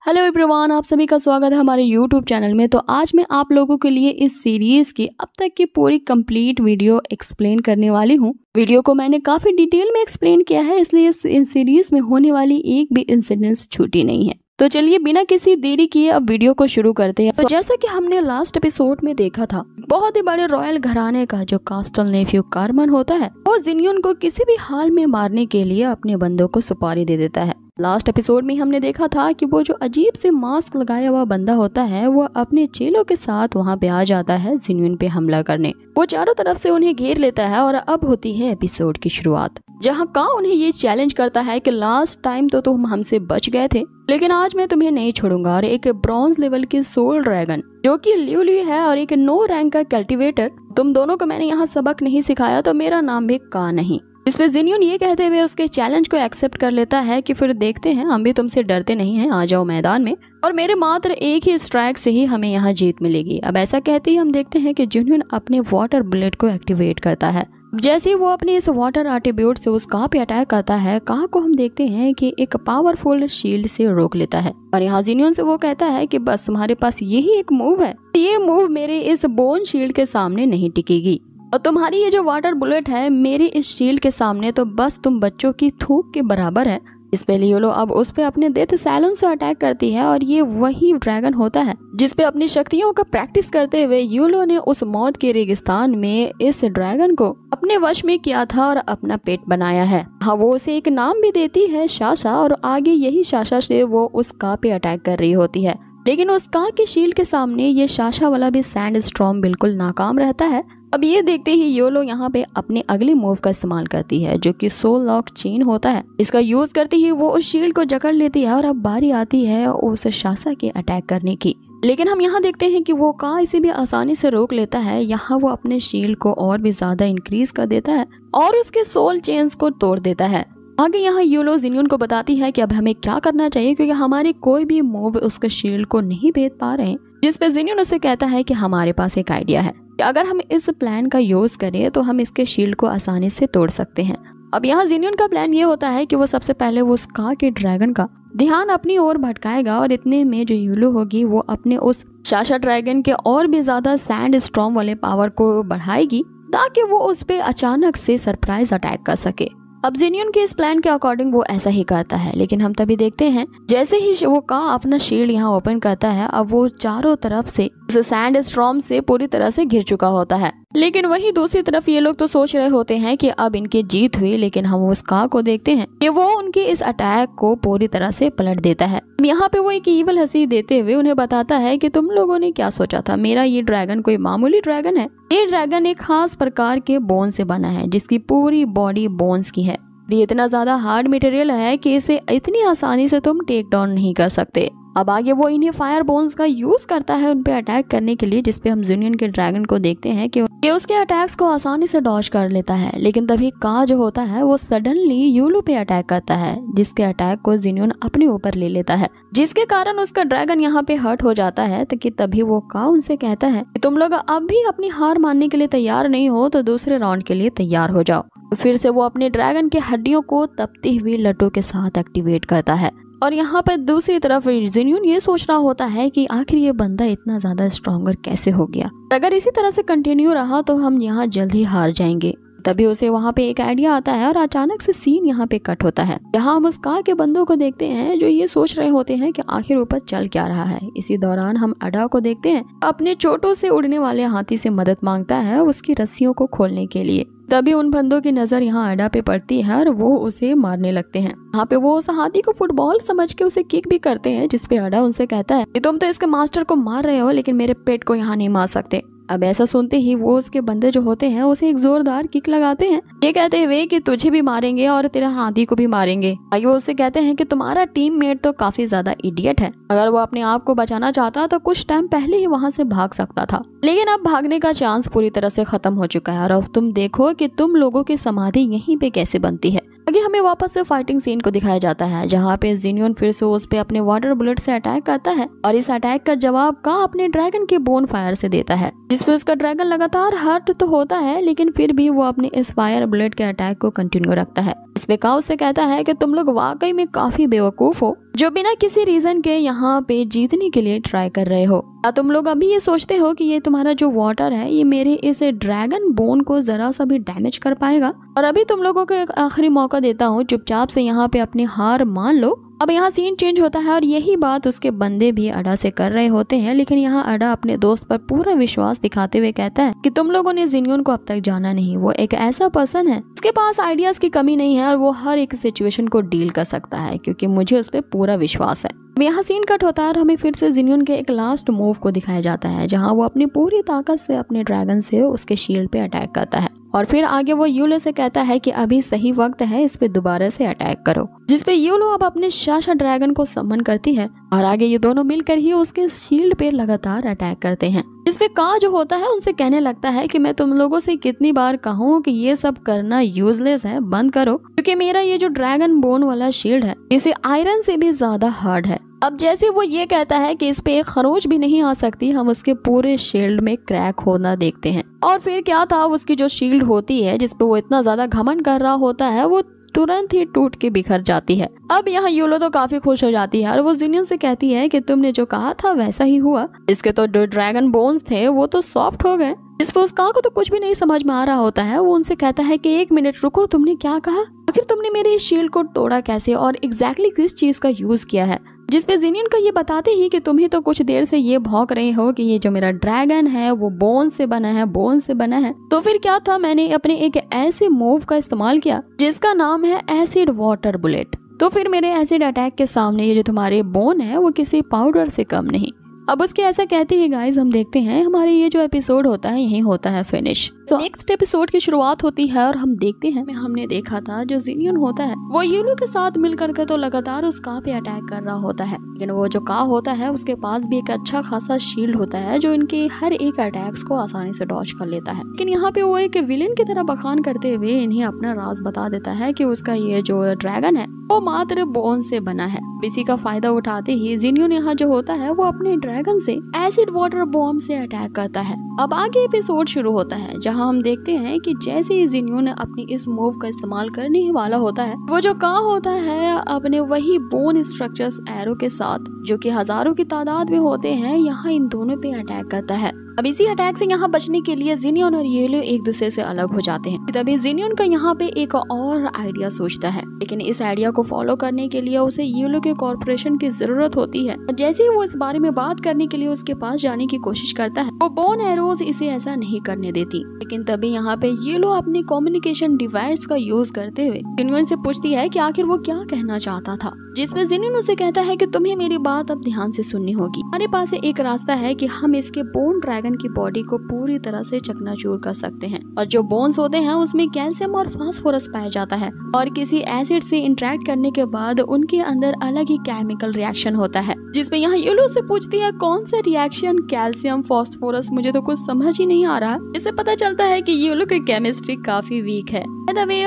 Hello everyone, आप सभी का स्वागत है हमारे यूट्यूब चैनल में। तो आज मैं आप लोगों के लिए इस सीरीज की अब तक की पूरी कंप्लीट वीडियो एक्सप्लेन करने वाली हूँ। वीडियो को मैंने काफी डिटेल में एक्सप्लेन किया है, इसलिए इस सीरीज में होने वाली एक भी इंसिडेंट्स छूटी नहीं है। तो चलिए बिना किसी देरी किए अब वीडियो को शुरू करते हैं। तो जैसा कि हमने लास्ट एपिसोड में देखा था, बहुत ही बड़े रॉयल घराने का जो कास्टल नेफ्यू कार्मन होता है, वो जिन्यून को किसी भी हाल में मारने के लिए अपने बंदों को सुपारी दे देता है। लास्ट एपिसोड में हमने देखा था कि वो जो अजीब से मास्क लगाया हुआ बंदा होता है, वो अपने चेलों के साथ वहाँ पे आ जाता है जिन्यून पे हमला करने। वो चारों तरफ से उन्हें घेर लेता है और अब होती है एपिसोड की शुरुआत, जहाँ का उन्हें ये चैलेंज करता है कि लास्ट टाइम तो तुम हमसे बच गए थे, लेकिन आज मैं तुम्हें नहीं छोड़ूंगा। और एक ब्रॉन्ज लेवल की सोल ड्रैगन जो कि लियू लियू है और एक नो रैंक का कल्टिवेटर, तुम दोनों को मैंने यहाँ सबक नहीं सिखाया तो मेरा नाम भी का नहीं। इसमें जिन्यून ये कहते हुए उसके चैलेंज को एक्सेप्ट कर लेता है कि फिर देखते हैं, हम भी तुमसे डरते नहीं हैं, आ जाओ मैदान में और मेरे मात्र एक ही स्ट्राइक से ही हमें यहाँ जीत मिलेगी। अब ऐसा कहते ही हम देखते हैं कि जिन्यून अपने वाटर बुलेट को एक्टिवेट करता है। जैसे ही वो अपने इस वाटर एट्रीब्यूट से उस का पे अटैक करता है, का को हम देखते हैं कि एक पावरफुल शील्ड से रोक लेता है और यहाँ जिन्यून से वो कहता है कि बस तुम्हारे पास यही एक मूव है, ये मूव मेरे इस बोन शील्ड के सामने नहीं टिकेगी और तुम्हारी ये जो वाटर बुलेट है मेरी इस शील्ड के सामने तो बस तुम बच्चों की थूक के बराबर है। इस पे लियोलो अब उस पे अपने डेथ सैलून से अटैक करती है और ये वही ड्रैगन होता है जिस पे अपनी शक्तियों का प्रैक्टिस करते हुए यूलो ने उस मौत के रेगिस्तान में इस ड्रैगन को अपने वश में किया था और अपना पेट बनाया है। हाँ, वो उसे एक नाम भी देती है, शाशा, और आगे यही शाशा से वो उस का पे अटैक कर रही होती है, लेकिन उस का के शील्ड के सामने ये शाशा वाला भी सैंड स्टॉर्म बिल्कुल नाकाम रहता है। अब ये देखते ही योलो यहाँ पे अपने अगले मूव का इस्तेमाल करती है जो कि सोल लॉक चेन होता है। इसका यूज करते ही वो उस शील्ड को जकड़ लेती है और अब बारी आती है उस शाशा के अटैक करने की, लेकिन हम यहाँ देखते हैं कि वो का इसे भी आसानी से रोक लेता है। यहाँ वो अपने शील्ड को और भी ज्यादा इंक्रीज कर देता है और उसके सोल चेन्स को तोड़ देता है। आगे यहाँ यूलो जिन्यून को बताती है कि अब हमें क्या करना चाहिए क्योंकि हमारी कोई भी मूव उसके शील्ड को नहीं भेद पा रहे हैं, जिस पे जिन्यून उसे कहता है कि हमारे पास एक आइडिया है, अगर हम इस प्लान का यूज करें तो हम इसके शील्ड को आसानी से तोड़ सकते हैं। अब यहाँ जिन्यून का प्लान ये होता है कि वो सबसे पहले वो स्का के ड्रैगन का ध्यान अपनी ओर भटकाएगा और इतने में जो यूलो होगी वो अपने उस शाशा ड्रैगन के और भी ज्यादा सैंड स्टॉर्म वाले पावर को बढ़ाएगी ताकि वो उस पे अचानक से सरप्राइज अटैक कर सके। अब जिन्यून के इस प्लान के अकॉर्डिंग वो ऐसा ही करता है, लेकिन हम तभी देखते हैं जैसे ही वो का अपना शील्ड यहाँ ओपन करता है, अब वो चारों तरफ से उस सैंड स्टॉर्म से पूरी तरह से घिर चुका होता है। लेकिन वही दूसरी तरफ ये लोग तो सोच रहे होते हैं कि अब इनकी जीत हुई, लेकिन हम उस का को देखते हैं कि वो उनके इस अटैक को पूरी तरह से पलट देता है। यहाँ पे वो एक ईवल हंसी देते हुए उन्हें बताता है कि तुम लोगों ने क्या सोचा था, मेरा ये ड्रैगन कोई मामूली ड्रैगन है। ये ड्रैगन एक खास प्रकार के बोन से बना है जिसकी पूरी बॉडी बोन्स की है। ये इतना ज्यादा हार्ड मटेरियल है कि इसे इतनी आसानी से तुम टेक डाउन नहीं कर सकते। अब आगे वो इन्हें फायर बोन्स का यूज करता है उन पे अटैक करने के लिए, जिसपे हम जिन्यून के ड्रैगन को देखते हैं कि उसके अटैक्स को आसानी से डॉज कर लेता है। लेकिन तभी का जो होता है वो सडनली यूलो पे अटैक करता है, जिसके अटैक को जिन्यून अपने ऊपर ले लेता है, जिसके कारण उसका ड्रैगन यहाँ पे हर्ट हो जाता है। तो तभी वो का उनसे कहता है कि तुम लोग अब भी अपनी हार मानने के लिए तैयार नहीं हो तो दूसरे राउंड के लिए तैयार हो जाओ। फिर से वो अपने ड्रैगन के हड्डियों को तपती हुई लट्टू के साथ एक्टिवेट करता है और यहाँ पर दूसरी तरफ जिन्यून ये सोच रहा होता है कि आखिर ये बंदा इतना ज्यादा स्ट्रॉन्गर कैसे हो गया, अगर इसी तरह से कंटिन्यू रहा तो हम यहाँ जल्द ही हार जाएंगे। तभी उसे वहाँ पे एक आइडिया आता है और अचानक से सीन यहाँ पे कट होता है। यहाँ हम उस का के बंदों को देखते हैं जो ये सोच रहे होते हैं कि आखिर ऊपर चल क्या रहा है। इसी दौरान हम अडा को देखते हैं अपने चोटों से उड़ने वाले हाथी से मदद मांगता है उसकी रस्सियों को खोलने के लिए। तभी उन बंदों की नजर यहाँ अडा पे पड़ती है और वो उसे मारने लगते हैं। यहाँ पे वो उस हाथी को फुटबॉल समझ के उसे किक भी करते हैं, जिसपे अडा उनसे कहता है कि तुम तो इसके मास्टर को मार रहे हो लेकिन मेरे पेट को यहाँ नहीं मार सकते। अब ऐसा सुनते ही वो उसके बंदे जो होते हैं उसे एक जोरदार किक लगाते हैं, ये कहते हुए कि तुझे भी मारेंगे और तेरा हाथी को भी मारेंगे। आगे वो उससे कहते हैं कि तुम्हारा टीममेट तो काफी ज्यादा इडियट है, अगर वो अपने आप को बचाना चाहता तो कुछ टाइम पहले ही वहाँ से भाग सकता था, लेकिन अब भागने का चांस पूरी तरह से खत्म हो चुका है और अब तुम देखो कि तुम लोगों की समाधि यहीं पे कैसे बनती है। आगे हमें में वापस से फाइटिंग सीन को दिखाया जाता है, जहाँ पे जिनियन फिर से उस पे अपने वाटर बुलेट से अटैक करता है और इस अटैक का जवाब का अपने ड्रैगन के बोन फायर से देता है, जिसपे उसका ड्रैगन लगातार हर्ट तो होता है, लेकिन फिर भी वो अपने इस फायर बुलेट के अटैक को कंटिन्यू रखता है। इस पे का उससे कहता है कि तुम लोग वाकई में काफी बेवकूफ हो जो बिना किसी रीजन के यहाँ पे जीतने के लिए ट्राई कर रहे हो। क्या तुम लोग अभी ये सोचते हो कि ये तुम्हारा जो वाटर है ये मेरे इस ड्रैगन बोन को जरा सा भी डैमेज कर पाएगा? और अभी तुम लोगों को एक आखिरी मौका देता हूँ, चुपचाप से यहाँ पे अपनी हार मान लो। अब यहाँ सीन चेंज होता है और यही बात उसके बंदे भी अडा से कर रहे होते हैं, लेकिन यहाँ अडा अपने दोस्त पर पूरा विश्वास दिखाते हुए कहता है कि तुम लोगों ने जिनियन को अब तक जाना नहीं। वो एक ऐसा पर्सन है उसके पास आइडियाज की कमी नहीं है और वो हर एक सिचुएशन को डील कर सकता है, क्योंकि मुझे उस पर पूरा विश्वास है। यहाँ सीन कट होता है और हमें फिर से जिनियन के एक लास्ट मूव को दिखाया जाता है, जहाँ वो अपनी पूरी ताकत से अपने ड्रैगन से उसके शील्ड पे अटैक करता है और फिर आगे वो यूलो से कहता है कि अभी सही वक्त है, इस पे दोबारा से अटैक करो, जिसपे यूलो अब अपने शाशा ड्रैगन को समन करती है और आगे ये दोनों मिलकर ही उसके शील्ड पे लगातार अटैक करते हैं। जिसपे का जो होता है उनसे कहने लगता है कि मैं तुम लोगों से कितनी बार कहूँ कि ये सब करना यूजलेस है, बंद करो, क्योंकि मेरा ये जो ड्रैगन बोन वाला शील्ड है इसे आयरन से भी ज्यादा हार्ड है। अब जैसे वो ये कहता है कि इस पे एक खरोच भी नहीं आ सकती, हम उसके पूरे शील्ड में क्रैक होना देखते हैं। और फिर क्या था, उसकी जो शील्ड होती है जिसपे वो इतना ज्यादा घमंड कर रहा होता है वो तुरंत ही टूट के बिखर जाती है। अब यहाँ यूलो तो काफी खुश हो जाती है और वो जिनियन से कहती है कि तुमने जो कहा था वैसा ही हुआ, इसके तो जो ड्रैगन बोन्स थे वो तो सॉफ्ट हो गए। इस पर उसका को तो कुछ भी नहीं समझ में आ रहा होता है। वो उनसे कहता है कि एक मिनट रुको, तुमने क्या कहा? आखिर तुमने मेरे इस शील्ड को तोड़ा कैसे और एग्जैक्टली किस चीज का यूज किया है? जिसपे जिनियन को ये बताते ही कि तुम ही तो कुछ देर से ये भौंक रहे हो कि ये जो मेरा ड्रैगन है वो बोन से बना है, बोन से बना है। तो फिर क्या था, मैंने अपने एक ऐसे मूव का इस्तेमाल किया जिसका नाम है एसिड वाटर बुलेट। तो फिर मेरे एसिड अटैक के सामने ये जो तुम्हारे बोन है वो किसी पाउडर से कम नहीं। अब उसके ऐसा कहते ही गाइस हम देखते हैं हमारे ये जो एपिसोड होता है यही होता है फिनिश। तो नेक्स्ट एपिसोड की शुरुआत होती है और हम देखते हैं हमने देखा था जो जिनियन होता है वो यूलो के साथ मिलकर के तो लगातार उस का पे अटैक कर रहा होता है, लेकिन वो जो का होता है उसके पास भी एक अच्छा खासा शील्ड होता है जो इनके हर एक अटैक्स को आसानी से डॉज कर लेता है। लेकिन यहाँ पे वो एक विलेन की तरह बखान करते हुए इन्हें अपना राज बता देता है कि उसका ये जो ड्रैगन है वो मात्र बोन से बना है। इसी का फायदा उठाते ही जिनियन यहाँ जो होता है वो अपने ड्रैगन से एसिड वाटर बॉम्ब से अटैक करता है। अब आगे एपिसोड शुरू होता है जहाँ हम देखते हैं कि जैसे ही जिनियन अपनी इस मूव का इस्तेमाल करने ही वाला होता है वो जो का होता है अपने वही बोन स्ट्रक्चर्स एरो के साथ जो कि हजारों की तादाद में होते हैं यहाँ इन दोनों पे अटैक करता है। अब इसी अटैक से यहाँ बचने के लिए जिनियन और यूलो एक दूसरे से अलग हो जाते हैं। तभी जिनियन का यहाँ पे एक और आइडिया सोचता है, लेकिन इस आइडिया को फॉलो करने के लिए उसे यूलो के कॉर्पोरेशन की जरूरत होती है। और जैसे ही वो इस बारे में बात करने के लिए उसके पास जाने की कोशिश करता है वो बोन एरोज इसे ऐसा नहीं करने देती। लेकिन तभी यहाँ पे यूलो अपने कम्युनिकेशन डिवाइस का यूज करते हुए जिनियन से पूछती है कि आखिर वो क्या कहना चाहता था, जिसमें जिनियन उसे कहता है कि तुम्हें मेरी बात अब ध्यान से सुननी होगी। हमारे पास एक रास्ता है कि हम इसके बोन ड्रैगन की बॉडी को पूरी तरह से चकनाचूर कर सकते हैं और जो बोन्स होते हैं उसमें कैल्शियम और फास्फोरस पाया जाता है और किसी एसिड से इंटरेक्ट करने के बाद उनके अंदर अलग ही केमिकल रिएक्शन होता है। जिसमें यहाँ यूलो से पूछती है कौन सा रिएक्शन, कैल्शियम, फास्फोरस, मुझे तो कुछ समझ ही नहीं आ रहा। इससे पता चलता है कि यूलो की केमिस्ट्री काफी वीक है।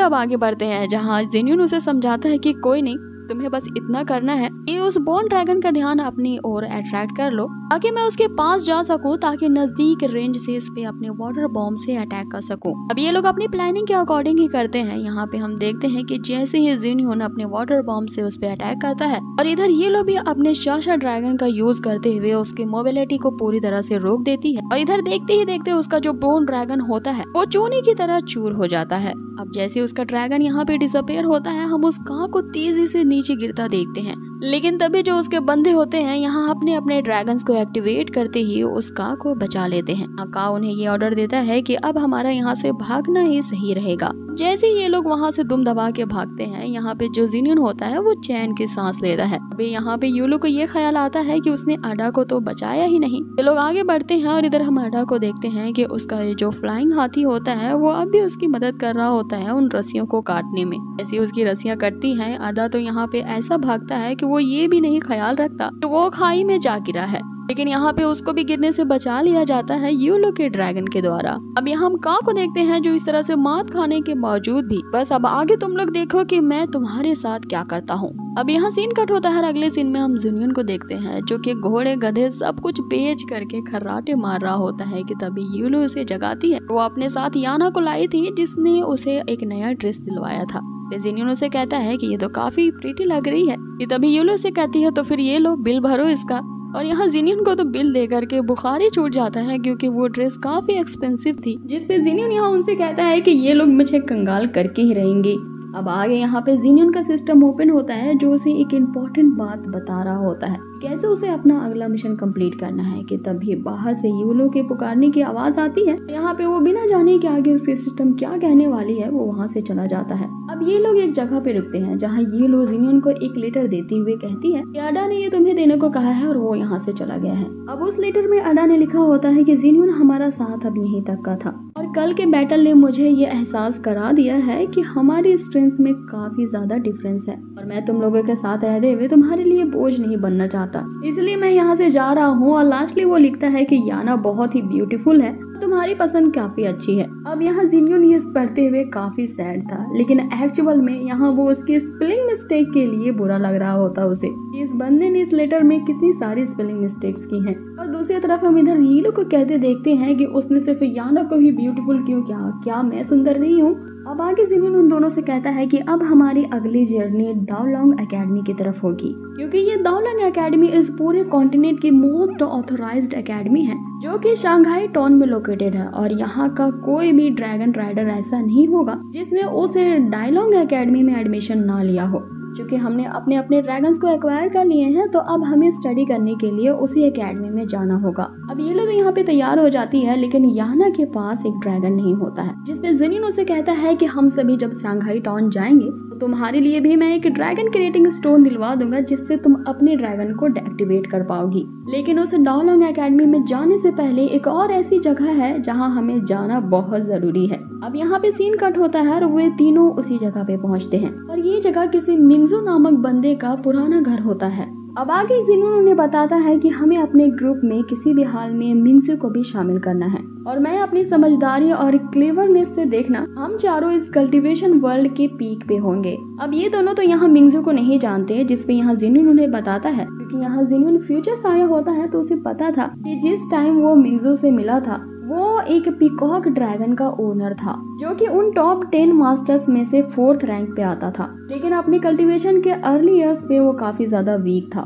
अब आगे बढ़ते हैं जहाँ जिनियन उसे समझाता है कि कोई नहीं, तुम्हें बस इतना करना है कि उस बोन ड्रैगन का ध्यान अपनी ओर अट्रैक्ट कर लो ताकि मैं उसके पास जा सकूं, ताकि नजदीक रेंज से इस पे अपने वाटर बॉम्ब से अटैक कर सकूं। अब ये लोग अपनी प्लानिंग के अकॉर्डिंग ही करते हैं। यहाँ पे हम देखते हैं कि जैसे ही जिनियन अपने वाटर बॉम्ब से उस पे अटैक करता है और इधर ये लोग भी अपने शाशा ड्रैगन का यूज करते हुए उसकी मोबिलिटी को पूरी तरह से रोक देती है और इधर देखते ही देखते उसका जो बोन ड्रैगन होता है वो चूने की तरह चूर हो जाता है। अब जैसे उसका ड्रैगन यहाँ पे डिसअपेयर होता है हम उस का को तेजी से नीचे गिरता देखते हैं, लेकिन तभी जो उसके बंदे होते हैं यहाँ अपने अपने ड्रैगन्स को एक्टिवेट करते ही उस का को बचा लेते हैं। का उन्हें ये ऑर्डर देता है कि अब हमारा यहाँ से भागना ही सही रहेगा। जैसे ये लोग वहाँ से दुम दबा के भागते हैं यहाँ पे जो जिनियन होता है वो चैन की सांस लेता है। अभी यहाँ पे यूलो को ये ख्याल आता है कि उसने अडा को तो बचाया ही नहीं। ये लोग आगे बढ़ते हैं और इधर हम अडा को देखते हैं कि उसका ये जो फ्लाइंग हाथी होता है वो अब भी उसकी मदद कर रहा होता है उन रस्सियों को काटने में। ऐसी उसकी रस्सियां कटती हैं, अडा तो यहाँ पे ऐसा भागता है कि वो ये भी नहीं ख्याल रखता कि वो खाई में जा गिरा है। लेकिन यहाँ पे उसको भी गिरने से बचा लिया जाता है येलो के ड्रैगन के द्वारा। अब यहाँ हम का को देखते हैं जो इस तरह से मात खाने के बावजूद भी बस अब आगे तुम लोग देखो कि मैं तुम्हारे साथ क्या करता हूँ। अब यहाँ सीन कट होता है और अगले सीन में हम जुनियन को देखते हैं जो कि घोड़े गधे सब कुछ बेच करके खर्राटे मार रहा होता है कि तभी येलो उसे जगाती है। वो अपने साथ याना को लाई थी जिसने उसे एक नया ड्रेस दिलवाया था। जुनियन उसे कहता है कि ये तो काफी प्रीटी लग रही है कि तभी येलो से कहती है तो फिर ये लो बिल भरो इसका। और यहाँ जिनियन को तो बिल दे करके बुखार ही छूट जाता है क्योंकि वो ड्रेस काफी एक्सपेंसिव थी, जिसपे जिनियन यहाँ उनसे कहता है कि ये लोग मुझे कंगाल करके ही रहेंगे। अब आगे यहाँ पे जिनियन का सिस्टम ओपन होता है जो उसे एक इम्पोर्टेंट बात बता रहा होता है कैसे उसे अपना अगला मिशन कंप्लीट करना है कि तभी बाहर से येलो के पुकारने की आवाज आती है। यहाँ पे वो बिना जाने के आगे उसके सिस्टम क्या कहने वाली है वो वहाँ से चला जाता है। अब ये लोग एक जगह पे रुकते हैं जहाँ येलो जिनियन को एक लेटर देते हुए कहती है कि अडा ने ये तुम्हें देने को कहा है और वो यहाँ से चला गया है। अब उस लेटर में अडा ने लिखा होता है कि जिनियन हमारा साथ अब यहीं तक का था और कल के बैटल ने मुझे ये एहसास करा दिया है कि हमारी स्ट्रेंथ में काफी ज्यादा डिफरेंस है और मैं तुम लोगों के साथ रहते हुए तुम्हारे लिए बोझ नहीं बनना चाहता, इसलिए मैं यहाँ से जा रहा हूँ। और लास्टली वो लिखता है कि याना बहुत ही ब्यूटीफुल है, तुम्हारी पसंद काफी अच्छी है। अब यहाँ जिनियन ये पढ़ते हुए काफी सैड था लेकिन एक्चुअल में यहाँ वो उसकी स्पेलिंग मिस्टेक के लिए बुरा लग रहा होता उसे कि इस बंदे ने इस लेटर में कितनी सारी स्पेलिंग मिस्टेक्स की हैं। और दूसरी तरफ हम इधर येलो को कहते देखते हैं कि उसने सिर्फ याना को ही ब्यूटीफुल क्यों कहा, क्या मैं सुंदर नहीं हूँ। अब आगे जिनियन उन दोनों से कहता है कि अब हमारी अगली जर्नी दाओलोंग एकेडमी की तरफ होगी क्योंकि ये दाओलोंग एकेडमी इस पूरे कॉन्टिनेंट की मोस्ट ऑथराइज्ड एकेडमी है जो कि शंघाई टाउन में लोकेटेड है और यहाँ का कोई भी ड्रैगन राइडर ऐसा नहीं होगा जिसने उसे दाओलोंग एकेडमी में एडमिशन ना लिया हो। क्योंकि हमने अपने अपने ड्रैगन्स को एक्वायर कर लिए हैं तो अब हमें स्टडी करने के लिए उसी एकेडमी में जाना होगा। अब ये लोग यहाँ पे तैयार हो जाती है लेकिन याना के पास एक ड्रैगन नहीं होता है, जिसपे जिनियन उसे कहता है कि हम सभी जब शंघाई टाउन जाएंगे तो तुम्हारे लिए भी मैं एक ड्रैगन क्रिएटिंग स्टोन दिलवा दूंगा जिससे तुम अपने ड्रैगन को एक्टिवेट कर पाओगी। लेकिन उस दाओलोंग एकेडमी में जाने से पहले एक और ऐसी जगह है जहाँ हमें जाना बहुत जरूरी है। अब यहाँ पे सीन कट होता है और वे तीनों उसी जगह पे पहुँचते हैं और ये जगह किसी मिंगजू नामक बंदे का पुराना घर होता है। अब आगे जिनियन उन्हें बताता है कि हमें अपने ग्रुप में किसी भी हाल में मिंगजू को भी शामिल करना है और मैं अपनी समझदारी और क्लेवरनेस से देखना हम चारों इस कल्टीवेशन वर्ल्ड के पीक पे होंगे। अब ये दोनों तो यहाँ मिंगजू को नहीं जानते, जिसपे यहाँ जिनियन उन्हें बताता है क्योंकि यहाँ जिनियन फ्यूचर से आया होता है तो उसे पता था कि जिस टाइम वो मिंगजू से मिला था वो एक पीकॉक ड्रैगन का ओनर था जो कि उन टॉप 10 मास्टर्स में से 4th रैंक पे आता था, लेकिन अपनी कल्टीवेशन के अर्ली ईयर्स पे वो काफी ज्यादा वीक था।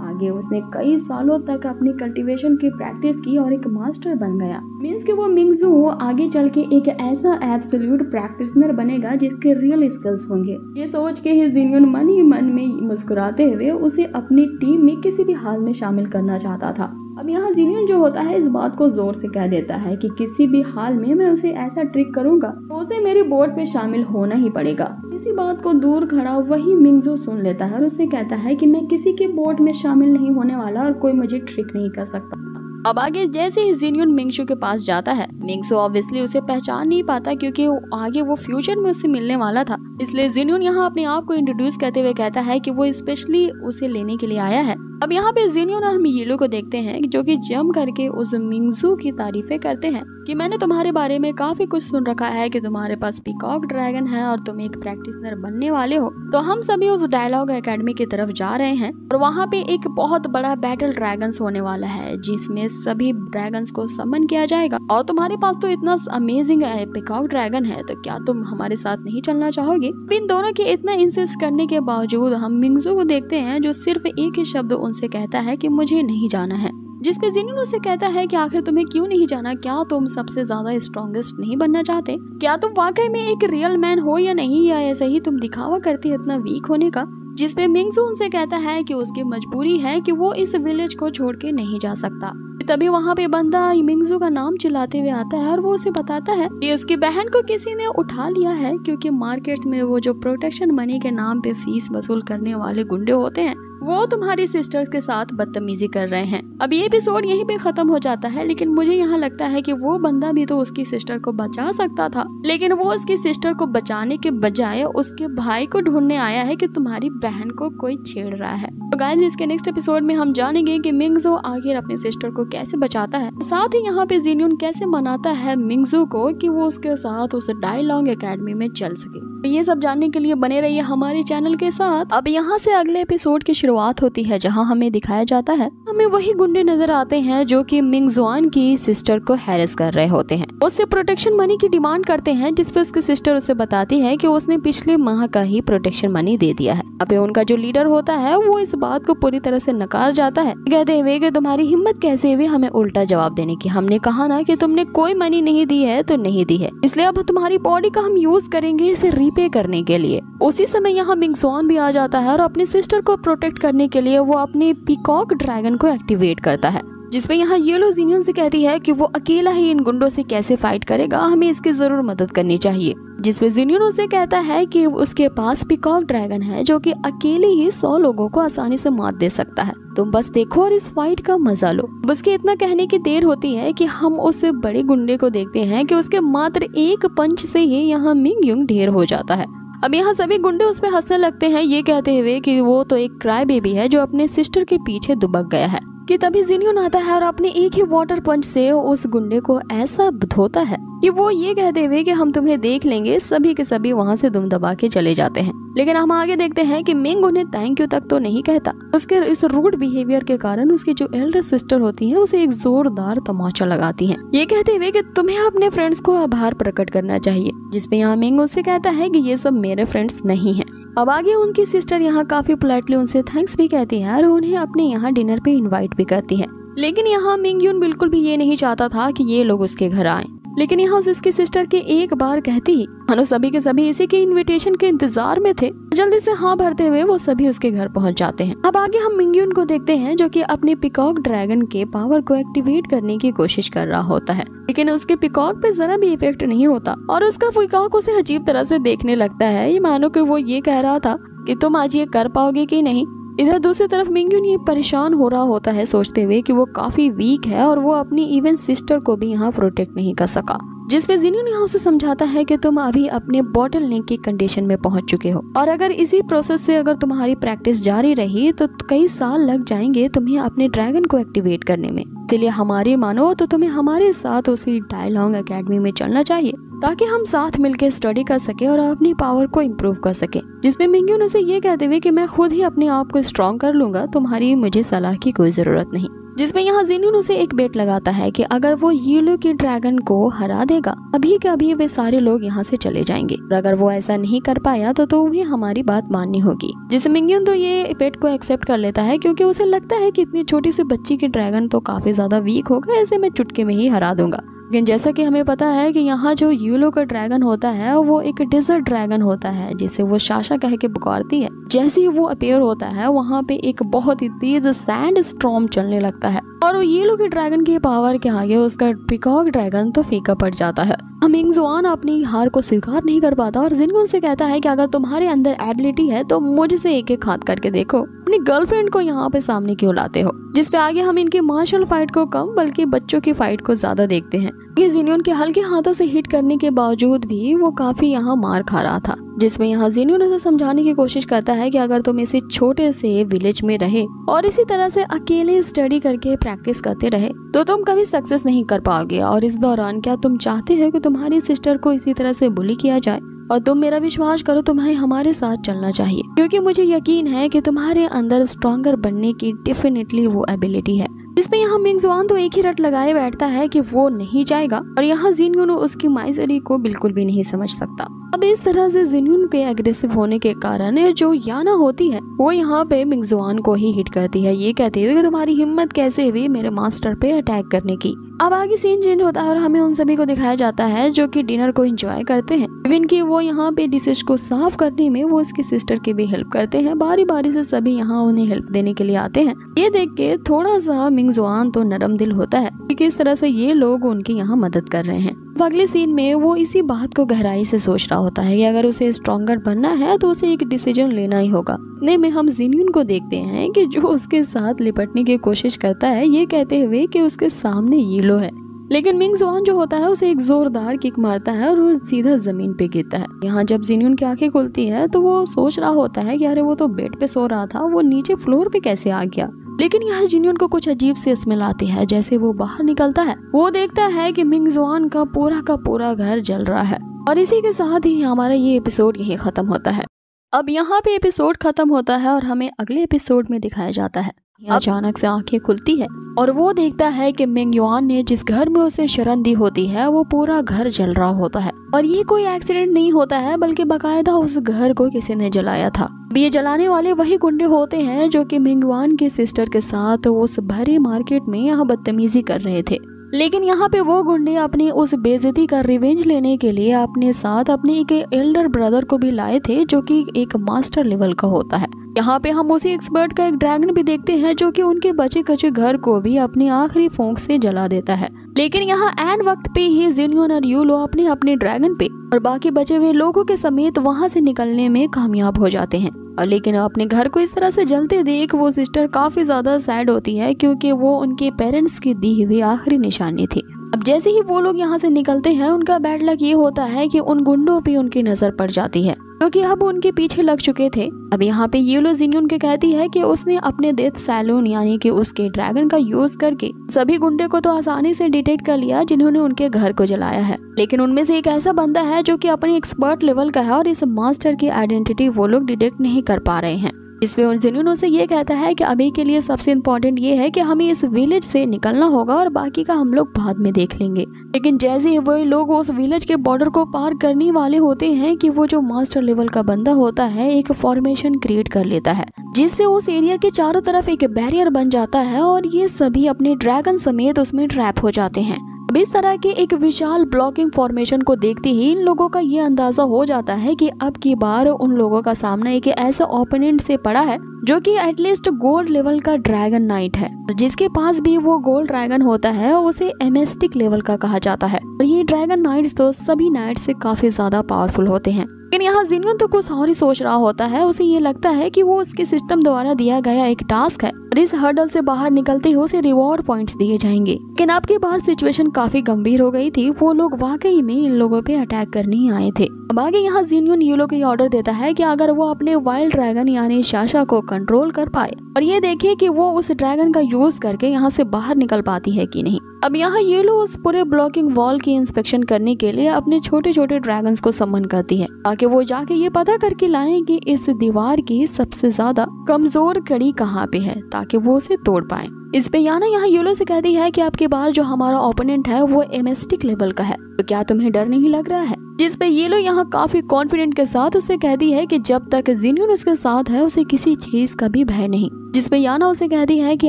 आगे उसने कई सालों तक अपनी कल्टीवेशन की प्रैक्टिस की और एक मास्टर बन गया। मींस कि वो मिंगजू आगे चल के एक ऐसा एब्सोल्यूट प्रैक्टिशनर बनेगा जिसके रियल स्किल्स होंगे। ये सोच के ही जिनियन मन ही मन में मुस्कुराते हुए उसे अपनी टीम में किसी भी हाल में शामिल करना चाहता था। अब यहाँ जिनियन जो होता है इस बात को जोर से कह देता है कि किसी भी हाल में मैं उसे ऐसा ट्रिक करूंगा तो उसे मेरे बोर्ड पे शामिल होना ही पड़ेगा। इसी बात को दूर खड़ा वही मिंगजू सुन लेता है और उसे कहता है कि मैं किसी के बोर्ड में शामिल नहीं होने वाला और कोई मुझे ट्रिक नहीं कर सकता। अब आगे जैसे ही जिनियन मिंगजू के पास जाता है, मिंगजू ऑब्वियसली उसे पहचान नहीं पाता क्योंकि आगे वो फ्यूचर में उससे मिलने वाला था। इसलिए जिनियन यहाँ अपने आप को इंट्रोड्यूस करते हुए कहता है कि वो स्पेशली उसे लेने के लिए आया है। अब यहाँ पे जिनियन और हम येलो को देखते हैं जो कि जम करके उस मिंगजू की तारीफें करते हैं कि मैंने तुम्हारे बारे में काफी कुछ सुन रखा है कि तुम्हारे पास पीकॉक ड्रैगन है और तुम एक प्रैक्टिशनर बनने वाले हो। तो हम सभी उस दाओलोंग एकेडमी की तरफ जा रहे हैं और वहाँ पे एक बहुत बड़ा बैटल ड्रैगन्स होने वाला है जिसमें सभी ड्रैगन्स को समन किया जाएगा और तुम्हारे पास तो इतना अमेजिंग पीकॉक ड्रैगन है तो क्या तुम हमारे साथ नहीं चलना चाहोगे। इन दोनों के इतना इंसिस्ट करने के बावजूद हम मिंगजू को देखते हैं जो सिर्फ एक ही शब्द उनसे कहता है कि मुझे नहीं जाना है, जिसपे जिनियन उसे कहता है कि आखिर तुम्हें क्यों नहीं जाना, क्या तुम सबसे ज्यादा स्ट्रॉन्गेस्ट नहीं बनना चाहते, क्या तुम वाकई में एक रियल मैन हो या नहीं, या ऐसे ही तुम दिखावा करती है इतना वीक होने का। जिसपे मिंगजू उनसे कहता है कि उसकी मजबूरी है कि वो इस विलेज को छोड़ के नहीं जा सकता। तभी वहाँ पे बंदा मिंगजू का नाम चिल्लाते हुए आता है और वो उसे बताता है कि उसकी बहन को किसी ने उठा लिया है क्योंकि मार्केट में वो जो प्रोटेक्शन मनी के नाम पे फीस वसूल करने वाले गुंडे होते हैं वो तुम्हारी सिस्टर्स के साथ बदतमीजी कर रहे हैं। अब ये एपिसोड यहीं पे खत्म हो जाता है, लेकिन मुझे यहाँ लगता है कि वो बंदा भी तो उसकी सिस्टर को बचा सकता था, लेकिन वो उसकी सिस्टर को बचाने के बजाय उसके भाई को ढूंढने आया है कि तुम्हारी बहन को कोई छेड़ रहा है। तो गाइस, इसके नेक्स्ट एपिसोड में हम जानेंगे कि मिंगजो आखिर अपने सिस्टर को कैसे बचाता है, साथ ही यहाँ पे जिन्यून कैसे मनाता है मिंगजो को कि वो उसके साथ उस डायलॉग एकेडमी में चल सके। तो ये सब जानने के लिए बने रहिए हमारे चैनल के साथ। अब यहाँ से अगले एपिसोड की शुरुआत होती है, जहाँ हमें दिखाया जाता है हमें वही गुंडे नजर आते हैं जो कि मिंगजोआन की सिस्टर को हैरेस कर रहे होते हैं। उससे प्रोटेक्शन मनी की डिमांड करते हैं, जिसपे उसकी सिस्टर उसे बताती है कि उसने पिछले माह का ही प्रोटेक्शन मनी दे दिया है। अब उनका जो लीडर होता है वो इस बात को पूरी तरह से नकार जाता है, कहते हुए कि तुम्हारी हिम्मत कैसे हुई हमें उल्टा जवाब देने की। हमने कहा ना कि तुमने कोई मनी नहीं दी है तो नहीं दी है, इसलिए अब तुम्हारी बॉडी का हम यूज करेंगे इसे रीपे करने के लिए। उसी समय यहाँ मिंगजोआन भी आ जाता है और अपनी सिस्टर को प्रोटेक्ट करने के लिए वो अपने पीकॉक ड्रैगन को एक्टिवेट करता है, जिसपे यहाँ येलो जिन्यून से कहती है कि वो अकेला ही इन गुंडों से कैसे फाइट करेगा, हमें इसकी जरूर मदद करनी चाहिए। जिसपे जिन्यून उसे कहता है कि उसके पास पीकॉक ड्रैगन है जो कि अकेले ही 100 लोगों को आसानी से मात दे सकता है, तुम बस देखो और इस फाइट का मजा लो। उसके इतना कहने की देर होती है कि हम उस बड़े गुंडे को देखते हैं कि उसके मात्र एक पंच से ही यहाँ मिंगयुंग ढेर हो जाता है। अब यहाँ सभी गुंडे उस पे हंसने लगते हैं, ये कहते हुए कि वो तो एक क्राई बेबी है जो अपने सिस्टर के पीछे दुबक गया है। कि तभी जिन्यून आता है और अपने एक ही वाटर पंच से उस गुंडे को ऐसा धोता है कि वो ये कहते हुए कि हम तुम्हें देख लेंगे, सभी के सभी वहाँ से दुम दबा के चले जाते हैं। लेकिन हम आगे देखते हैं कि मिंग उन्हें थैंक यू तक तो नहीं कहता। उसके इस रूड बिहेवियर के कारण उसकी जो एल्डर सिस्टर होती है उसे एक जोरदार तमाचा लगाती है, ये कहते हुए कि तुम्हें अपने फ्रेंड्स को आभार प्रकट करना चाहिए। जिसपे यहाँ मिंग उससे कहता है कि ये सब मेरे फ्रेंड्स नहीं है। अब आगे उनकी सिस्टर यहाँ काफी पोलाइटली उनसे थैंक्स भी कहती है और उन्हें अपने यहाँ डिनर पे इनवाइट भी करती है। लेकिन यहाँ मिंगयुन बिल्कुल भी ये नहीं चाहता था कि ये लोग उसके घर आए, लेकिन यहाँ उसकी सिस्टर के एक बार कहती ही मानो सभी के सभी इसी के इनविटेशन के इंतजार में थे। जल्दी से हाँ भरते हुए वो सभी उसके घर पहुंच जाते हैं। अब आगे हम मिंगयुन को देखते हैं जो कि अपने पीकॉक ड्रैगन के पावर को एक्टिवेट करने की कोशिश कर रहा होता है, लेकिन उसके पीकॉक पे जरा भी इफेक्ट नहीं होता और उसका पीकॉक उसे अजीब तरह से देखने लगता है, ये मानो कि वो ये कह रहा था कि तुम आज ये कर पाओगे कि नहीं। इधर दूसरी तरफ मिंगयुन ये परेशान हो रहा होता है सोचते हुए कि वो काफी वीक है और वो अपनी इवन सिस्टर को भी यहाँ प्रोटेक्ट नहीं कर सका। जिसपे जिन्यून यहाँ उसे समझाता है कि तुम अभी अपने बॉटल नेक की कंडीशन में पहुंच चुके हो और अगर इसी प्रोसेस से अगर तुम्हारी प्रैक्टिस जारी रही तो कई साल लग जाएंगे तुम्हें अपने ड्रैगन को एक्टिवेट करने में। इसलिए हमारी मानो तो तुम्हें हमारे साथ उसी डायलॉग एकेडमी में चलना चाहिए ताकि हम साथ मिलकर स्टडी कर सके और अपनी पावर को इम्प्रूव कर सके। जिसमें मिंगयुन उसे ये कहते हुए कि मैं खुद ही अपने आप को स्ट्रॉन्ग कर लूंगा, तुम्हारी मुझे सलाह की कोई जरूरत नहीं। जिसमें यहाँ जिन्यून उसे एक बेट लगाता है कि अगर वो येलो के ड्रैगन को हरा देगा अभी के अभी वे सारे लोग यहाँ से चले जाएंगे और अगर वो ऐसा नहीं कर पाया तो तुम्हें हमारी बात माननी होगी। जिसमें मिंगयुन तो ये बेट को एक्सेप्ट कर लेता है क्योंकि उसे लगता है कि इतनी छोटी सी बच्ची की ड्रैगन तो काफी ज्यादा वीक होगा, ऐसे मैं चुटके में ही हरा दूंगा। लेकिन जैसा कि हमें पता है कि यहाँ जो येलो का ड्रैगन होता है वो एक डेजर्ट ड्रैगन होता है जिसे वो शाशा कह के पुकारती है। जैसे ही वो अपीयर होता है वहाँ पे एक बहुत ही तेज सैंड स्टॉर्म चलने लगता है और वो येलो के ड्रैगन की पावर के आगे उसका पीकॉक ड्रैगन तो फीका पड़ जाता है। मिंगजोआन अपनी हार को स्वीकार नहीं कर पाता और जिन्यून से कहता है कि अगर तुम्हारे अंदर एबिलिटी है तो मुझसे एक एक हाथ करके देखो, अपनी गर्लफ्रेंड को यहाँ पे सामने क्यों लाते हो। जिसपे आगे हम इनकी मार्शल फाइट को कम बल्कि बच्चों की फाइट को ज्यादा देखते हैं। ये जिन्यून के हल्के हाथों से हिट करने के बावजूद भी वो काफी यहाँ मार खा रहा था। जिसमें यहाँ जिन्यून उसे समझाने की कोशिश करता है कि अगर तुम इसी छोटे से विलेज में रहे और इसी तरह से अकेले स्टडी करके प्रैक्टिस करते रहे तो तुम कभी सक्सेस नहीं कर पाओगे और इस दौरान क्या तुम चाहते हो कि तुम्हारी सिस्टर को इसी तरह से बुली किया जाए। और तुम मेरा विश्वास करो, तुम्हें हमारे साथ चलना चाहिए क्योंकि मुझे यकीन है कि तुम्हारे अंदर स्ट्रॉन्गर बनने की डेफिनेटली वो एबिलिटी है। जिसमें यहाँ मिंगजोआन तो एक ही रट लगाए बैठता है कि वो नहीं जाएगा और यहाँ जिन्यून उसकी माइजरी को बिल्कुल भी नहीं समझ सकता। अब इस तरह से जिन्यून पे एग्रेसिव होने के कारण जो याना होती है वो यहाँ पे मिंगजोआन को ही हिट करती है, ये कहते हुए कि तुम्हारी हिम्मत कैसे हुई मेरे मास्टर पे अटैक करने की। अब आगे सीन चेंज होता है और हमें उन सभी को दिखाया जाता है जो कि डिनर को एंजॉय करते हैं। इवन कि वो यहाँ पे डिशेस को साफ करने में वो उसकी सिस्टर की भी हेल्प करते हैं। बारी बारी से सभी यहाँ उन्हें हेल्प देने के लिए आते हैं। ये देख के थोड़ा सा मिंगजोआन तो नरम दिल होता है कि किस तरह से ये लोग उनकी यहाँ मदद कर रहे हैं। अगले सीन में वो इसी बात को गहराई से सोच रहा होता है कि अगर उसे स्ट्रॉन्गर बनना है तो उसे एक डिसीजन लेना ही होगा। इतने में हम जिन्यून को देखते हैं कि जो उसके साथ लिपटने की कोशिश करता है, ये कहते हुए कि उसके सामने येलो है। लेकिन मिंग जुआन जो होता है उसे एक जोरदार किक मारता है और वो सीधा जमीन पे गिरता है। यहाँ जब जिन्यून की आंखें खुलती है तो वो सोच रहा होता है कि अरे वो तो बेड पे सो रहा था, वो नीचे फ्लोर पे कैसे आ गया। लेकिन यहाँ जिन्यून को कुछ अजीब सी स्मेल आती है। जैसे वो बाहर निकलता है, वो देखता है कि मिंग जुआन का पूरा घर जल रहा है। और इसी के साथ ही हमारा ये एपिसोड यही खत्म होता है। अब यहाँ पे एपिसोड खत्म होता है और हमें अगले एपिसोड में दिखाया जाता है। अचानक से आंखें खुलती है और वो देखता है कि मिंग युआन ने जिस घर में उसे शरण दी होती है वो पूरा घर जल रहा होता है। और ये कोई एक्सीडेंट नहीं होता है, बल्कि बकायदा उस घर को किसी ने जलाया था। ये जलाने वाले वही गुंडे होते हैं जो कि मिंग युआन की सिस्टर के साथ उस भरी मार्केट में यहाँ बदतमीजी कर रहे थे। लेकिन यहाँ पे वो गुंडे अपनी उस बेइज्जती का रिवेंज लेने के लिए अपने साथ अपने एक एल्डर ब्रदर को भी लाए थे, जो कि एक मास्टर लेवल का होता है। यहाँ पे हम उसी एक्सपर्ट का एक ड्रैगन भी देखते हैं जो कि उनके बचे कचे घर को भी अपनी आखिरी फूंक से जला देता है। लेकिन यहाँ एन वक्त पे ही जिन्यून और यूलो अपने अपने ड्रैगन पे और बाकी बचे हुए लोगों के समेत वहाँ से निकलने में कामयाब हो जाते हैं। और लेकिन अपने घर को इस तरह से जलते देख वो सिस्टर काफी ज्यादा सैड होती है, क्योंकि वो उनके पेरेंट्स की दी हुई आखिरी निशानी थी। अब जैसे ही वो लोग यहाँ से निकलते हैं, उनका बैड लक ये होता है कि उन गुंडों पे उनकी नजर पड़ जाती है, क्योंकि अब उनके पीछे लग चुके थे। अब यहाँ पे येलो जिन्यून के कहती है कि उसने अपने डेथ सैलून यानी कि उसके ड्रैगन का यूज करके सभी गुंडे को तो आसानी से डिटेक्ट कर लिया जिन्होंने उनके घर को जलाया है। लेकिन उनमें से एक ऐसा बंदा है जो कि अपनी एक्सपर्ट लेवल का है और इस मास्टर की आइडेंटिटी वो लोग डिटेक्ट नहीं कर पा रहे हैं। इसमें जिन्यून उसे ये कहता है कि अभी के लिए सबसे इम्पोर्टेंट ये है कि हमें इस विलेज से निकलना होगा और बाकी का हम लोग बाद में देख लेंगे। लेकिन जैसे ही वो लोग उस विलेज के बॉर्डर को पार करने वाले होते हैं कि वो जो मास्टर लेवल का बंदा होता है एक फॉर्मेशन क्रिएट कर लेता है, जिससे उस एरिया के चारों तरफ एक बैरियर बन जाता है और ये सभी अपने ड्रैगन समेत उसमें ट्रैप हो जाते हैं। इस तरह के एक विशाल ब्लॉकिंग फॉर्मेशन को देखते ही इन लोगों का ये अंदाजा हो जाता है कि अब की बार उन लोगों का सामना एक ऐसा ओपोनेंट से पड़ा है जो कि एटलीस्ट गोल्ड लेवल का ड्रैगन नाइट है। जिसके पास भी वो गोल्ड ड्रैगन होता है उसे एमेस्टिक लेवल का कहा जाता है। और ये ड्रैगन नाइट्स तो सभी नाइट्स से काफी ज्यादा पावरफुल होते हैं। लेकिन यहाँ जिन्यून तो कुछ और ही सोच रहा होता है। उसे ये लगता है कि वो उसके सिस्टम द्वारा दिया गया एक टास्क है और इस हर्डल से बाहर निकलते ही उसे रिवॉर्ड पॉइंट्स दिए जाएंगे। लेकिन अब की बार सिचुएशन काफी गंभीर हो गई थी। वो लोग वाकई में इन लोगों पे अटैक करने ही आए थे। अब आगे यहाँ जिन्यून यूलो को ऑर्डर देता है कि अगर वो अपने वाइल्ड ड्रैगन यानी शाशा को कंट्रोल कर पाए और ये देखे कि वो उस ड्रैगन का यूज करके यहाँ से बाहर निकल पाती है कि नहीं। अब यहाँ येलो उस पूरे ब्लॉकिंग वॉल की इंस्पेक्शन करने के लिए अपने छोटे छोटे ड्रैगन्स को समन करती है, ताकि वो जाके ये पता करके लाएं कि इस दीवार की सबसे ज्यादा कमजोर कड़ी कहाँ पे है, ताकि वो उसे तोड़ पाए। इस पे याना यहाँ येलो से कहती है कि आपकी बार जो हमारा ओपोनेंट है वो एमेस्टिक लेवल का है, तो क्या तुम्हें डर नहीं लग रहा है। जिस पे येलो यहाँ काफी कॉन्फिडेंट के साथ उसे कहती है कि जब तक जिन्यून उसके साथ है उसे किसी चीज का भी भय नहीं। जिस पे याना उसे कहती है कि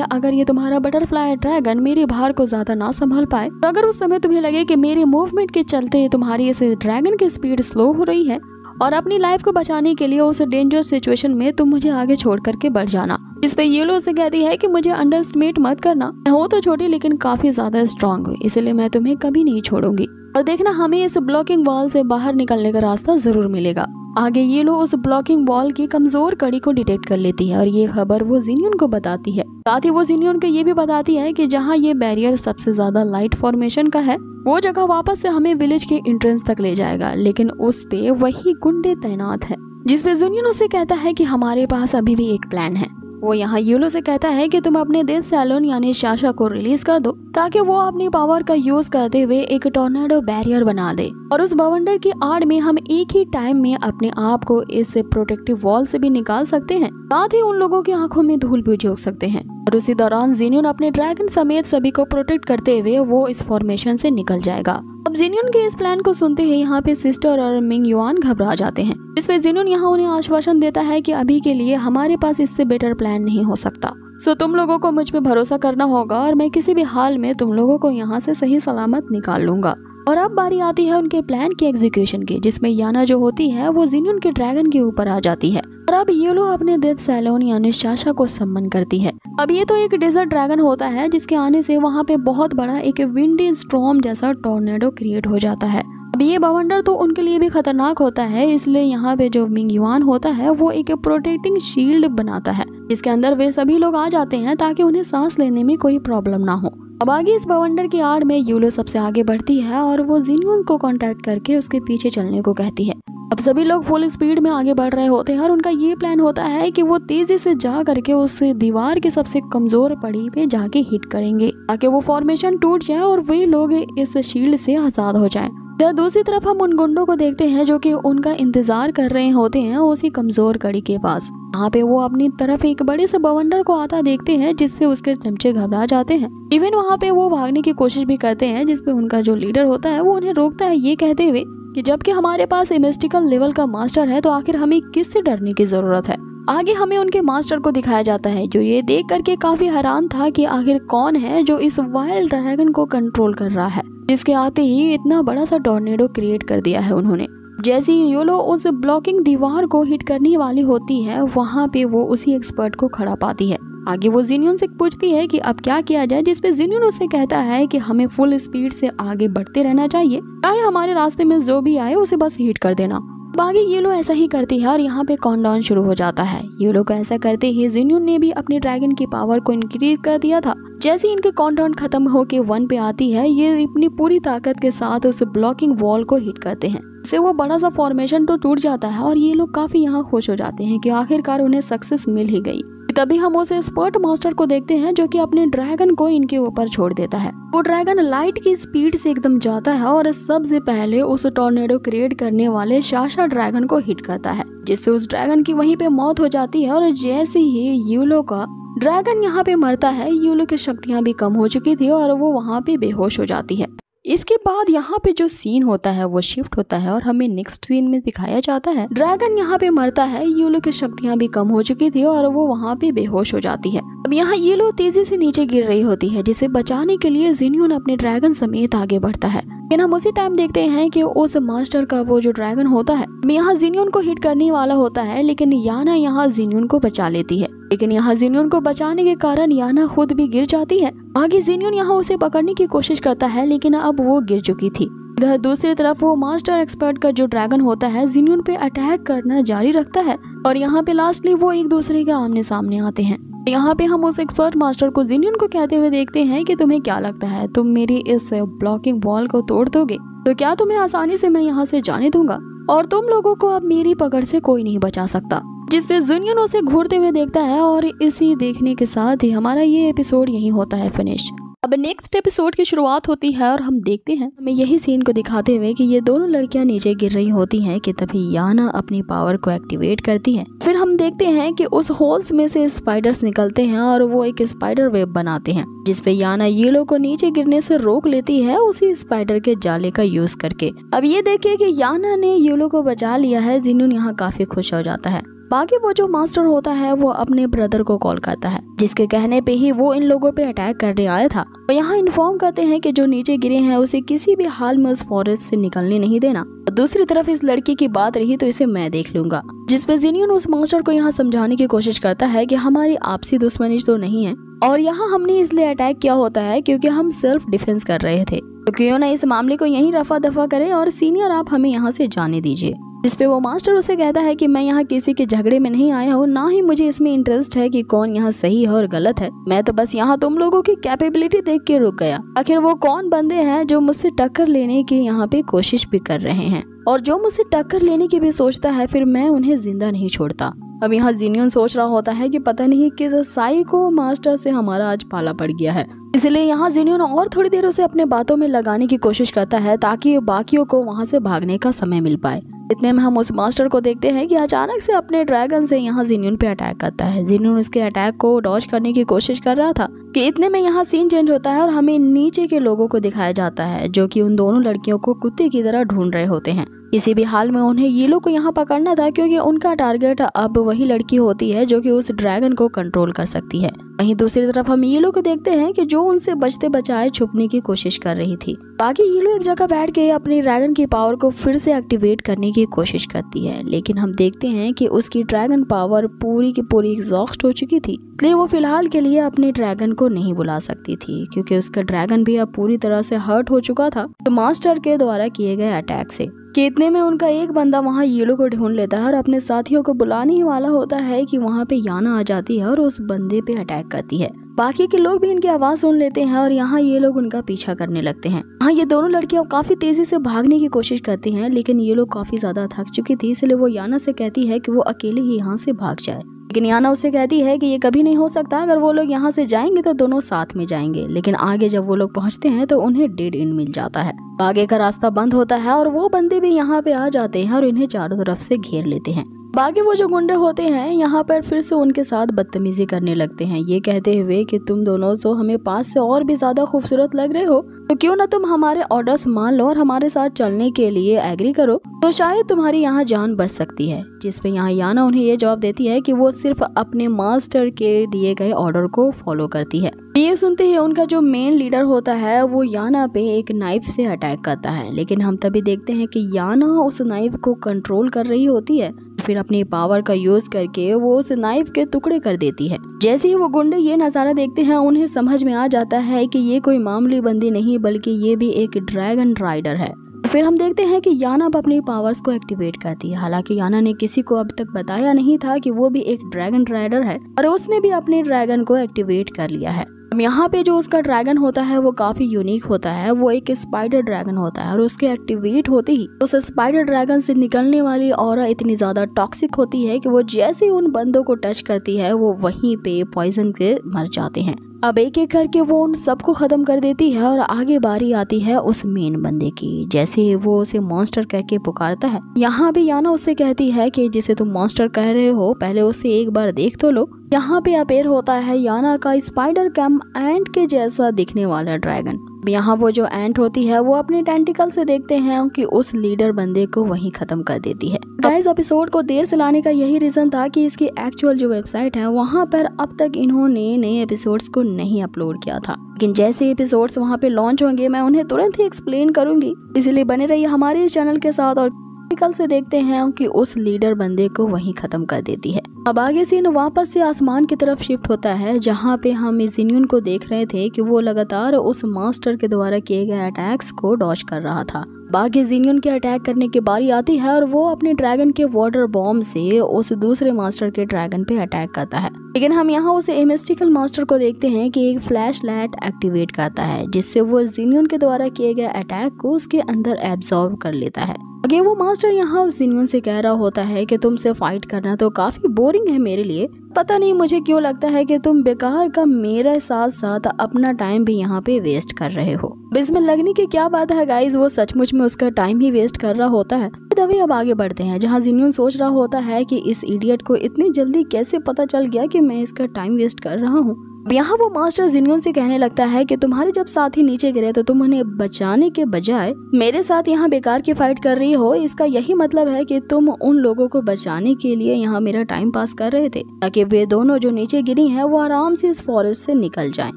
अगर ये तुम्हारा बटरफ्लाई ड्रैगन मेरे भार को ज्यादा ना संभाल पाए, तो अगर उस समय तुम्हें लगे कि मेरे मूवमेंट के चलते तुम्हारी इस ड्रैगन की स्पीड स्लो हो रही है और अपनी लाइफ को बचाने के लिए उस डेंजर सिचुएशन में तुम मुझे आगे छोड़ करके बढ़ जाना। इस पे येलो से कहती है कि मुझे अंडरएस्टिमेट मत करना, मैं हूँ तो छोटी लेकिन काफी ज्यादा स्ट्रांग हूँ, इसलिए मैं तुम्हें कभी नहीं छोड़ूंगी और देखना हमें इस ब्लॉकिंग वॉल से बाहर निकलने का रास्ता जरूर मिलेगा। आगे येलो उस ब्लॉकिंग वॉल की कमजोर कड़ी को डिटेक्ट कर लेती है और ये खबर वो जिन्यून को बताती है। साथ ही वो जिन्यून को ये भी बताती है कि जहाँ ये बैरियर सबसे ज्यादा लाइट फॉर्मेशन का है वो जगह वापस से हमें विलेज के एंट्रेंस तक ले जाएगा, लेकिन उस पे वही गुंडे तैनात है। जिसपे जिन्यून उसे कहता है कि हमारे पास अभी भी एक प्लान है। वो यहाँ येलो से कहता है कि तुम अपने डेथ सैलून यानी शाशा को रिलीज कर दो, ताकि वो अपनी पावर का यूज करते हुए एक टॉर्नेडो बैरियर बना दे और उस बवंडर की आड़ में हम एक ही टाइम में अपने आप को इस प्रोटेक्टिव वॉल से भी निकाल सकते हैं, साथ ही उन लोगों की आंखों में धूल भी झोंक सकते हैं। और उसी दौरान जिन्यून अपने ड्रैगन समेत सभी को प्रोटेक्ट करते हुए वो इस फॉर्मेशन से निकल जाएगा। अब जिन्यून के इस प्लान को सुनते ही यहाँ पे सिस्टर और मिंग युआन घबरा जाते हैं। इस पे जिन्यून यहाँ उन्हें आश्वासन देता है कि अभी के लिए हमारे पास इससे बेटर प्लान नहीं हो सकता, सो तुम लोगों को मुझ पे भरोसा करना होगा और मैं किसी भी हाल में तुम लोगों को यहाँ से सही सलामत निकाल लूंगा। और अब बारी आती है उनके प्लान के एग्जीक्यूशन की, जिसमें याना जो होती है वो जिन्यून के ड्रैगन के ऊपर आ जाती है और अब येलो अपने डेथ सैलून यानी साशा को सम्मन करती है। अब ये तो एक डेजर्ट ड्रैगन होता है जिसके आने से वहाँ पे बहुत बड़ा एक विंडी स्टॉर्म जैसा टॉर्नेडो क्रिएट हो जाता है। अब ये बवंडर तो उनके लिए भी खतरनाक होता है, इसलिए यहाँ पे जो मिंग युआन होता है वो एक प्रोटेक्टिंग शील्ड बनाता है जिसके अंदर वे सभी लोग आ जाते हैं ताकि उन्हें सांस लेने में कोई प्रॉब्लम ना हो। अब आगे इस बवंडर की आड़ में यूलो सबसे आगे बढ़ती है और वो जिनयून को कांटेक्ट करके उसके पीछे चलने को कहती है। अब सभी लोग फुल स्पीड में आगे बढ़ रहे होते हैं और उनका ये प्लान होता है कि वो तेजी से जा करके उस दीवार के सबसे कमजोर पड़ी पे जाके हिट करेंगे ताकि वो फॉर्मेशन टूट जाए और वे लोग इस शील्ड से आजाद हो जाएं। दूसरी तरफ हम उन गुंडों को देखते हैं जो कि उनका इंतजार कर रहे होते हैं उसी कमजोर कड़ी के पास। वहाँ पे वो अपनी तरफ एक बड़े से बवंडर को आता देखते हैं जिससे उसके चमचे घबरा जाते हैं। इवन वहाँ पे वो भागने की कोशिश भी करते हैं जिसपे उनका जो लीडर होता है वो उन्हें रोकता है ये कहते हुए कि जबकि हमारे पास मिस्टिकल लेवल का मास्टर है तो आखिर हमें किससे डरने की जरूरत है। आगे हमें उनके मास्टर को दिखाया जाता है जो ये देख करके काफी हैरान था कि आखिर कौन है जो इस वाइल्ड ड्रैगन को कंट्रोल कर रहा है जिसके आते ही इतना बड़ा सा टॉर्नेडो क्रिएट कर दिया है उन्होंने। जैसे ही योलो उस ब्लॉकिंग दीवार को हिट करने वाली होती है वहाँ पे वो उसी एक्सपर्ट को खड़ा पाती है। आगे वो जिनयून से पूछती है कि अब क्या किया जाए, जिसपे जिनयून उससे कहता है कि हमें फुल स्पीड से आगे बढ़ते रहना चाहिए, चाहे हमारे रास्ते में जो भी आए उसे बस हिट कर देना। आगे येलो ऐसा ही करती है और यहाँ पे काउंटडाउन शुरू हो जाता है। येलो को ऐसा करते ही जिनयून ने भी अपने ड्रैगन की पावर को इंक्रीज कर दिया था। जैसे इनके काउंटडाउन खत्म होके 1 पे आती है ये अपनी पूरी ताकत के साथ उस ब्लॉकिंग वॉल को हिट करते हैं। इससे वो बड़ा सा फॉर्मेशन तो टूट जाता है और ये लोग काफी यहाँ खुश हो जाते हैं कि आखिरकार उन्हें सक्सेस मिल ही गई। तभी हम उस एक्सपर्ट मास्टर को देखते हैं जो कि अपने ड्रैगन को इनके ऊपर छोड़ देता है। वो ड्रैगन लाइट की स्पीड से एकदम जाता है और सबसे पहले उस टॉर्नेडो क्रिएट करने वाले साशा ड्रैगन को हिट करता है जिससे उस ड्रैगन की वहीं पे मौत हो जाती है। और जैसे ही यूलो का ड्रैगन यहाँ पे मरता है यूलो की शक्तियाँ भी कम हो चुकी थी और वो वहाँ पे बेहोश हो जाती है। इसके बाद यहाँ पे जो सीन होता है वो शिफ्ट होता है और हमें नेक्स्ट सीन में दिखाया जाता है ड्रैगन यहाँ पे मरता है, यूलो की शक्तियाँ भी कम हो चुकी थी और वो वहाँ पे बेहोश हो जाती है। अब यहाँ येलो तेजी से नीचे गिर रही होती है जिसे बचाने के लिए जिनयून अपने ड्रैगन समेत आगे बढ़ता है। लेकिन हम उसी टाइम देखते हैं कि उस मास्टर का वो जो ड्रैगन होता है यहाँ जिनयून को हिट करने वाला होता है, लेकिन याना यहाँ जिनयून को बचा लेती है। लेकिन यहाँ जिनयून को बचाने के कारण याना खुद भी गिर जाती है। आगे जिनयून यहाँ उसे पकड़ने की कोशिश करता है लेकिन अब वो गिर चुकी थी। इधर दूसरी तरफ वो मास्टर एक्सपर्ट का जो ड्रैगन होता है जिनयून पे अटैक करना जारी रखता है और यहाँ पे लास्टली वो एक दूसरे के आमने सामने आते हैं। यहाँ पे हम उस एक्सपर्ट मास्टर को जिनयून को कहते हुए देखते हैं कि तुम्हें क्या लगता है तुम मेरी इस ब्लॉकिंग वॉल को तोड़ दोगे तो क्या तुम्हें आसानी से मैं यहाँ से जाने दूंगा और तुम लोगों को अब मेरी पकड़ से कोई नहीं बचा सकता। जिसपे जिनयून उसे घूरते हुए देखता है और इसी देखने के साथ ही हमारा ये एपिसोड यही होता है फिनिश। अब नेक्स्ट एपिसोड की शुरुआत होती है और हम देखते हैं हमें यही सीन को दिखाते हुए कि ये दोनों लड़कियां नीचे गिर रही होती हैं कि तभी याना अपनी पावर को एक्टिवेट करती है। फिर हम देखते हैं कि उस होल्स में से स्पाइडर्स निकलते हैं और वो एक स्पाइडर वेब बनाते हैं जिसपे याना येलो को नीचे गिरने से रोक लेती है उसी स्पाइडर के जाले का यूज करके। अब ये देखिए कि याना ने येलो को बचा लिया है। जिनयून यहाँ काफी खुश हो जाता है। बाकी वो जो मास्टर होता है वो अपने ब्रदर को कॉल करता है जिसके कहने पे ही वो इन लोगों पे अटैक करने आया था। वो यहाँ इन्फॉर्म करते हैं कि जो नीचे गिरे हैं उसे किसी भी हाल में उस फॉरेस्ट से निकलने नहीं देना। दूसरी तरफ इस लड़की की बात रही तो इसे मैं देख लूंगा। जिसपे जिनयून उस मास्टर को यहाँ समझाने की कोशिश करता है कि हमारी आपसी दुश्मनी तो नहीं है और यहाँ हमने इसलिए अटैक किया होता है क्योंकि हम सेल्फ डिफेंस कर रहे थे, तो क्यों ना इस मामले को यहीं रफा दफा करें और सीनियर आप हमें यहाँ से जाने दीजिए। जिसपे वो मास्टर उसे कहता है कि मैं यहाँ किसी के झगड़े में नहीं आया हूँ, ना ही मुझे इसमें इंटरेस्ट है कि कौन यहाँ सही है और गलत है। मैं तो बस यहाँ तुम लोगों की कैपेबिलिटी देख के रुक गया। आखिर वो कौन बंदे हैं जो मुझसे टक्कर लेने की यहाँ पे कोशिश भी कर रहे हैं और जो मुझसे टक्कर लेने की भी सोचता है फिर मैं उन्हें जिंदा नहीं छोड़ता। अब यहाँ जिनयून सोच रहा होता है कि पता नहीं किस साइको मास्टर से हमारा आज पाला पड़ गया है, इसलिए यहाँ जिनयून और थोड़ी देर उसे अपने बातों में लगाने की कोशिश करता है ताकि बाकियों को वहाँ से भागने का समय मिल पाए। इतने में हम उस मास्टर को देखते हैं कि अचानक से अपने ड्रैगन से यहाँ जिनयून पे अटैक करता है। जिनयून उसके अटैक को डॉज करने की कोशिश कर रहा था कि इतने में यहाँ सीन चेंज होता है और हमें नीचे के लोगों को दिखाया जाता है जो कि उन दोनों लड़कियों को कुत्ते की तरह ढूंढ रहे होते हैं। किसी भी हाल में उन्हें येलो को यहाँ पकड़ना था, क्योंकि उनका टारगेट अब वही लड़की होती है जो कि उस ड्रैगन को कंट्रोल कर सकती है। वहीं दूसरी तरफ हम येलो को देखते हैं कि जो उनसे बचते बचाए छुपने की कोशिश कर रही थी। बाकी येलो एक जगह बैठ के अपनी ड्रैगन की पावर को फिर से एक्टिवेट करने की कोशिश करती है, लेकिन हम देखते हैं कि उसकी ड्रैगन पावर पूरी की पूरी एग्जॉस्ट हो चुकी थी, इसलिए वो फिलहाल के लिए अपने ड्रैगन को नहीं बुला सकती थी, क्योंकि उसका ड्रैगन भी अब पूरी तरह से हर्ट हो चुका था तो मास्टर के द्वारा किए गए अटैक से। कि इतने में उनका एक बंदा वहाँ येलो को ढूंढ लेता है और अपने साथियों को बुलाने ही वाला होता है कि वहाँ पे याना आ जाती है और उस बंदे पे अटैक करती है। बाकी के लोग भी इनकी आवाज सुन लेते हैं और यहाँ ये लोग उनका पीछा करने लगते हैं। हाँ, ये दोनों लड़कियां काफी तेजी से भागने की कोशिश करती हैं, लेकिन ये लोग काफी ज्यादा थक चुकी थी, इसलिए वो याना से कहती है कि वो अकेले ही यहाँ से भाग जाए। लेकिन याना उससे कहती है कि ये कभी नहीं हो सकता, अगर वो लोग यहाँ से जाएंगे तो दोनों साथ में जाएंगे। लेकिन आगे जब वो लोग पहुँचते हैं तो उन्हें डेड एंड मिल जाता है। आगे का रास्ता बंद होता है और वो बंदे भी यहाँ पे आ जाते हैं और इन्हें चारों तरफ से घेर लेते हैं। बाकी वो जो गुंडे होते हैं यहाँ पर फिर से उनके साथ बदतमीजी करने लगते हैं, ये कहते हुए कि तुम दोनों तो हमें पास से और भी ज्यादा खूबसूरत लग रहे हो, तो क्यों ना तुम हमारे ऑर्डर्स मान लो और हमारे साथ चलने के लिए एग्री करो, तो शायद तुम्हारी यहाँ जान बच सकती है। जिस पे यहाँ याना उन्हें ये जवाब देती है कि वो सिर्फ अपने मास्टर के दिए गए ऑर्डर को फॉलो करती है। ये सुनते ही उनका जो मेन लीडर होता है वो याना पे एक नाइफ से अटैक करता है, लेकिन हम तभी देखते हैं कि याना उस नाइफ को कंट्रोल कर रही होती है, फिर अपनी पावर का यूज करके वो उस नाइफ के टुकड़े कर देती है। जैसे ही वो गुंडे ये नजारा देखते हैं उन्हें समझ में आ जाता है कि ये कोई मामूली बंदी नहीं बल्कि ये भी एक ड्रैगन राइडर है। फिर हम देखते हैं कि याना अब अपनी पावर्स को एक्टिवेट करती है। हालांकि याना ने किसी को अब तक बताया नहीं था कि वो भी एक ड्रैगन राइडर है और उसने भी अपने ड्रैगन को एक्टिवेट कर लिया है। यहाँ पे जो उसका ड्रैगन होता है वो काफी यूनिक होता है, वो एक स्पाइडर ड्रैगन होता है और उसके एक्टिवेट होते ही उस स्पाइडर ड्रैगन से निकलने वाली ऑरा इतनी ज्यादा टॉक्सिक होती है कि वो जैसे उन बंदों को टच करती है वो वहीं पे पॉइजन से मर जाते हैं। अब एक एक करके वो उन सबको खत्म कर देती है और आगे बारी आती है उस मेन बंदे की। जैसे वो उसे मॉन्स्टर करके पुकारता है, यहाँ भी याना उससे कहती है कि जिसे तुम मॉन्स्टर कह रहे हो पहले उससे एक बार देख तो लो। यहाँ पे अपेयर होता है याना का स्पाइडर कम एंट के जैसा दिखने वाला ड्रैगन। यहाँ वो जो एंट होती है वो अपने टेंटिकल से देखते हैं कि उस लीडर बंदे को वहीं खत्म कर देती है। गाइस, एपिसोड को देर से लाने का यही रीजन था कि इसकी एक्चुअल जो वेबसाइट है वहाँ पर अब तक इन्होंने नए एपिसोड्स को नहीं अपलोड किया था, लेकिन जैसे एपिसोड्स वहाँ पे लॉन्च होंगे मैं उन्हें तुरंत ही एक्सप्लेन करूंगी, इसलिए बने रहिए हमारे इस चैनल के साथ और कल से देखते हैं कि उस लीडर बंदे को वहीं खत्म कर देती है। अब आगे सीन वापस से आसमान की तरफ शिफ्ट होता है, जहाँ पे हम ज़िन्यून को देख रहे थे कि वो लगातार उस मास्टर के द्वारा किए गए अटैक्स को डॉज कर रहा था। बाकी ज़िन्यून के अटैक करने की बारी आती है और वो अपने ड्रैगन के वाटर बॉम्ब से उस दूसरे मास्टर के ड्रैगन पे अटैक करता है, लेकिन हम यहाँ उस एमिस्टिकल मास्टर को देखते हैं कि एक फ्लैश लाइट एक्टिवेट करता है, जिससे वो ज़िन्यून के द्वारा किए गए अटैक को उसके अंदर एब्जॉर्ब कर लेता है। आगे वो मास्टर यहाँ ज़िन्यून से कह रहा होता है कि तुमसे फाइट करना तो काफी बोरिंग है मेरे लिए, पता नहीं मुझे क्यों लगता है कि तुम बेकार का मेरे साथ साथ अपना टाइम भी यहाँ पे वेस्ट कर रहे हो। इसमें लगने की क्या बात है गाइज, वो सचमुच में उसका टाइम ही वेस्ट कर रहा होता है। तभी अब आगे बढ़ते हैं, जहाँ ज़िन्यून सोच रहा होता है कि इस इडियट को इतनी जल्दी कैसे पता चल गया कि मैं इसका टाइम वेस्ट कर रहा हूँ। यहाँ वो मास्टर ज़िन्यून से कहने लगता है कि तुम्हारे जब साथी नीचे गिरे तो तुम उन्हें बचाने के बजाय मेरे साथ यहाँ बेकार की फाइट कर रही हो। इसका यही मतलब है कि तुम उन लोगों को बचाने के लिए यहाँ मेरा टाइम पास कर रहे थे, ताकि वे दोनों जो नीचे गिरी हैं वो आराम से इस फॉरेस्ट से निकल जाएं।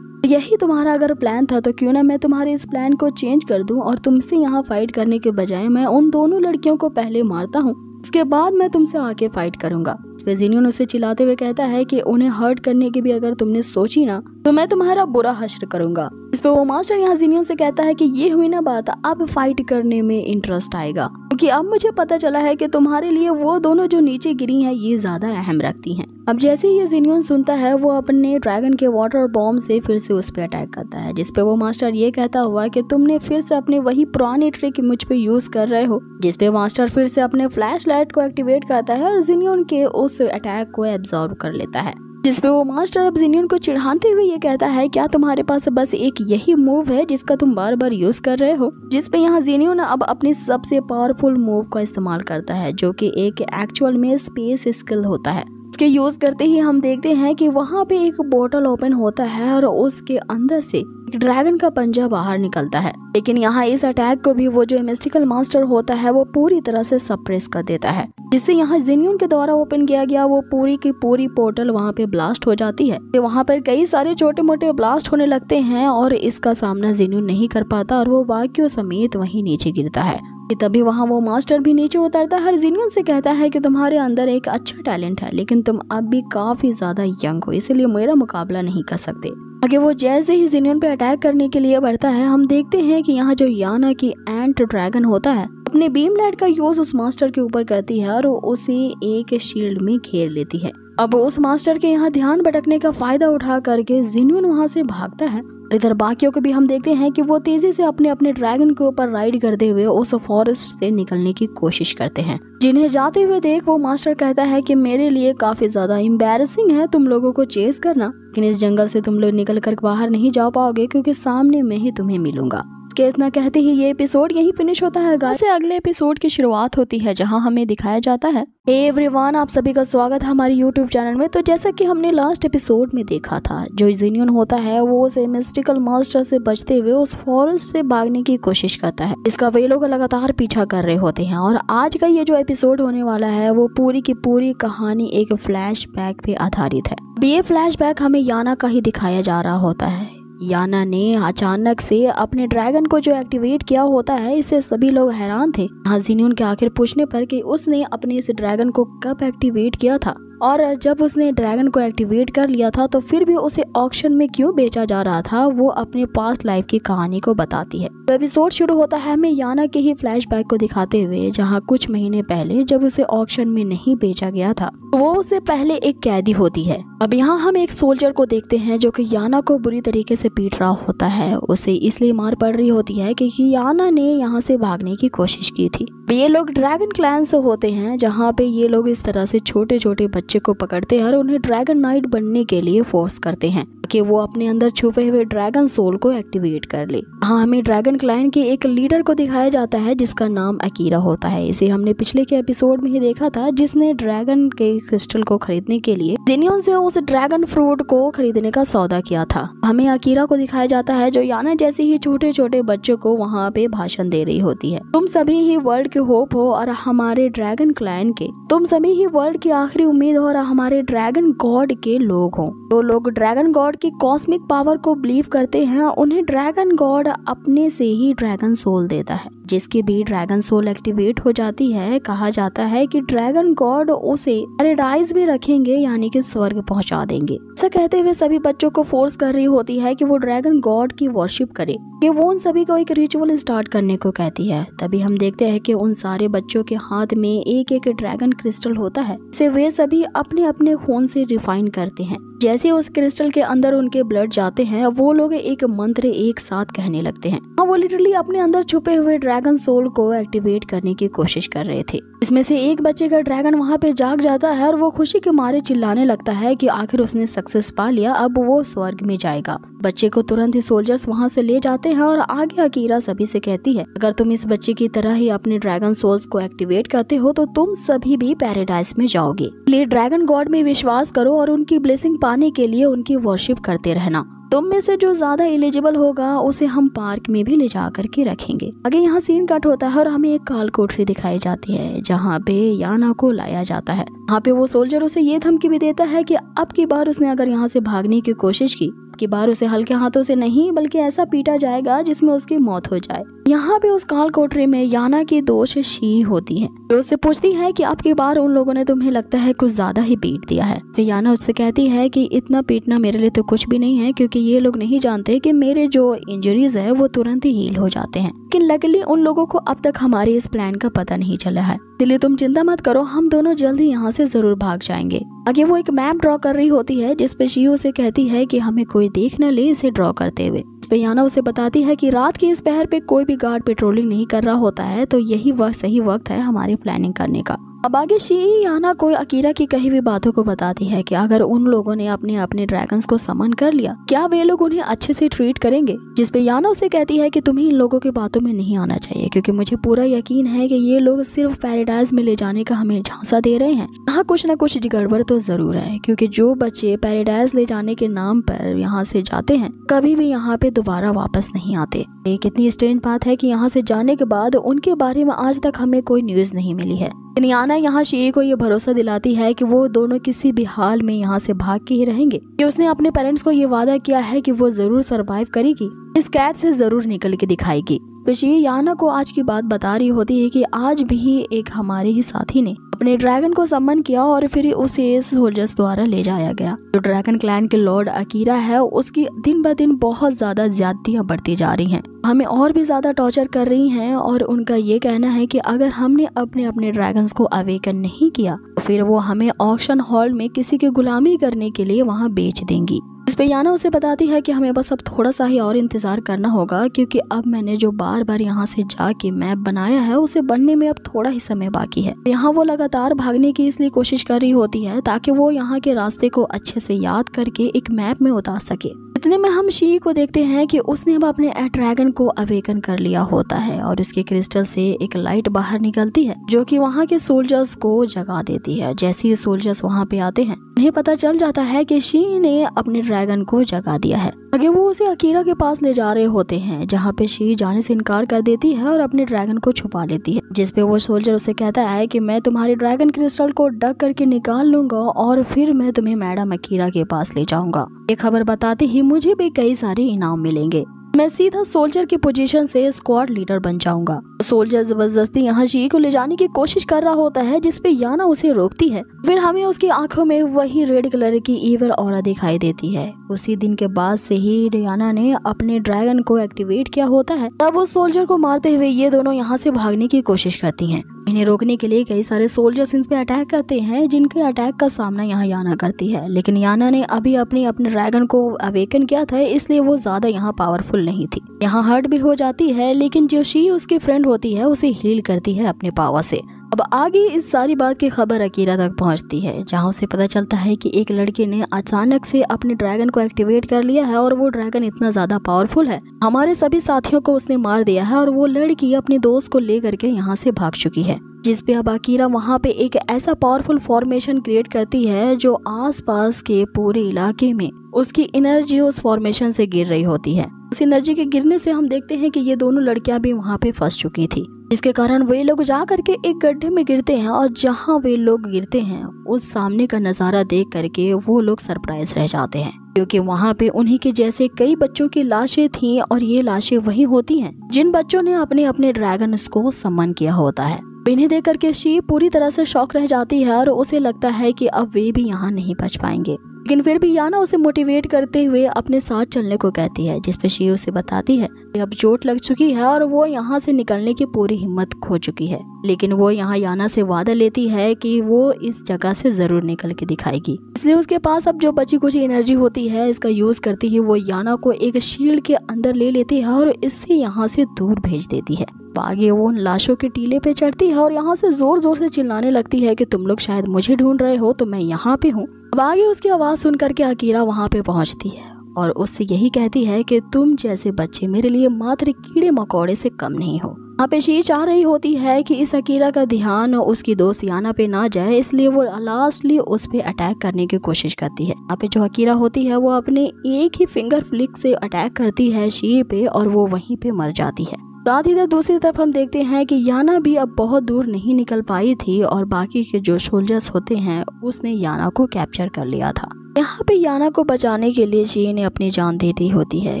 यही तुम्हारा अगर प्लान था तो क्यों ना मैं तुम्हारे इस प्लान को चेंज कर दूं और तुमसे यहाँ फाइट करने के बजाय मैं उन दोनों लड़कियों को पहले मारता हूँ, उसके बाद मैं तुमसे आके फाइट करूंगा। ज़िन्यून उसे चिल्लाते हुए कहता है कि उन्हें हर्ट करने की भी अगर तुमने सोची ना तो मैं तुम्हारा बुरा हश्र करूंगा। इस पे वो मास्टर यहाँ ज़िन्यून से कहता है कि ये हुई ना बात, अब फाइट करने में इंटरेस्ट आएगा, क्योंकि अब मुझे पता चला है कि तुम्हारे लिए वो दोनों जो नीचे गिरी हैं ये ज्यादा अहम रखती हैं। अब जैसे ही ये ज़िन्यून सुनता है वो अपने ड्रैगन के वाटर बॉम्ब से फिर से उस पे अटैक करता है, जिसपे वो मास्टर ये कहता हुआ कि तुमने फिर से अपने वही पुरानी ट्रिक मुझ पे यूज कर रहे हो। जिसपे मास्टर फिर से अपने फ्लैश लाइट को एक्टिवेट करता है और ज़िन्यून के उस अटैक को एब्जॉर्ब कर लेता है। जिसपे वो मास्टर अब ज़िन्यून को चिढ़ाते हुए ये कहता है, क्या तुम्हारे पास बस एक यही मूव है जिसका तुम बार बार यूज कर रहे हो। जिसपे यहाँ ज़िन्यून अब अपनी सबसे पावरफुल मूव का इस्तेमाल करता है, जो कि एक एक्चुअल में स्पेस स्किल होता है। इसके यूज करते ही हम देखते हैं कि वहाँ पे एक बोतल ओपन होता है और उसके अंदर से एक ड्रैगन का पंजा बाहर निकलता है। लेकिन यहाँ इस अटैक को भी वो जो मिस्टिकल मास्टर होता है वो पूरी तरह से सप्रेस कर देता है, जिससे यहाँ जिन्यून के द्वारा ओपन किया गया वो पूरी की पूरी पोर्टल वहाँ पे ब्लास्ट हो जाती है। तो वहाँ पर कई सारे छोटे मोटे ब्लास्ट होने लगते हैं और इसका सामना जिन्यून नहीं कर पाता और वो बाकियों समेत वहीं नीचे गिरता है। तभी वहाँ वो मास्टर भी नीचे उतरता है और जिन्यून से कहता है कि तुम्हारे अंदर एक अच्छा टैलेंट है, लेकिन तुम अब भी काफी ज्यादा यंग हो, इसलिए मेरा मुकाबला नहीं कर सकते। आगे वो जैसे ही जिन्यून पे अटैक करने के लिए बढ़ता है, हम देखते हैं कि यहाँ जो याना की एंट ड्रैगन होता है अपने बीम लाइट का यूज उस मास्टर के ऊपर करती है और उसे एक शील्ड में घेर लेती है। अब उस मास्टर के यहाँ ध्यान भटकने का फायदा उठा करके जिन्यून वहाँ से भागता है। इधर बाकियों को भी हम देखते हैं कि वो तेजी से अपने ड्रैगन के ऊपर राइड करते हुए उस फॉरेस्ट से निकलने की कोशिश करते हैं। जिन्हें जाते हुए देख वो मास्टर कहता है कि मेरे लिए काफी ज्यादा एम्बैरेसिंग है तुम लोगों को चेस करना, लेकिन इस जंगल से तुम लोग निकल कर बाहर नहीं जा पाओगे क्योंकि सामने में ही तुम्हें मिलूंगा। इतना कहते ही ये एपिसोड यही फिनिश होता है। से अगले एपिसोड की शुरुआत होती है जहां हमें दिखाया जाता है एवरीवन, आप सभी का स्वागत है हमारे YouTube चैनल में। तो जैसा कि हमने लास्ट एपिसोड में देखा था, जो जिन्यून होता है वो उस मिस्टिकल मास्टर से बचते हुए उस फॉरेस्ट से भागने की कोशिश करता है। इसका वे लोग लगातार पीछा कर रहे होते हैं और आज का ये जो एपिसोड होने वाला है वो पूरी की पूरी कहानी एक फ्लैशबैक पे आधारित है। ये फ्लैशबैक हमें याना का ही दिखाया जा रहा होता है। याना ने अचानक से अपने ड्रैगन को जो एक्टिवेट किया होता है, इससे सभी लोग हैरान थे। जिन्यून के आखिर पूछने पर कि उसने अपने इस ड्रैगन को कब एक्टिवेट किया था और जब उसने ड्रैगन को एक्टिवेट कर लिया था तो फिर भी उसे ऑक्शन में क्यों बेचा जा रहा था, वो अपने पास्ट लाइफ की कहानी को बताती है। तो एपिसोड शुरू होता है हमें याना के ही फ्लैशबैक को दिखाते हुए, जहां कुछ महीने पहले जब उसे ऑक्शन में नहीं बेचा गया था वो उससे पहले एक कैदी होती है। अब यहाँ हम एक सोल्जर को देखते हैं जो कि याना को बुरी तरीके से पीट रहा होता है। उसे इसलिए मार पड़ रही होती है क्योंकि याना ने यहाँ से भागने की कोशिश की थी। ये लोग ड्रैगन क्लैन से होते हैं, जहाँ पे ये लोग इस तरह से छोटे छोटे बच्चे को पकड़ते हैं और उन्हें ड्रैगन नाइट बनने के लिए फोर्स करते हैं कि वो अपने अंदर छुपे हुए ड्रैगन सोल को एक्टिवेट कर ले। हाँ, हमें ड्रैगन क्लैन के एक लीडर को दिखाया जाता है जिसका नाम अकीरा होता है। इसे हमने पिछले के एपिसोड में ही देखा था, जिसने ड्रैगन के क्रिस्टल को खरीदने के लिए जिन्यून से उस ड्रैगन फ्रूट को खरीदने का सौदा किया था। हमें अकीरा को दिखाया जाता है जो याना जैसे ही छोटे छोटे बच्चों को वहाँ पे भाषण दे रही होती है। तुम सभी ही वर्ल्ड के होप हो और हमारे ड्रैगन क्लैन के, तुम सभी ही वर्ल्ड की आखिरी उम्मीद हो और हमारे ड्रैगन गॉड के लोग हो। तो लोग ड्रैगन गॉड की कॉस्मिक पावर को बिलीव करते हैं। उन्हें ड्रैगन गॉड अपने से ही ड्रैगन सोल देता है, जिसकी भी ड्रैगन सोल एक्टिवेट हो जाती है। कहा जाता है कि ड्रैगन गॉड उसे पैराडाइज में रखेंगे, यानी कि स्वर्ग पहुंचा देंगे। ऐसा कहते हुए सभी बच्चों को फोर्स कर रही होती है कि वो ड्रैगन गॉड की वर्शिप करे, कि वो उन सभी को एक रिचुअल स्टार्ट करने को कहती है। तभी हम देखते हैं कि उन सारे बच्चों के हाथ में एक एक ड्रैगन क्रिस्टल होता है, जिसे वे सभी अपने अपने खून से रिफाइन करते हैं। जैसे उस क्रिस्टल के अंदर उनके ब्लड जाते हैं, वो लोग एक मंत्र एक साथ कहने लगते हैं। वो लिटरली अपने अंदर छुपे हुए ड्रैगन सोल को एक्टिवेट करने की कोशिश कर रहे थे। इसमें से एक बच्चे का ड्रैगन वहाँ पे जाग जाता है और वो खुशी के मारे चिल्लाने लगता है कि आखिर उसने सक्सेस पा लिया, अब वो स्वर्ग में जाएगा। बच्चे को तुरंत ही सोल्जर्स वहाँ से ले जाते हैं और आगे अकीरा सभी से कहती है, अगर तुम इस बच्चे की तरह ही अपने ड्रैगन सोल्स को एक्टिवेट करते हो तो तुम सभी भी पैराडाइज में जाओगे। इसलिए ड्रैगन गॉड में विश्वास करो और उनकी ब्लेसिंग पाने के लिए उनकी वर्शिप करते रहना। तुम में से जो ज्यादा एलिजिबल होगा उसे हम पार्क में भी ले जा करके रखेंगे। आगे यहाँ सीन कट होता है और हमें एक काल कोठरी दिखाई जाती है, जहाँ पे याना को लाया जाता है। यहाँ पे वो सोल्जर उसे ये धमकी भी देता है कि अब की बार उसने अगर यहाँ से भागने की कोशिश की बार उसे हल्के हाथों से नहीं बल्कि ऐसा पीटा जाएगा जिसमें उसकी मौत हो जाए। यहाँ पे उस काल कोठरी में याना की दोस्त शी होती है, जो उससे पूछती है कि अब की बार उन लोगों ने तुम्हें लगता है कुछ ज्यादा ही पीट दिया है। फिर याना उससे कहती है कि इतना पीटना मेरे लिए तो कुछ भी नहीं है, क्योंकि ये लोग नहीं जानते कि मेरे जो इंजरीज है वो तुरंत ही हील हो जाते हैं। लेकिन लकीली उन लोगों को अब तक हमारे इस प्लान का पता नहीं चला है, इसलिए तुम चिंता मत करो, हम दोनों जल्द ही यहाँ से जरूर भाग जाएंगे। आगे वो एक मैप ड्रॉ कर रही होती है, जिसपे शी उसे कहती है कि हमें कोई देख न ले इसे ड्रॉ करते हुए। याना उसे बताती है कि रात के इस पहर पे कोई भी गार्ड पेट्रोलिंग नहीं कर रहा होता है, तो यही वह सही वक्त है हमारी प्लानिंग करने का। अब आगे शी याना को अकीरा की कही हुई बातों को बताती है कि अगर उन लोगों ने अपने अपने ड्रैगन्स को समन कर लिया, क्या वे लोग उन्हें अच्छे से ट्रीट करेंगे। जिस पे याना उसे कहती है कि तुम्हें इन लोगों की बातों में नहीं आना चाहिए, क्योंकि मुझे पूरा यकीन है कि ये लोग सिर्फ पैराडाइज में ले जाने का हमें झांसा दे रहे हैं। यहाँ कुछ न कुछ गड़बड़ तो जरूर है, क्योंकि जो बच्चे पैराडाइज ले जाने के नाम पर यहाँ से जाते हैं कभी भी यहाँ पे दोबारा वापस नहीं आते। ये कितनी स्ट्रेंज बात है कि यहाँ से जाने के बाद उनके बारे में आज तक हमें कोई न्यूज नहीं मिली है। याना यहाँ शी को ये भरोसा दिलाती है कि वो दोनों किसी भी हाल में यहाँ से भाग के ही रहेंगे, कि उसने अपने पेरेंट्स को ये वादा किया है कि वो जरूर सरवाइव करेगी, इस कैद से जरूर निकल के दिखाएगी। शी याना को आज की बात बता रही होती है कि आज भी एक हमारे ही साथी ने अपने ड्रैगन को सम्मन किया और फिर उसे सोल्जर्स द्वारा ले जाया गया। जो ड्रैगन क्लैन के लॉर्ड अकीरा है, उसकी दिन ब दिन बहुत ज्यादा ज्यादतियां बढ़ती जा रही हैं, हमें और भी ज्यादा टॉर्चर कर रही हैं। और उनका ये कहना है कि अगर हमने अपने अपने ड्रैगन्स को अवेकन नहीं किया तो फिर वो हमें ऑक्शन हॉल में किसी की गुलामी करने के लिए वहाँ बेच देंगी। इस पे याना उसे बताती है कि हमें बस अब थोड़ा सा ही और इंतजार करना होगा, क्योंकि अब मैंने जो बार बार यहाँ से जाके मैप बनाया है उसे बनने में अब थोड़ा ही समय बाकी है। यहाँ वो लगातार भागने की इसलिए कोशिश कर रही होती है ताकि वो यहाँ के रास्ते को अच्छे से याद करके एक मैप में उतार सके। इतने में हम शी को देखते हैं कि उसने अब अपने ड्रैगन को अवेकन कर लिया होता है और उसके क्रिस्टल से एक लाइट बाहर निकलती है जो कि वहाँ के सोल्जर्स को जगा देती है। जैसे ही सोल्जर्स वहाँ पे आते हैं उन्हें पता चल जाता है कि शी ने अपने ड्रैगन को जगा दिया है। आगे वो उसे अकीरा के पास ले जा रहे होते हैं, जहाँ पे शी जाने से इनकार कर देती है और अपने ड्रैगन को छुपा लेती है। जिस पे वो सोल्जर उसे कहता है कि मैं तुम्हारे ड्रैगन क्रिस्टल को डक करके निकाल लूंगा और फिर मैं तुम्हें मैडम अकीरा के पास ले जाऊंगा। ये खबर बताते ही मुझे भी कई सारे इनाम मिलेंगे, मैं सीधा सोल्जर की पोजीशन से स्क्वाड लीडर बन जाऊंगा। सोल्जर जबरदस्ती यहाँ शी को ले जाने की कोशिश कर रहा होता है, जिसपे याना उसे रोकती है। फिर हमें उसकी आंखों में वही रेड कलर की ईवल ऑरा दिखाई देती है। उसी दिन के बाद से ही याना ने अपने ड्रैगन को एक्टिवेट किया होता है। तब वो सोल्जर को मारते हुए ये दोनों यहाँ से भागने की कोशिश करती हैं। इन्हें रोकने के लिए कई सारे सोल्जर्स इन पे अटैक करते हैं, जिनके अटैक का सामना यहाँ याना करती है। लेकिन याना ने अभी अपने ड्रैगन को अवेकन किया था, इसलिए वो ज्यादा यहाँ पावरफुल नहीं थी। यहाँ हर्ट भी हो जाती है, लेकिन जो शी उसकी फ्रेंड होती है उसे हील करती है अपने पावर से। अब आगे इस सारी बात की खबर अकीरा तक पहुंचती है, जहां उसे पता चलता है कि एक लड़के ने अचानक से अपने ड्रैगन को एक्टिवेट कर लिया है और वो ड्रैगन इतना ज्यादा पावरफुल है, हमारे सभी साथियों को उसने मार दिया है और वो लड़की अपने दोस्त को लेकर के यहाँ से भाग चुकी है। जिस पे अब अकीरा वहाँ पे एक ऐसा पावरफुल फॉर्मेशन क्रिएट करती है जो आसपास के पूरे इलाके में उसकी एनर्जी उस फॉर्मेशन से गिर रही होती है। उस एनर्जी के गिरने से हम देखते हैं कि ये दोनों लड़कियां भी वहाँ पे फंस चुकी थी, जिसके कारण वे लोग जा करके एक गड्ढे में गिरते हैं और जहाँ वे लोग गिरते हैं उस सामने का नजारा देख करके वो लोग सरप्राइज रह जाते हैं, क्योंकि वहाँ पे उन्हीं के जैसे कई बच्चों की लाशें थीं और ये लाशें वही होती हैं जिन बच्चों ने अपने अपने ड्रैगन्स को सम्मन किया होता है। इन्हें देख करके शी पूरी तरह से शॉक रह जाती है और उसे लगता है कि अब वे भी यहाँ नहीं बच पाएंगे, लेकिन फिर भी याना उसे मोटिवेट करते हुए अपने साथ चलने को कहती है। जिस पे शी उसे बताती है कि अब चोट लग चुकी है और वो यहाँ से निकलने की पूरी हिम्मत खो चुकी है, लेकिन वो यहाँ याना से वादा लेती है कि वो इस जगह से जरूर निकल के दिखाएगी। इसलिए उसके पास अब जो बची कुछ एनर्जी होती है इसका यूज करती है वो याना को एक शील्ड के अंदर ले लेती है और इससे यहाँ से दूर भेज देती है। आगे वो उन लाशों के टीले पे चढ़ती है और यहाँ से जोर जोर से चिल्लाने लगती है कि तुम लोग शायद मुझे ढूंढ रहे हो तो मैं यहाँ पे हूँ। अब आगे उसकी आवाज सुन करके अकीरा वहाँ पे पहुँचती है और उससे यही कहती है कि तुम जैसे बच्चे मेरे लिए मात्र कीड़े मकोड़े से कम नहीं हो। यहाँ पे शी चाह रही होती है कि इस अकीरा का ध्यान उसकी दोस्त याना पे ना जाए, इसलिए वो लास्टली उस पे अटैक करने की कोशिश करती है। यहाँ पे जो अकीरा होती है वो अपने एक ही फिंगर फ्लिक से अटैक करती है शी पे और वो वहीं पे मर जाती है। साथ ही दूसरी तरफ हम देखते हैं कि याना भी अब बहुत दूर नहीं निकल पाई थी और बाकी के जो सोल्जर्स होते हैं उसने याना को कैप्चर कर लिया था। यहाँ पे याना को बचाने के लिए शी ने अपनी जान दे दी होती है।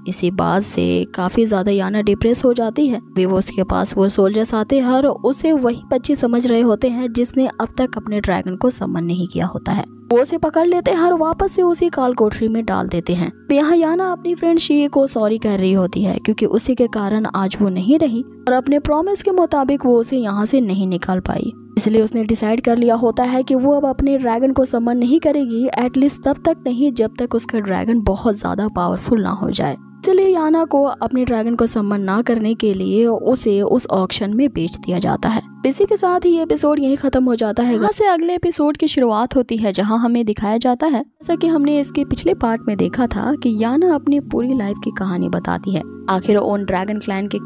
इसी बात से काफी ज्यादा याना डिप्रेस हो जाती है। वे वो उसके पास वो सोल्जर्स आते हैं और उसे वही बच्ची समझ रहे होते हैं जिसने अब तक अपने ड्रैगन को सम्मन नहीं किया होता है। वो उसे पकड़ लेते हैं और वापस से उसी काल कोठरी में डाल देते हैं। यहाँ याना अपनी फ्रेंड शी को सॉरी कह रही होती है, क्योंकि उसी के कारण आज वो नहीं रही और अपने प्रॉमिस के मुताबिक वो उसे यहाँ से नहीं निकाल पाई। इसलिए उसने डिसाइड कर लिया होता है कि वो अब अपने ड्रैगन को सम्मन नहीं करेगी, एटलीस्ट तब तक नहीं जब तक उसका ड्रैगन बहुत ज्यादा पावरफुल ना हो जाए। इसलिए याना को अपने ड्रैगन को सम्मन ना करने के लिए उसे उस ऑक्शन में बेच दिया जाता है। इसी के साथ ही ये एपिसोड यही खत्म हो जाता है। यहाँ से अगले एपिसोड की शुरुआत होती है जहाँ हमें दिखाया जाता है, जैसा कि हमने इसके पिछले पार्ट में देखा था, कि याना अपनी पूरी लाइफ की कहानी बताती है। आखिर उन ड्रैगन क्लैन के